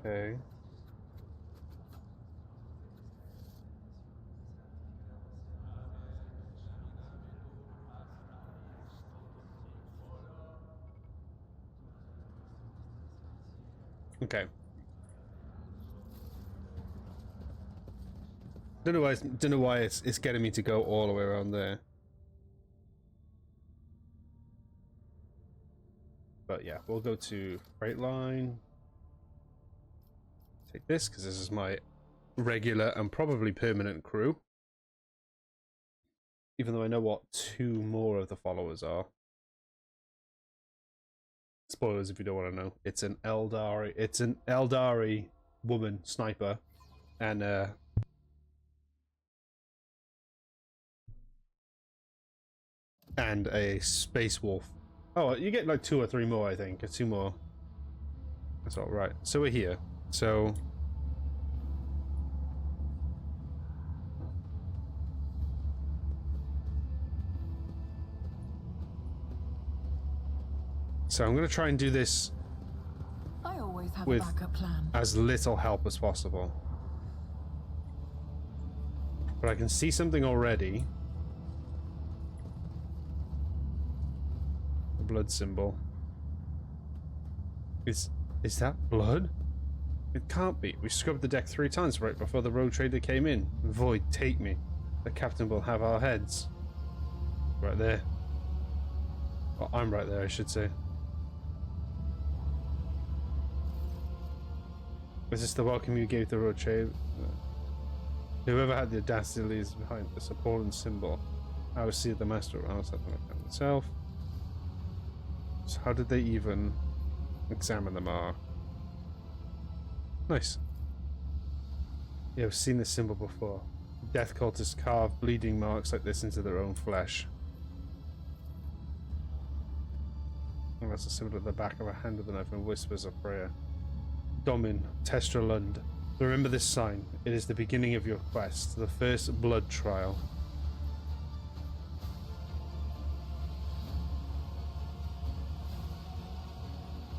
Okay. Okay. Don't know why it's getting me to go all the way around there. But yeah, we'll go to freight line. Take this because this is my regular and probably permanent crew. Even though I know what 2 more of the followers are. Spoilers if you don't want to know. It's an Eldari woman sniper and a space wolf. Oh, you get like 2 or 3 more, I think. 2 more. That's all right. So we're here. So I'm going to try and do this I always have with a backup plan. as little help as possible. But I can see something already. The blood symbol. Is that blood? It can't be. We scrubbed the deck 3 times right before the rogue trader came in. Void, take me. The captain will have our heads. Right there. Oh, I'm right there, I should say. Is this the welcome you gave the road trader? Whoever had the audacity leaves behind this appalling symbol. I would see the master of house myself. So how did they even examine the mark? Nice. Yeah, I've seen this symbol before. Death cultists carve bleeding marks like this into their own flesh. And that's a symbol at the back of a hand with a knife and whispers of prayer. Domin, Testralund. Remember this sign. It is the beginning of your quest, the first blood trial.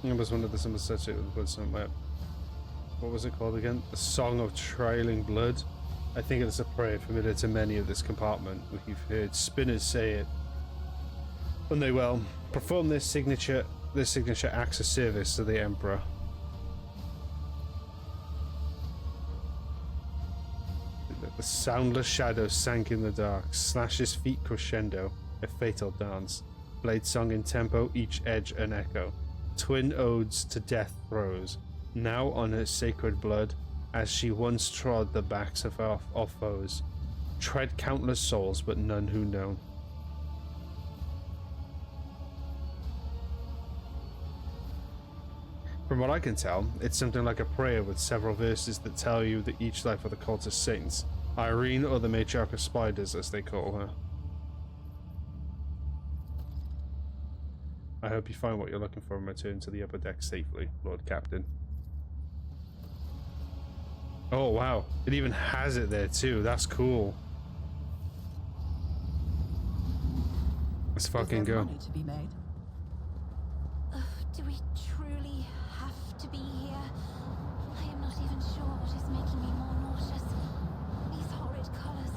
It was one of the symbols associated with blood somewhere. What was it called again? The Song of Trailing Blood. I think it's a prayer familiar to many of this compartment. We've heard spinners say it. When they perform this signature acts of service to the Emperor. The soundless shadow sank in the dark, slashes feet crescendo, a fatal dance. Blade song in tempo, each edge an echo. Twin odes to death throes, now on her sacred blood, as she once trod the backs of our foes. Tread countless souls, but none who know. From what I can tell, it's something like a prayer with several verses that tell you that each life of the cultist saints, Irene, or the matriarch of spiders as they call her. I hope you find what you're looking for and return to the upper deck safely, Lord Captain. Oh wow, it even has it there too, that's cool. Let's fucking go. Money to be made? Do we truly have to be here? I am not even sure what is making me more nauseous. These horrid colors,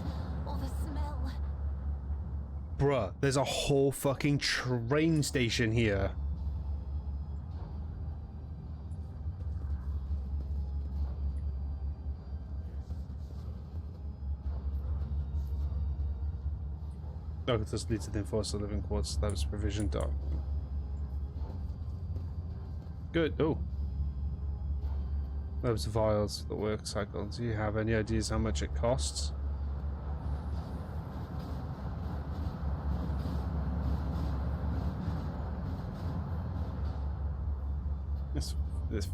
or the smell. Bruh, there's a whole fucking train station here. Douglas leads to the enforcer living quarters that was provisioned up. Good. Oh. Those vials for the work cycle. Do you have any ideas how much it costs?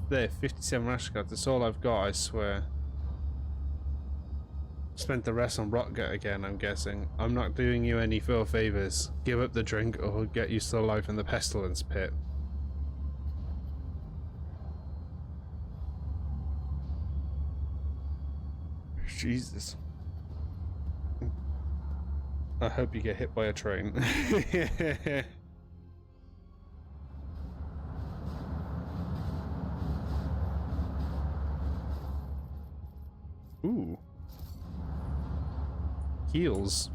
There, 57 rash cards. That's all I've got, I swear. Spent the rest on Rotgut again, I'm guessing. I'm not doing you any further favors. Give up the drink or get used to life in the pestilence pit. Jesus. I hope you get hit by a train. Ooh. Heals.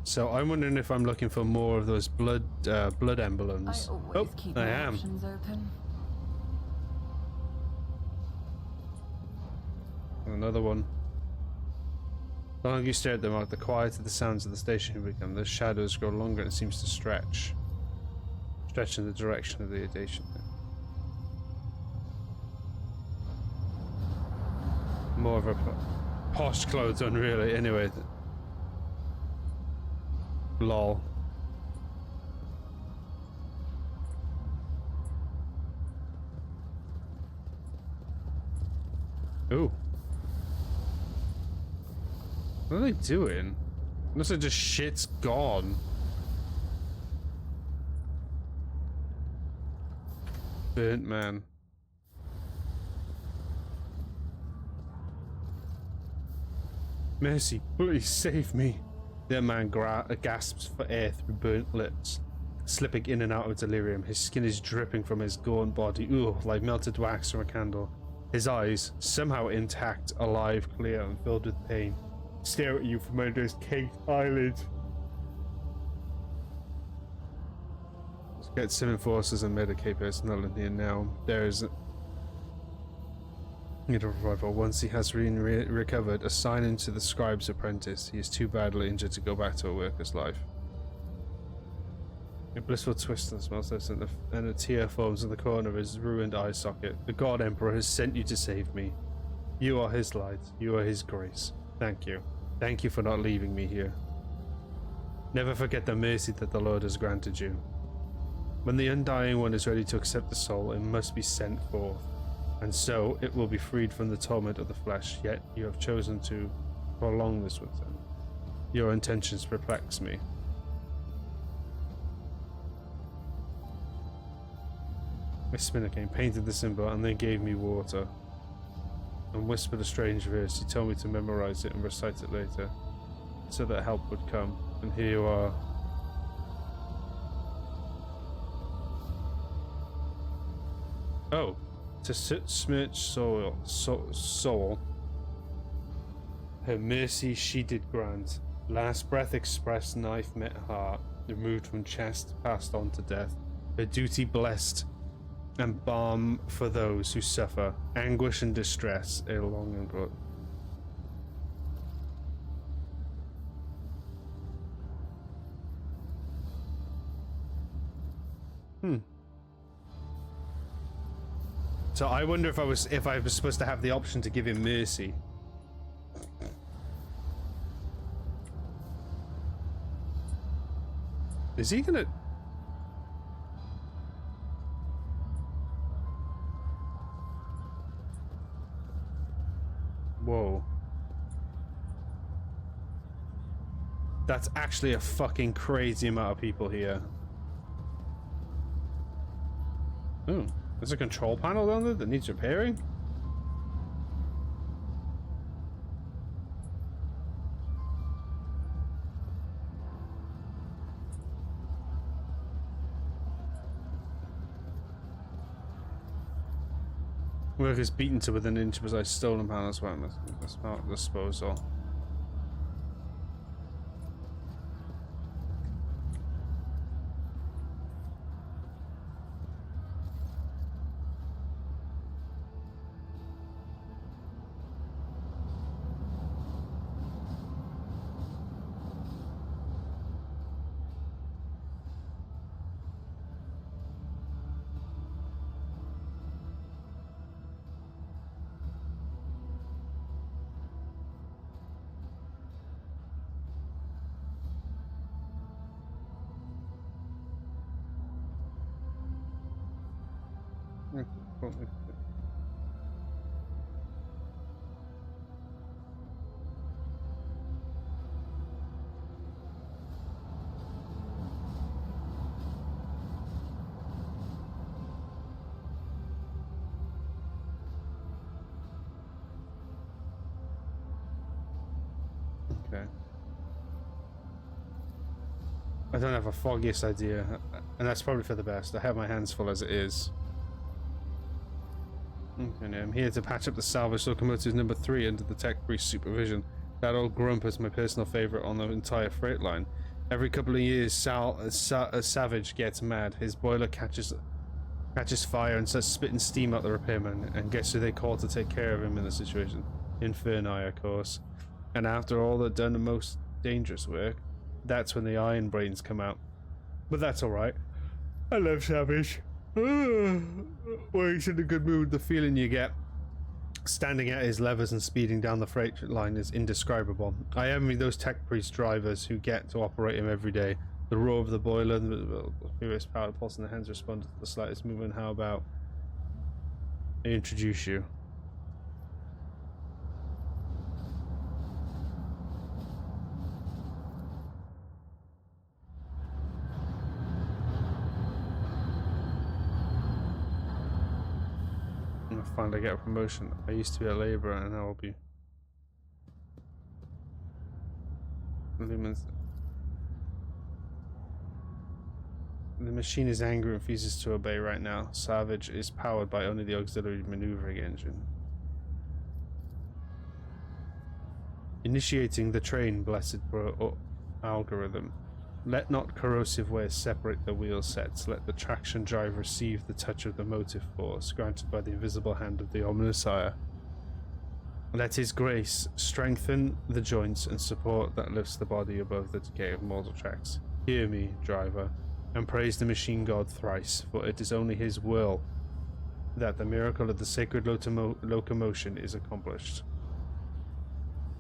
So I'm wondering if I'm looking for more of those blood emblems. I always keep my am. options open. Another one. The longer you stare at the mark, the quieter the sounds of the station become. The shadows grow longer and it seems to stretch. Stretch in the direction of the station. More of a posh clothes on, really. Anyway. Lol. Ooh. What are they doing? Unless it just shit's gone. Burnt man. Mercy, please save me. The man gasps for air through burnt lips, slipping in and out of delirium. His skin is dripping from his gaunt body, ooh, like melted wax from a candle. His eyes, somehow intact, alive, clear, and filled with pain, stare at you from under his caked eyelids. Let's get some enforcers and Medicaid personnel in here now. There is once he has recovered, assign him to the scribe's apprentice. He is too badly injured to go back to a worker's life. A blissful twist and smells this, and a tear forms in the corner of his ruined eye socket. The God Emperor has sent you to save me. You are his light. You are his grace. Thank you. Thank you for not leaving me here. Never forget the mercy that the Lord has granted you. When the Undying One is ready to accept the soul, it must be sent forth. And so it will be freed from the torment of the flesh, yet you have chosen to prolong this with them. Your intentions perplex me. My spinner came, painted the symbol, and then gave me water. And whispered a strange verse. He told me to memorize it and recite it later, so that help would come. And here you are. Oh. To smirch soul, her mercy she did grant. Last breath expressed, knife met heart, removed from chest, passed on to death. Her duty blessed, and balm for those who suffer anguish and distress ere long and brought. So I wonder if I was supposed to have the option to give him mercy. Is he gonna? Whoa. That's actually a fucking crazy amount of people here. Ooh. There's a control panel down there that needs repairing? Workers beaten to within an inch of a stolen panels. Well, that's not disposal. Okay. I don't have a foggiest idea, and that's probably for the best. I have my hands full as it is. Okay, I'm here to patch up the salvage locomotives number 3 under the tech priest's supervision. That old grump is my personal favorite on the entire freight line. Every couple of years, a Savage gets mad. His boiler catches fire and starts spitting steam out the repairman. And guess who they call to take care of him in the situation? Inferni, of course. And after all they've done the most dangerous work, that's when the iron brains come out. But that's alright. I love Savage. When he's in a good mood, the feeling you get standing at his levers and speeding down the freight line is indescribable. I envy those tech priest drivers who get to operate him every day. The roar of the boiler, the furious power pulse in the hands responded to the slightest movement. How about I introduce you? I'll finally get a promotion. I used to be a labourer and now I'll be lumens. The machine is angry and refuses to obey right now. Savage is powered by only the auxiliary maneuvering engine. Initiating the train, blessed algorithm. Let not corrosive waste separate the wheel sets. Let the traction drive receive the touch of the motive force granted by the invisible hand of the Omnissiah. Let his grace strengthen the joints and support that lifts the body above the decay of mortal tracks. Hear me, driver, and praise the machine god thrice, for it is only his will that the miracle of the sacred locomotion is accomplished.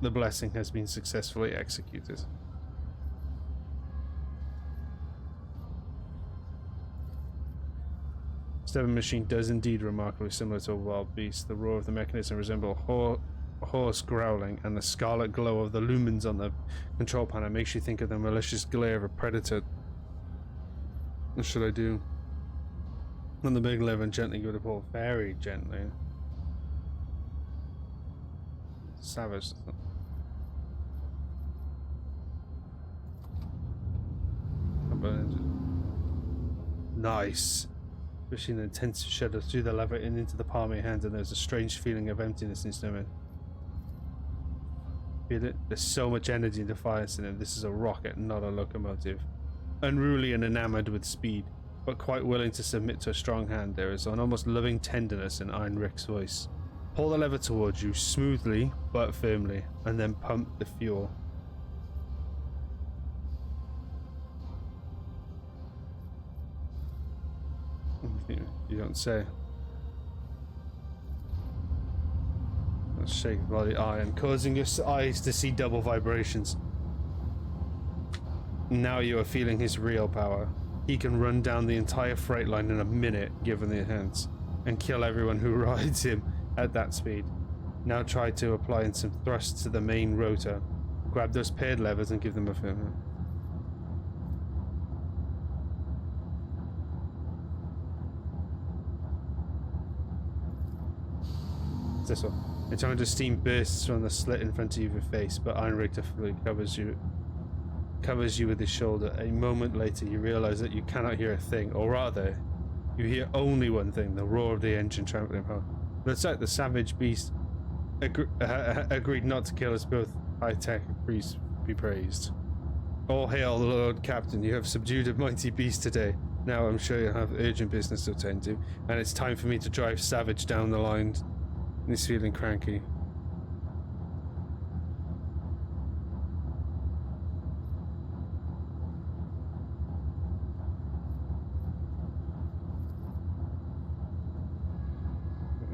The blessing has been successfully executed. Stepping machine does indeed remarkably similar to a wild beast. The roar of the mechanism resembles horse growling, and the scarlet glow of the lumens on the control panel makes you think of the malicious glare of a predator. What should I do? On the big lever and gently give it a pull. Very gently. Savage. Nice. Pushing an intense shudder through the lever and into the palm of your hand, and there's a strange feeling of emptiness in his stomach. Feel it? There's so much energy and defiance in it. This is a rocket, not a locomotive. Unruly and enamored with speed, but quite willing to submit to a strong hand, there is an almost loving tenderness in Iron Rick's voice. Pull the lever towards you, smoothly but firmly, and then pump the fuel. You don't say. Let's shake by the iron, causing your eyes to see double vibrations. Now you are feeling his real power. He can run down the entire freight line in a minute, given the hands, and kill everyone who rides him at that speed. Now try to apply some thrust to the main rotor. Grab those paired levers and give them a firm. This one. A torrent of steam bursts from the slit in front of your face, but Iron Rick covers you with his shoulder. A moment later, you realize that you cannot hear a thing, or rather, you hear only one thing: the roar of the engine trampling power. Looks like the savage beast agreed not to kill us both. High-tech priests be praised. All hail the Lord Captain. You have subdued a mighty beast today. Now I'm sure you'll have urgent business to attend to, and it's time for me to drive Savage down the line. He's feeling cranky.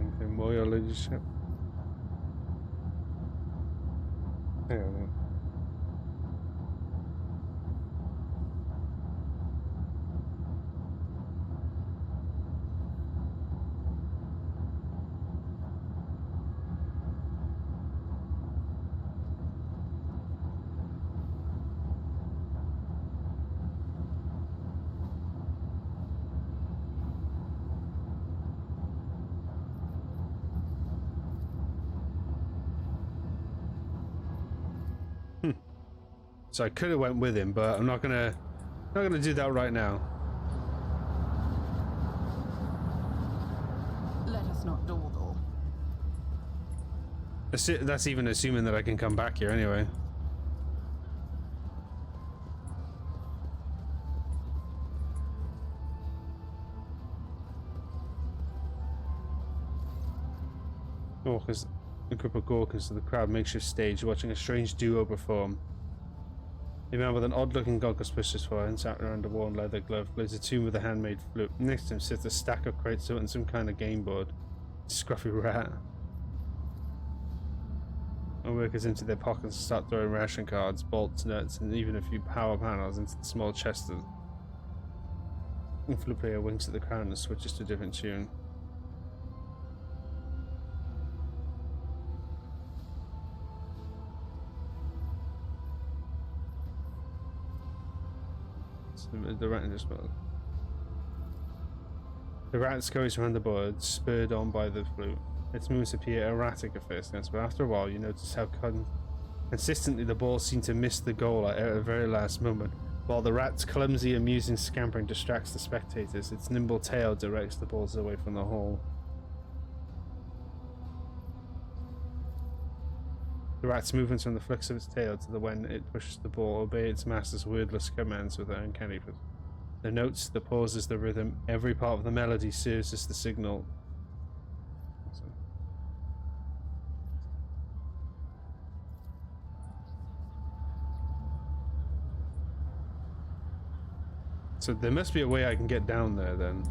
Anything more, your leadership? Hang on. So I could have went with him, but I'm not gonna do that right now. Let us not dawdle. That's even assuming that I can come back here anyway. Oh, because A group of Gorkans to the crowd makeshift stage, watching a strange duo perform. A man with an odd-looking goggles pushes forward and sat around a worn leather glove, plays a tune with a handmade flute. Next to him sits a stack of crates and some kind of game board. Scruffy rat. And workers empty their pockets and start throwing ration cards, bolts, nuts, and even a few power panels into the small chest. The flute player winks at the crowd and switches to a different tune. The rat just the rat scurries around the board, spurred on by the flute. Its moves appear erratic at first glance, but after a while you notice how consistently the balls seem to miss the goal at the very last moment. While the rat's clumsy, amusing scampering distracts the spectators, its nimble tail directs the balls away from the hole. The rat's movements from the flicks of its tail to the when it pushes the ball obey its master's wordless commands with an uncanny precision. The notes, the pauses, the rhythm, every part of the melody serves as the signal. So there must be a way I can get down there then.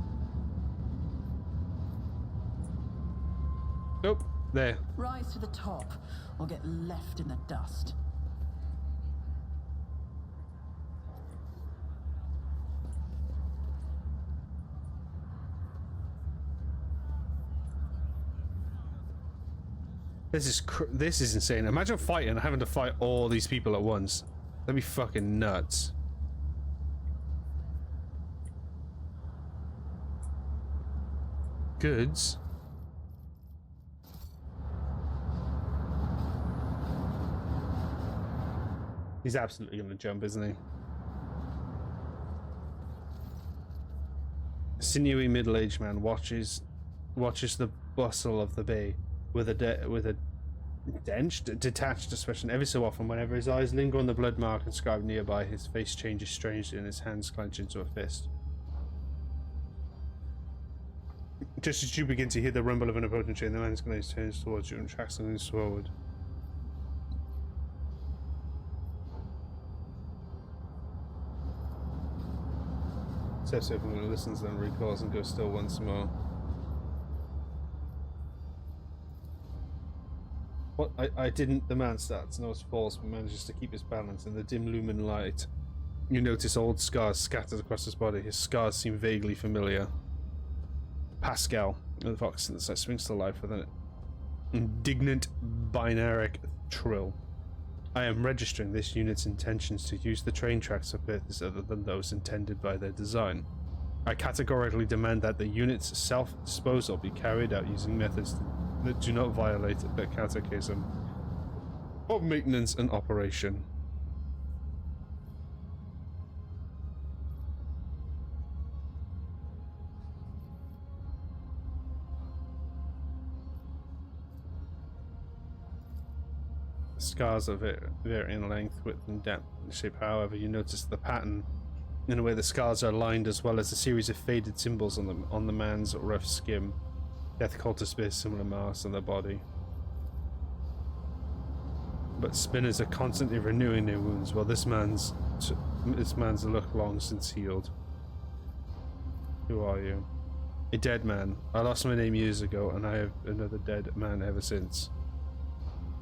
Nope, there. Rise to the top, or get left in the dust. This is insane. Imagine fighting and having to fight all these people at once. That'd be fucking nuts. Goods. He's absolutely gonna jump, isn't he? A sinewy middle-aged man watches the bustle of the bay with a detached expression. Every so often, whenever his eyes linger on the blood mark inscribed nearby, his face changes strangely and his hands clench into a fist. Just as you begin to hear the rumble of an opponent chain, the man's gaze turns towards you and tracks on his forward. Steps over and listens, then recalls and goes still once more. What? I didn't. The man starts, knows falls, but manages to keep his balance in the dim lumen light. You notice old scars scattered across his body. His scars seem vaguely familiar. Pasqal, the voice that springs to life with an indignant binaric trill. I am registering this unit's intentions to use the train tracks for purposes other than those intended by their design. I categorically demand that the unit's self-disposal be carried out using methods that do not violate the catechism of maintenance and operation. Scars of it vary in length, width, and depth and shape. However, you notice the pattern in a way the scars are lined, as well as a series of faded symbols on the man's rough skin. Death cultists bear similar marks on their body. But spinners are constantly renewing their wounds, while this man's look long since healed. Who are you? A dead man. I lost my name years ago, and I have another dead man ever since.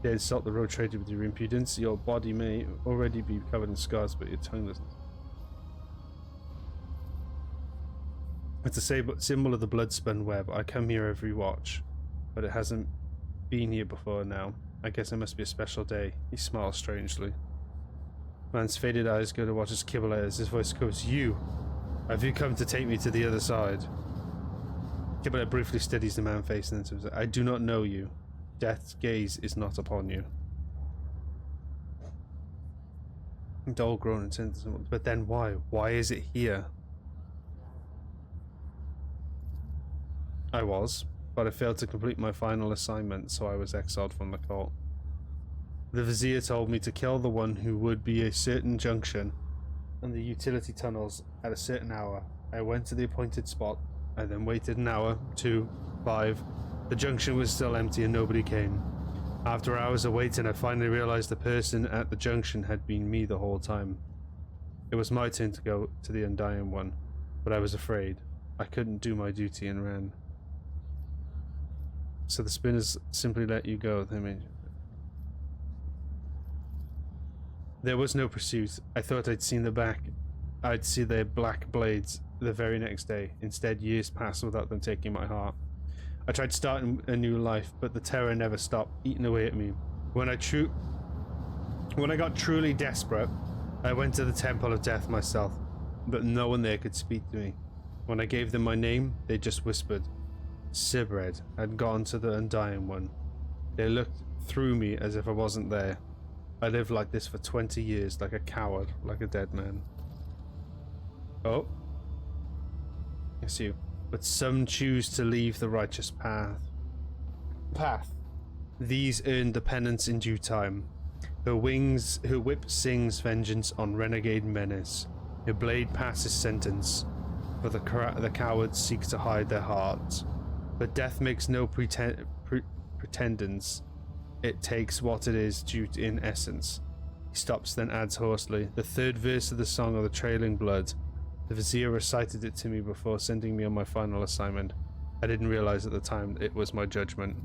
They insult the road trader with your impudence. Your body may already be covered in scars, but your tongue doesn't. It's a symbol of the blood-spun web. I come here every watch, but it hasn't been here before now. I guess it must be a special day. He smiles strangely. Man's faded eyes go to watch his kibble as his voice goes, "You! Have you come to take me to the other side?" Kibble briefly steadies the man facing into him. I do not know you. Death's gaze is not upon you. Dull groan and sentence. But then why? Why is it here? I was, but I failed to complete my final assignment, so I was exiled from the cult. The Vizier told me to kill the one who would be a certain junction and the utility tunnels at a certain hour. I went to the appointed spot. I then waited an hour, 2, 5. The junction was still empty and nobody came. After hours of waiting, I finally realized the person at the junction had been me the whole time. It was my turn to go to the Undying One, but I was afraid. I couldn't do my duty and ran. So the spinners simply let you go. I mean, there was no pursuit. I thought I'd seen the back. I'd see their black blades the very next day. Instead, years passed without them taking my heart. I tried starting a new life, but the terror never stopped, eating away at me. When I got truly desperate, I went to the Temple of Death myself, but no one there could speak to me. When I gave them my name, they just whispered. Sibred had gone to the Undying One. They looked through me as if I wasn't there. I lived like this for 20 years, like a coward, like a dead man. Oh. It's you. But some choose to leave the righteous path. These earn the penance in due time. Her whip sings vengeance on renegade menace. Her blade passes sentence. For the cowards seek to hide their hearts. But death makes no pretendence. It takes what it is due in essence. He stops, then adds hoarsely, the third verse of the Song of the Trailing Blood. The Vizier recited it to me before sending me on my final assignment. I didn't realize at the time it was my judgment.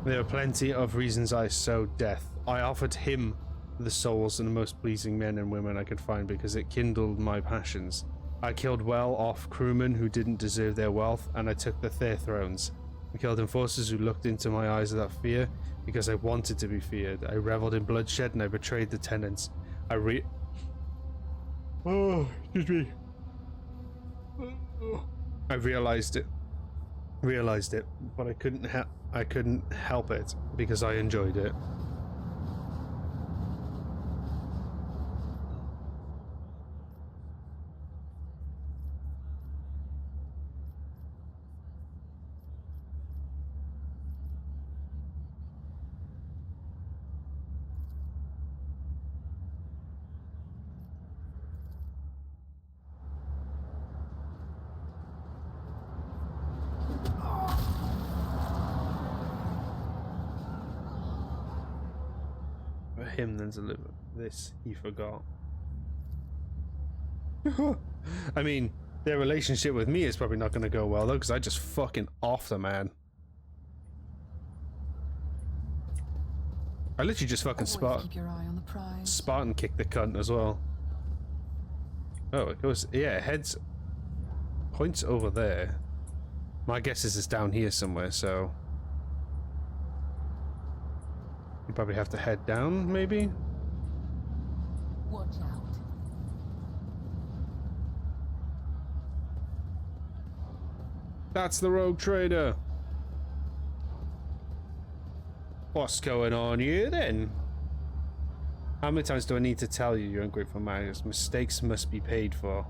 There are plenty of reasons I sowed death. I offered him the souls and the most pleasing men and women I could find because it kindled my passions. I killed well-off crewmen who didn't deserve their wealth, and I took their thrones. I killed enforcers who looked into my eyes without fear because I wanted to be feared. I reveled in bloodshed and I betrayed the tenants. Excuse me. I realized it, but I couldn't help it because I enjoyed it. Him then deliver this he forgot. I mean, their relationship with me is probably not going to go well though, because I just fucking off the man. I literally just fucking Spartan kick the cunt as well. Oh, it goes, yeah, it heads points over there. My guess is it's down here somewhere, so you probably have to head down, maybe? Watch out. That's the rogue trader. What's going on here then? How many times do I need to tell you, you ungrateful man? Mistakes must be paid for.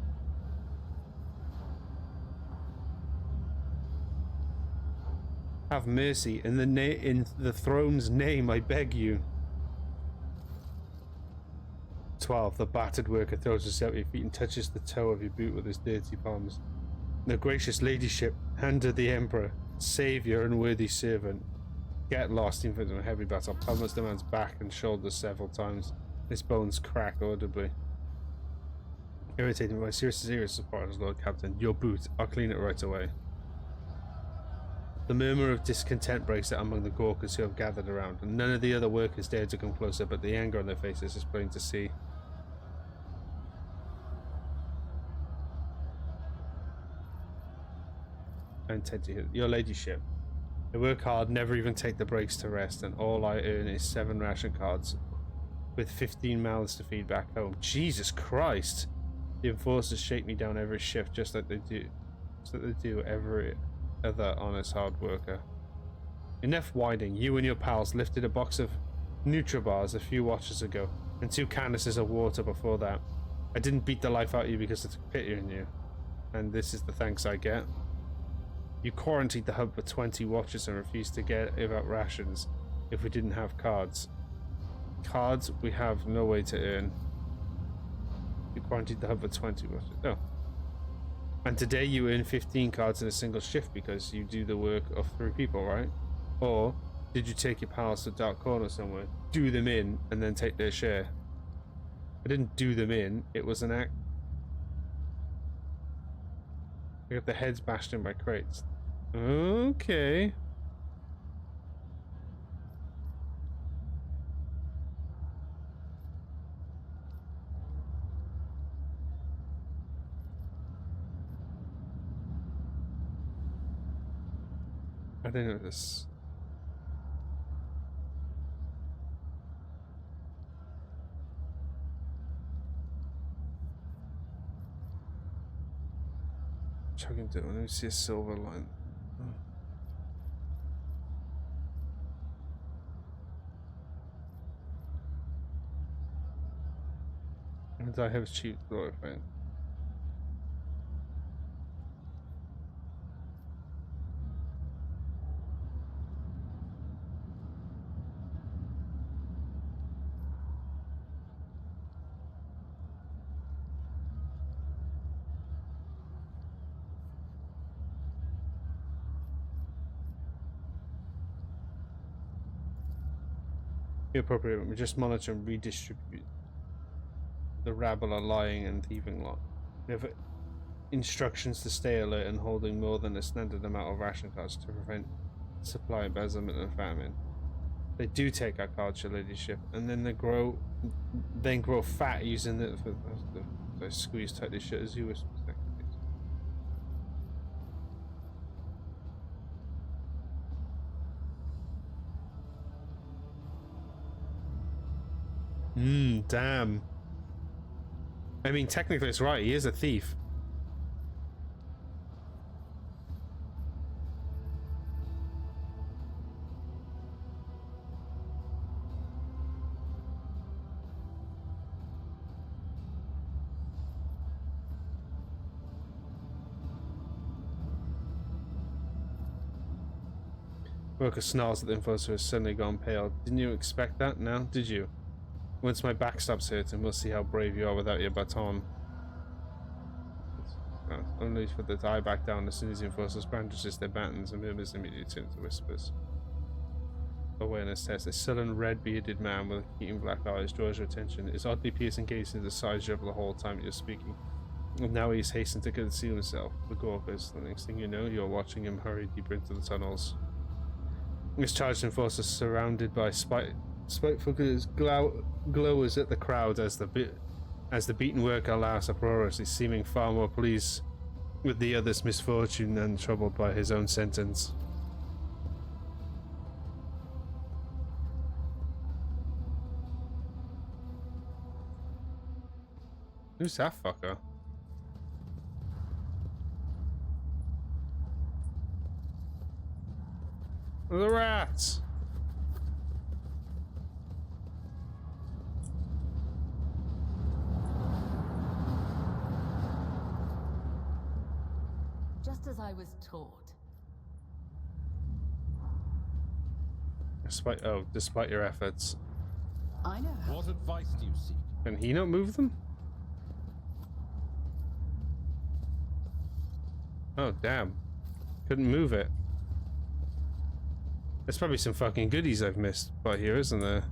Have mercy in the throne's name, I beg you. 12. The battered worker throws himself at your feet and touches the toe of your boot with his dirty palms. The gracious ladyship, hand to the emperor, save your unworthy servant. Get lost in front of a heavy battle, pummels the man's back and shoulders several times. His bones crack audibly. Irritating, my serious supporters, Lord Captain. Your boot, I'll clean it right away. The murmur of discontent breaks out among the Gawkers who have gathered around, and none of the other workers dare to come closer, but the anger on their faces is plain to see. I intend to hear your ladyship. I work hard, never even take the breaks to rest, and all I earn is 7 ration cards, with 15 mouths to feed back home. Jesus Christ! The enforcers shake me down every shift, just like they do every other honest hard worker. Enough whining. You and your pals lifted a box of Nutribars a few watches ago, and 2 canisters of water before that. I didn't beat the life out of you because I took pity in you, and this is the thanks I get. You quarantined the hub for 20 watches and refused to give out rations if we didn't have cards. Cards we have no way to earn. You quarantined the hub for 20 watches. Oh. And today you earn 15 cards in a single shift because you do the work of 3 people, right? Or did you take your pals to Dark Corner somewhere, do them in, and then take their share? I didn't do them in, it was an act. I got the heads bashed in by crates. Okay. I didn't know this. Chugging down. Let me see a silver line. And I have cheap glorified. Appropriate. We just monitor and redistribute. The rabble are lying and thieving lot. We have instructions to stay alert and holding more than a standard amount of ration cards to prevent supply embezzlement and famine. They do take our cards, your ladyship, and then they grow fat using it for they squeeze tightly shut as you were. Damn. I mean, technically it's right, he is a thief. Worker snarls at the enforcer who has suddenly gone pale. Didn't you expect that? No, did you? Once my back stops hurting, we'll see how brave you are without your baton. Only for the die back down as soon as the enforcers brandishes their batons and murmurs immediately turn to whispers. Awareness test. A sullen, red-bearded man with keen black eyes draws your attention. His oddly piercing gaze into the side of the whole time you're speaking. And now he's hastened to conceal himself. The Gorkers. The next thing you know, you're watching him hurry deeper into the tunnels. His charged enforcers surrounded by spiteful glowers at the crowd as the beaten worker laughs uproariously, seeming far more pleased with the other's misfortune than troubled by his own sentence. Who's that fucker? The rats! Just as I was taught. Despite your efforts. I know how. What advice do you seek? Can he not move them? Oh, damn. Couldn't move it. There's probably some fucking goodies I've missed by here, isn't there?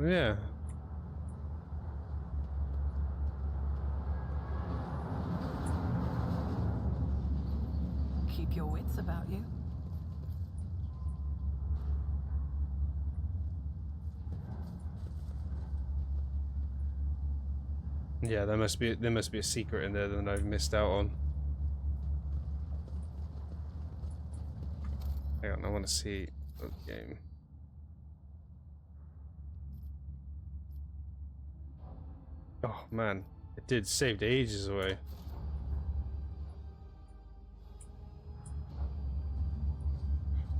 Yeah. Keep your wits about you. Yeah, there must be a secret in there that I've missed out on. Hang on, I want to see the game. Oh man, it did saved ages away.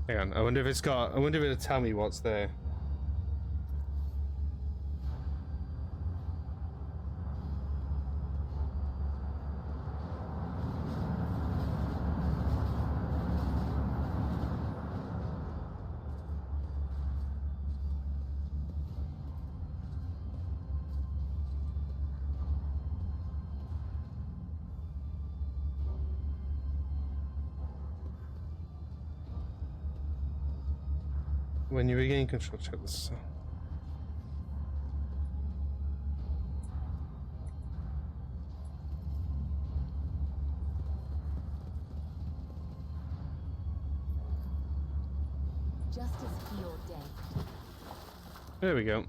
Hang on, I wonder if it'll tell me what's there. When you regain control, check this. Justice be ordained. There we go.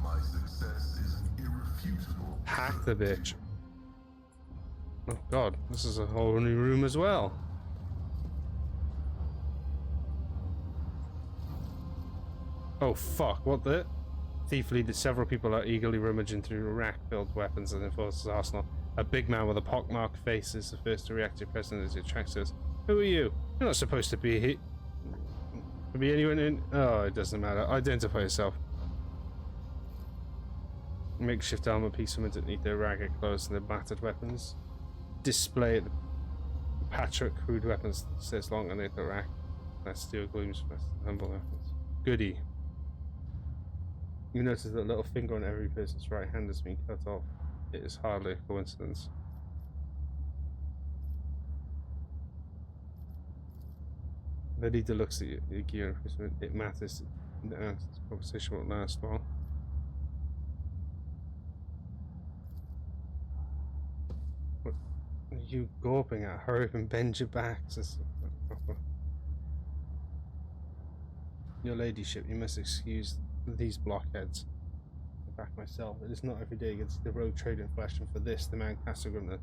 My success is an irrefutable. Hack the bitch. Oh god, this is a whole new room as well. Oh fuck, what the? Thief leader, several people are eagerly rummaging through rack-filled weapons and enforces arsenal. A big man with a pockmarked face is the first to react to your presence as he attracts us. Who are you? You're not supposed to be here. To be anyone in. Oh, it doesn't matter. Identify yourself. Makeshift armor piece from underneath their ragged clothes and their battered weapons. Display the patchwork crude weapons says long underneath the rack. That steel gleams past humble weapons. Goody. You notice that little finger on every person's right hand has been cut off. It is hardly a coincidence. The leader looks at your gear and it matters. This conversation won't last long. What are you gawping at? Hurry up and bend your backs. Your ladyship, you must excuse these blockheads. I back myself. It is not every day against the rogue trader in flesh, and for this, the man cast a grimness.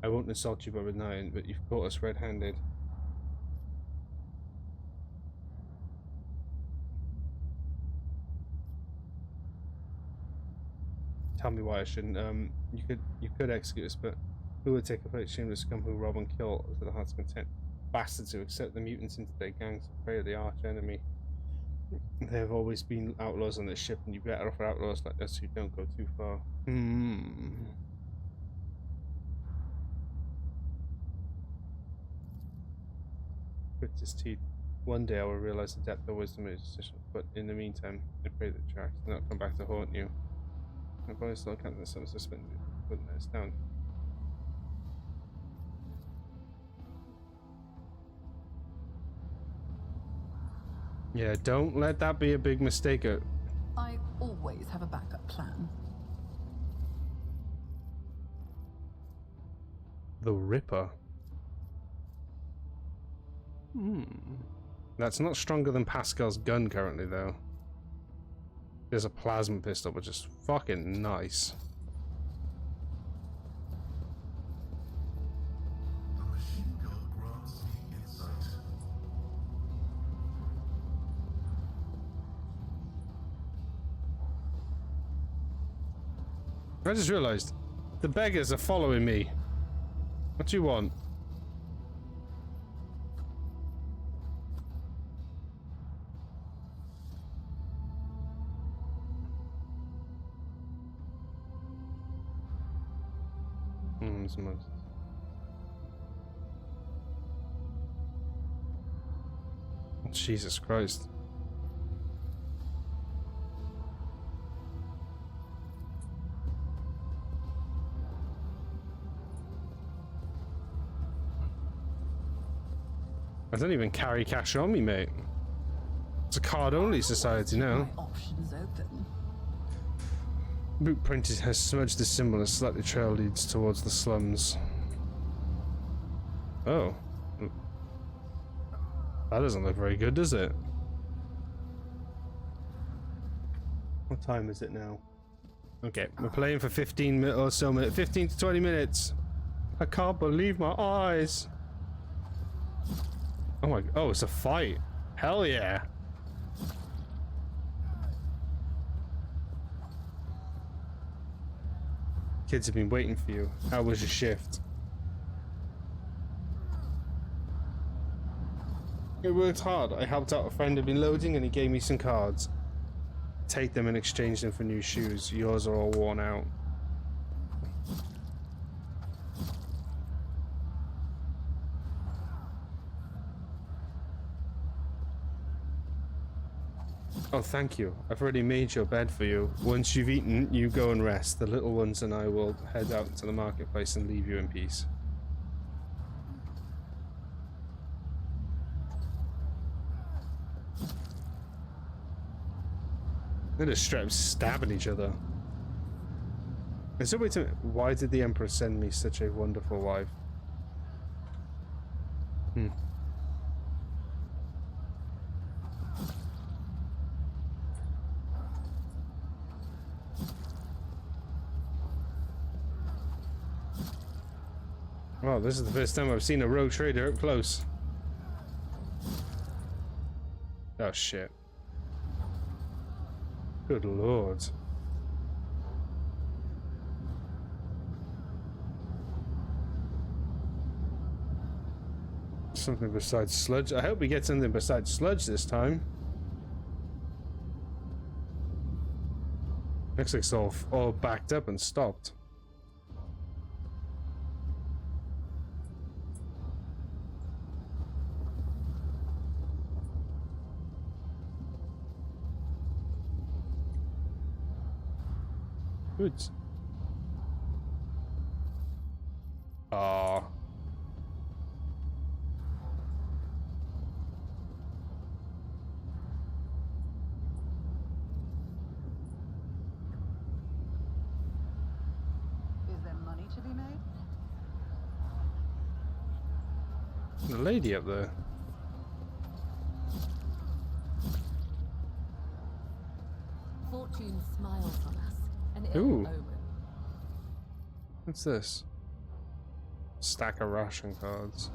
I won't insult you by denying, but you've caught us red-handed. Tell me why I shouldn't. You could execute us, but who would take a plate shameless scum who rob and kill to the heart's content? Bastards who accept the mutants into their gangs and prey of the arch enemy. There have always been outlaws on this ship, and you better offer outlaws like us who don't go too far. Grit his teeth. One day I will realize the depth of wisdom in his decision, but in the meantime, I pray that tracks do not come back to haunt you. My boy still can't some suspended, putting this down. Yeah, don't let that be a big mistake. I always have a backup plan. The Ripper. That's not stronger than Pasqal's gun currently, though. There's a plasma pistol, which is fucking nice. The machine gun grants me insight. I just realized the beggars are following me. What do you want? Jesus Christ. I don't even carry cash on me, mate. It's a card-only society now. My options open. Boot print has smudged the symbol and slightly trail leads towards the slums. Oh. That doesn't look very good, does it? What time is it now? Okay, we're playing for 15 minutes or so, 15 to 20 minutes. I can't believe my eyes. Oh my, oh, it's a fight. Hell yeah. Kids have been waiting for you. How was your shift? It worked hard. I helped out a friend who'd been loading and he gave me some cards. Take them and exchange them for new shoes. Yours are all worn out. Oh, thank you. I've already made your bed for you. Once you've eaten, you go and rest. The little ones and I will head out to the marketplace and leave you in peace. They're just straight up stabbing each other. So wait a minute. Why did the Emperor send me such a wonderful wife? Oh, this is the first time I've seen a rogue trader up close. Oh shit. Good lord. Something besides sludge. I hope we get something besides sludge this time. Looks like it's all backed up and stopped. Good. Ah. Is there money to be made? The lady up there. Fortune smiles on us. An ill Ooh. omen. What's this? Stack of ration cards.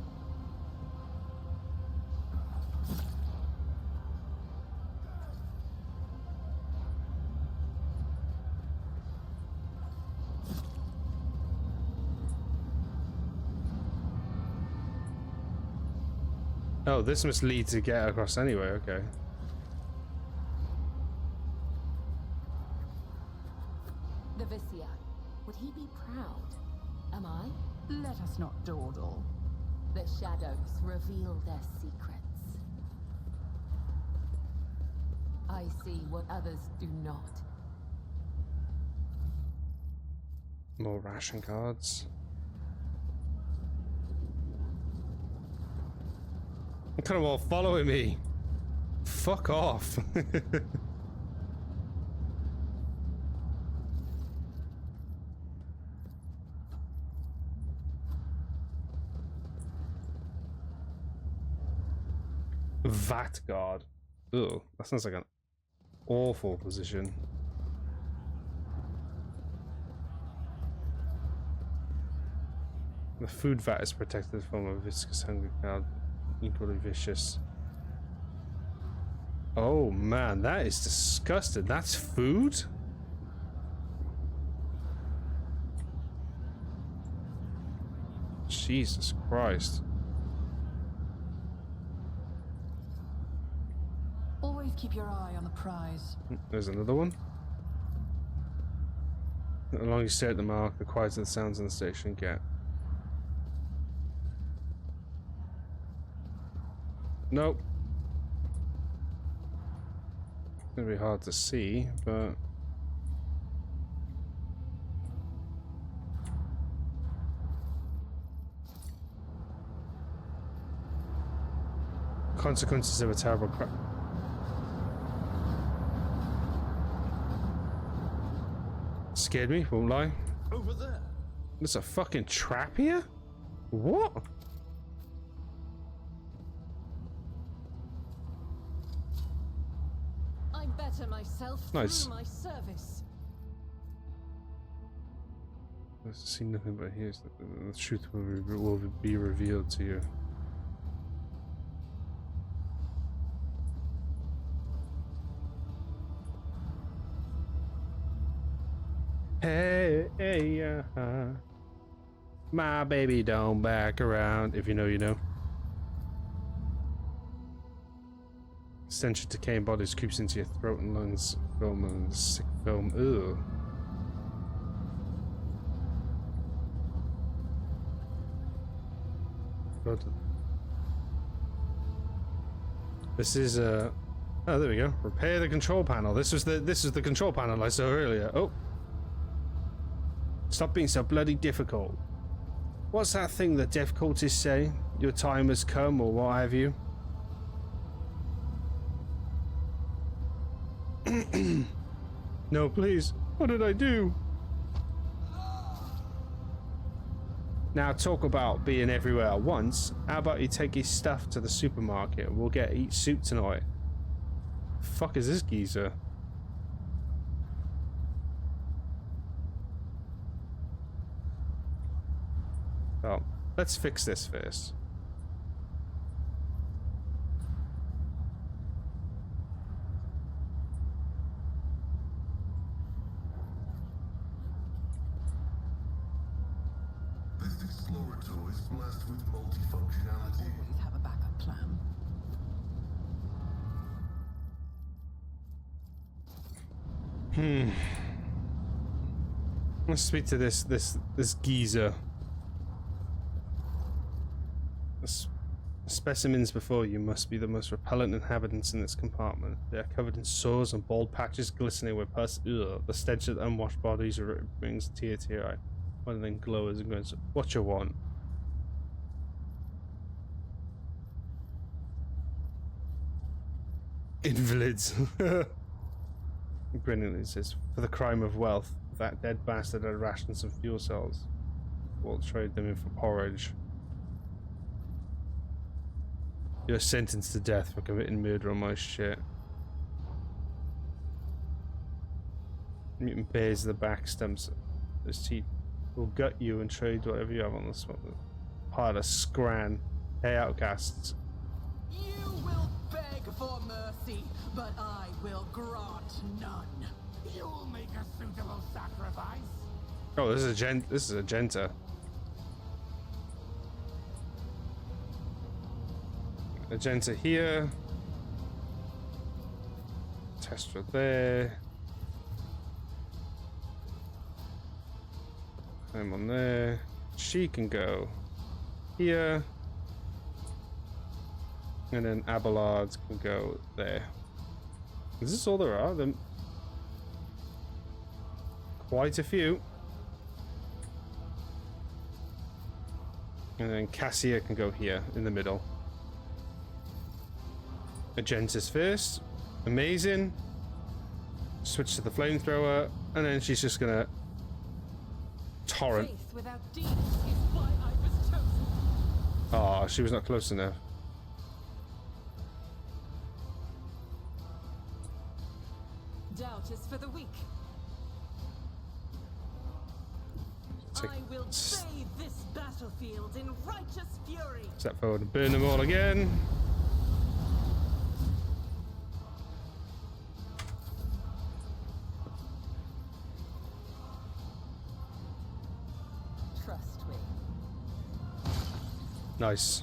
Oh, this must lead to get across anyway, okay. The Vizier. Would he be proud? Am I? Let us not dawdle. The shadows reveal their secrets. I see what others do not. More ration cards. They're kind of all following me. Fuck off. Vat guard. Ugh, that sounds like an awful position. The food vat is protected from a viscous hunger cloud, equally vicious. Oh man, that is disgusting. That's food? Jesus Christ. Always keep your eye on the prize. There's another one. The longer you stare at the mark, the quieter the sounds in the station get. Nope. It's gonna be hard to see, but consequences of a terrible crime. Scared me, won't lie. Over there. There's a fucking trap here? What? I better myself Nice. through my service. I see nothing but here's the truth will be revealed to you. Hey, hey, my baby don't back around. If you know, you know. Stench of decaying bodies creeps into your throat and lungs. Film and sick film. Ugh. Blood. This is Oh, there we go. Repair the control panel. This is the control panel I saw earlier. Oh. Stop being so bloody difficult. What's that thing the deaf cultists say? Your time has come, or what have you? No, please. What did I do? Now talk about being everywhere at once. How about you take his stuff to the supermarket? We'll get each soup tonight. Fuck is this geezer? Well, let's fix this first. This explorator is blessed with multifunctionality. Always have a backup plan. Let's speak to this geezer. The specimens before you must be the most repellent inhabitants in this compartment. They are covered in sores and bald patches glistening with pus. Ugh, the stench of the unwashed bodies brings a tear to your eye. One of them glowers and goes, "What you want?" Invalids. Grinningly says, "For the crime of wealth, that dead bastard had rations and fuel cells. We'll trade them in for porridge. You're sentenced to death for committing murder on my shit." Mutant bears the back stumps. His teeth will gut you and trade whatever you have on the spot. Pile of scran. Hey, outcasts. You will beg for mercy, but I will grant none. You'll make a suitable sacrifice. Oh, this is a Genta. Agenda here. Testra there. I'm on there. She can go here. And then Abelard can go there. Is this all there are? Quite a few. And then Cassia can go here in the middle. Agentis first. Amazing. Switch to the flamethrower, and then she's just gonna torrent. Faith without deeds is why I was chosen. Oh, she was not close enough. Doubt is for the weak. Take I will bathe this battlefield in righteous fury. step forward and burn them all again. Trust me. Nice.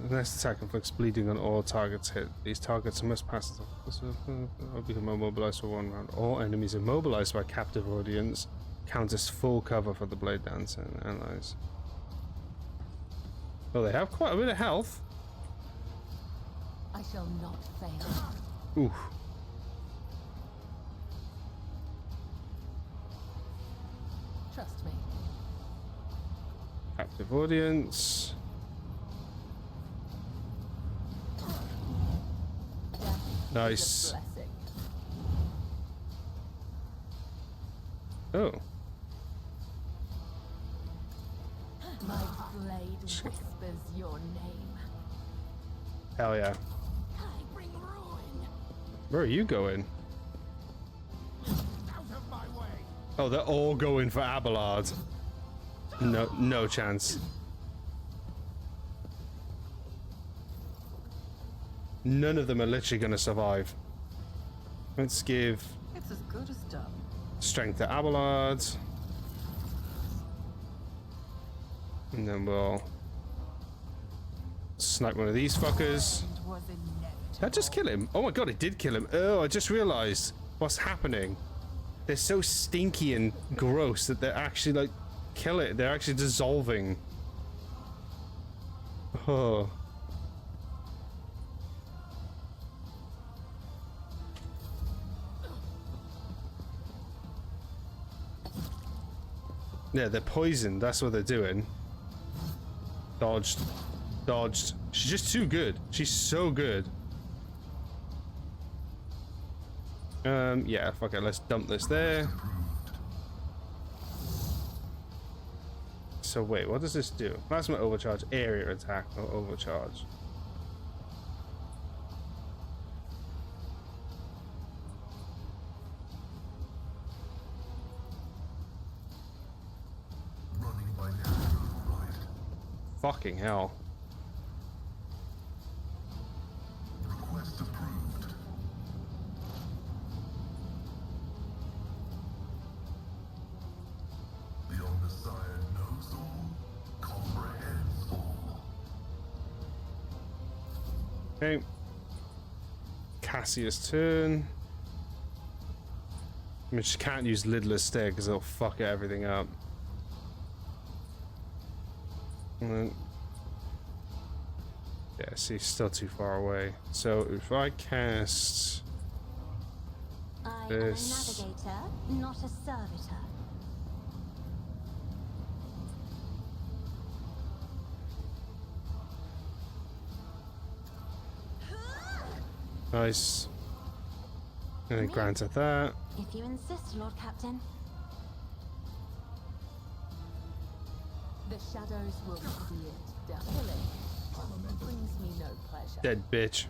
The next attack inflicts bleeding on all targets hit. These targets must pass or become immobilized for 1 round. All enemies immobilized by captive audience count as full cover for the blade dancer and allies. Oh, they have quite a bit of health. I shall not fail. Oof. Trust me. Captive audience. Death Nice. is a blessing. Oh. My blade whispers your name. Hell yeah. I bring ruin. Where are you going? Out of my way. Oh, they're all going for Abelard. No chance. None of them are literally going to survive. Let's give It's as good as done. strength to Abelard. And then we'll snipe one of these fuckers. End was inevitable. Did that just kill him? Oh my god, it did kill him. Oh, I just realized what's happening. They're so stinky and gross that they're actually like kill it. They're actually dissolving. Oh. Yeah, they're poisoned. That's what they're doing. Dodged. Dodged. She's just too good. She's so good. Yeah, fuck it. Let's dump this there. So wait, what does this do? Plasma overcharge, area attack, or overcharge. Running by natural override. Fucking hell. Request approved. The Omnissiah knows all, comprehends all. Okay. Cassia's turn. I mean, she can't use lidless stare because it'll fuck everything up. And then, yeah, see, still too far away. So if I cast I this, am a navigator, not a servitor. nice, and then granted that. If you insist, Lord Captain. The shadows will see it. Their killing brings me no pleasure. Dead bitch.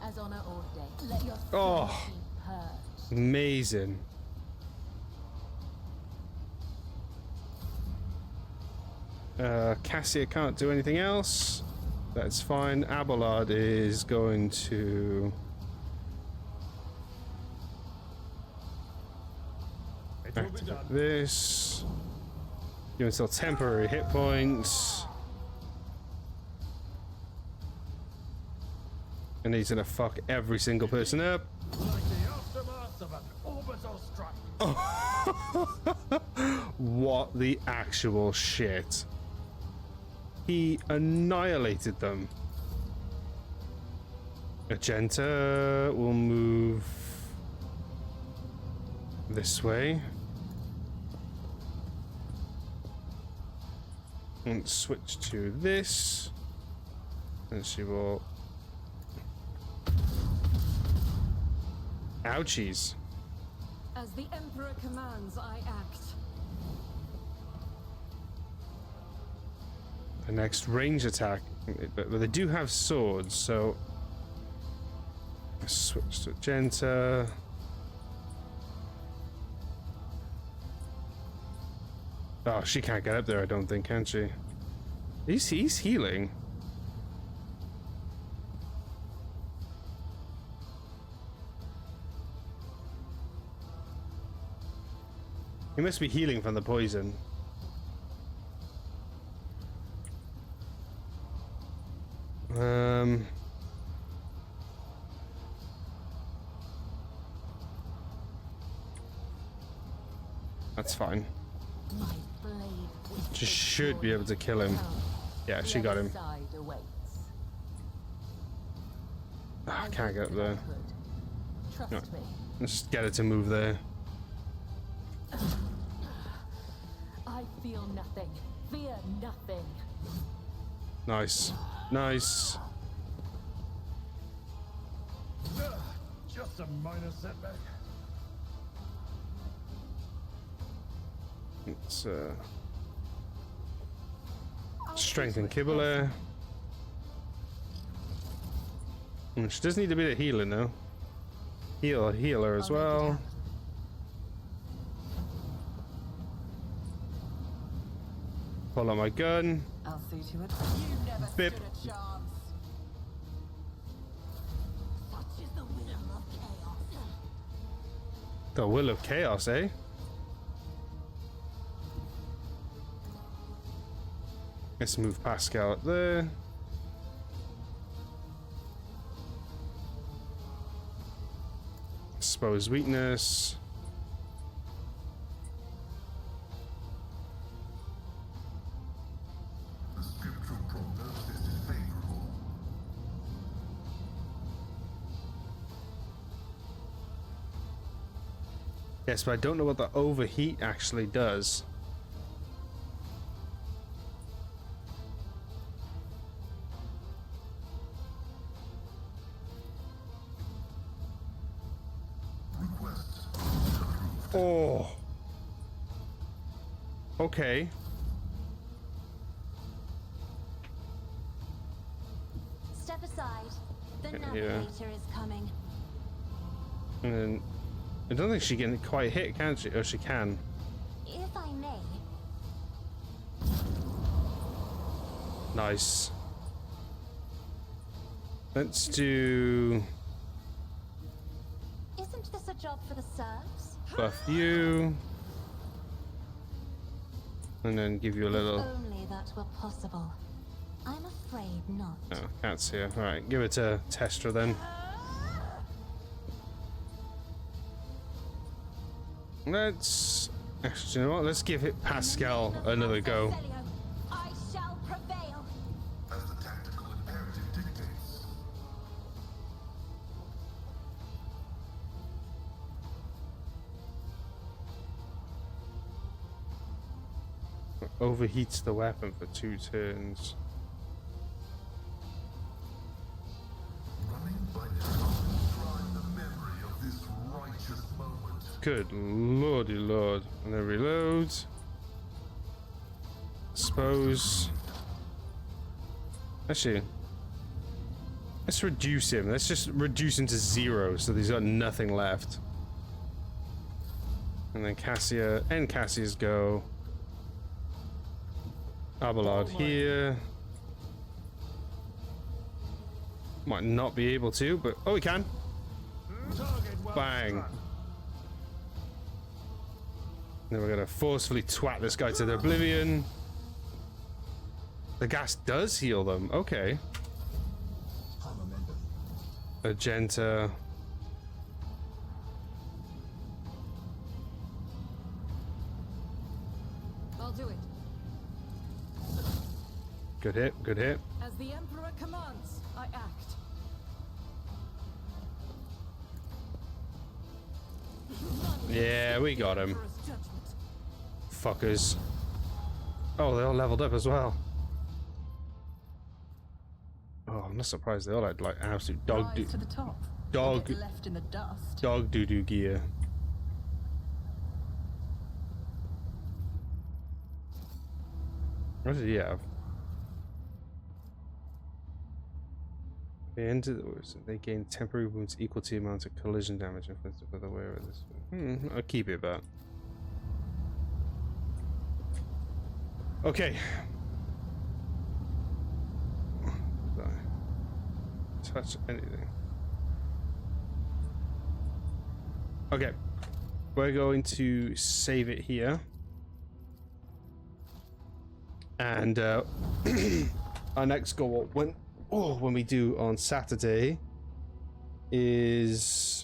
As honor ordained, let your Oh. sins be purged. Amazing. Cassia can't do anything else. That's fine. Abelard is going to activate this. Give himself temporary hit points. And he's gonna fuck every single person up. Like the aftermath of an orbital strike. What the actual shit? He annihilated them. Magenta will move this way. And switch to this. And she will... Ouchies. As the Emperor commands, I act. The next range attack. But they do have swords, so... Switch to Magenta. Oh, she can't get up there, I don't think, can she? He's healing. He must be healing from the poison. That's fine. My blade She should be able to kill him. Yeah, she got him. side awaits. Ah, I can't get up there. Trust No. me. Let's get it to move there. I feel nothing. Fear nothing. Nice. Nice. Just a minor setback. It's strengthen Kibble. She does need a bit of healing though. Healer as well. Pull out my gun. I'll see to it. You never Bip. stood a chance. Such is the will of chaos. The will of chaos, eh? Let's move Pasqal up there. Expose weakness. The scriptural prognosis is favorable. Yes, but I don't know what the overheat actually does. Oh. Okay. Step aside. The Yeah. navigator is coming. And then I don't think she can quite hit, can she? Oh, she can. If I may. Nice. Let's do Isn't this a job for the serfs? buff you. And then give you a little. If only that were possible. I'm afraid not. Oh, can't see her. Alright, give it to Testra then. Let's actually, you know what? Let's give it Pasqal another go. I shall prevail. As the tactical imperative dictates. Overheats the weapon for 2 turns. Running by trying the memory of this righteous moment. Good lordy lord. And then reload. Suppose. Actually, let's reduce him. Let's just reduce him to 0 so that he's got nothing left. And then Cassia, end Cassia's go. Abelard here. Might not be able to, but oh, we can. Bang. Then we're gonna forcefully twat this guy to the oblivion. The gas does heal them. Okay. Magenta. I'll do it. Good hit. Good hit. As the Emperor commands, I act. Yeah, we got him. Emperor's judgment. Fuckers. Oh, they all leveled up as well. Oh, I'm not surprised they all had like absolute dog Rise to the top. dog Get left in the dust. dog doo-doo gear. What did he have? They enter the worst. They gain temporary wounds equal to the amount of collision damage inflicted by the wearer of this. I'll keep it that. Okay. Touch anything. Okay. We're going to save it here. And our next goal when we do on Saturday is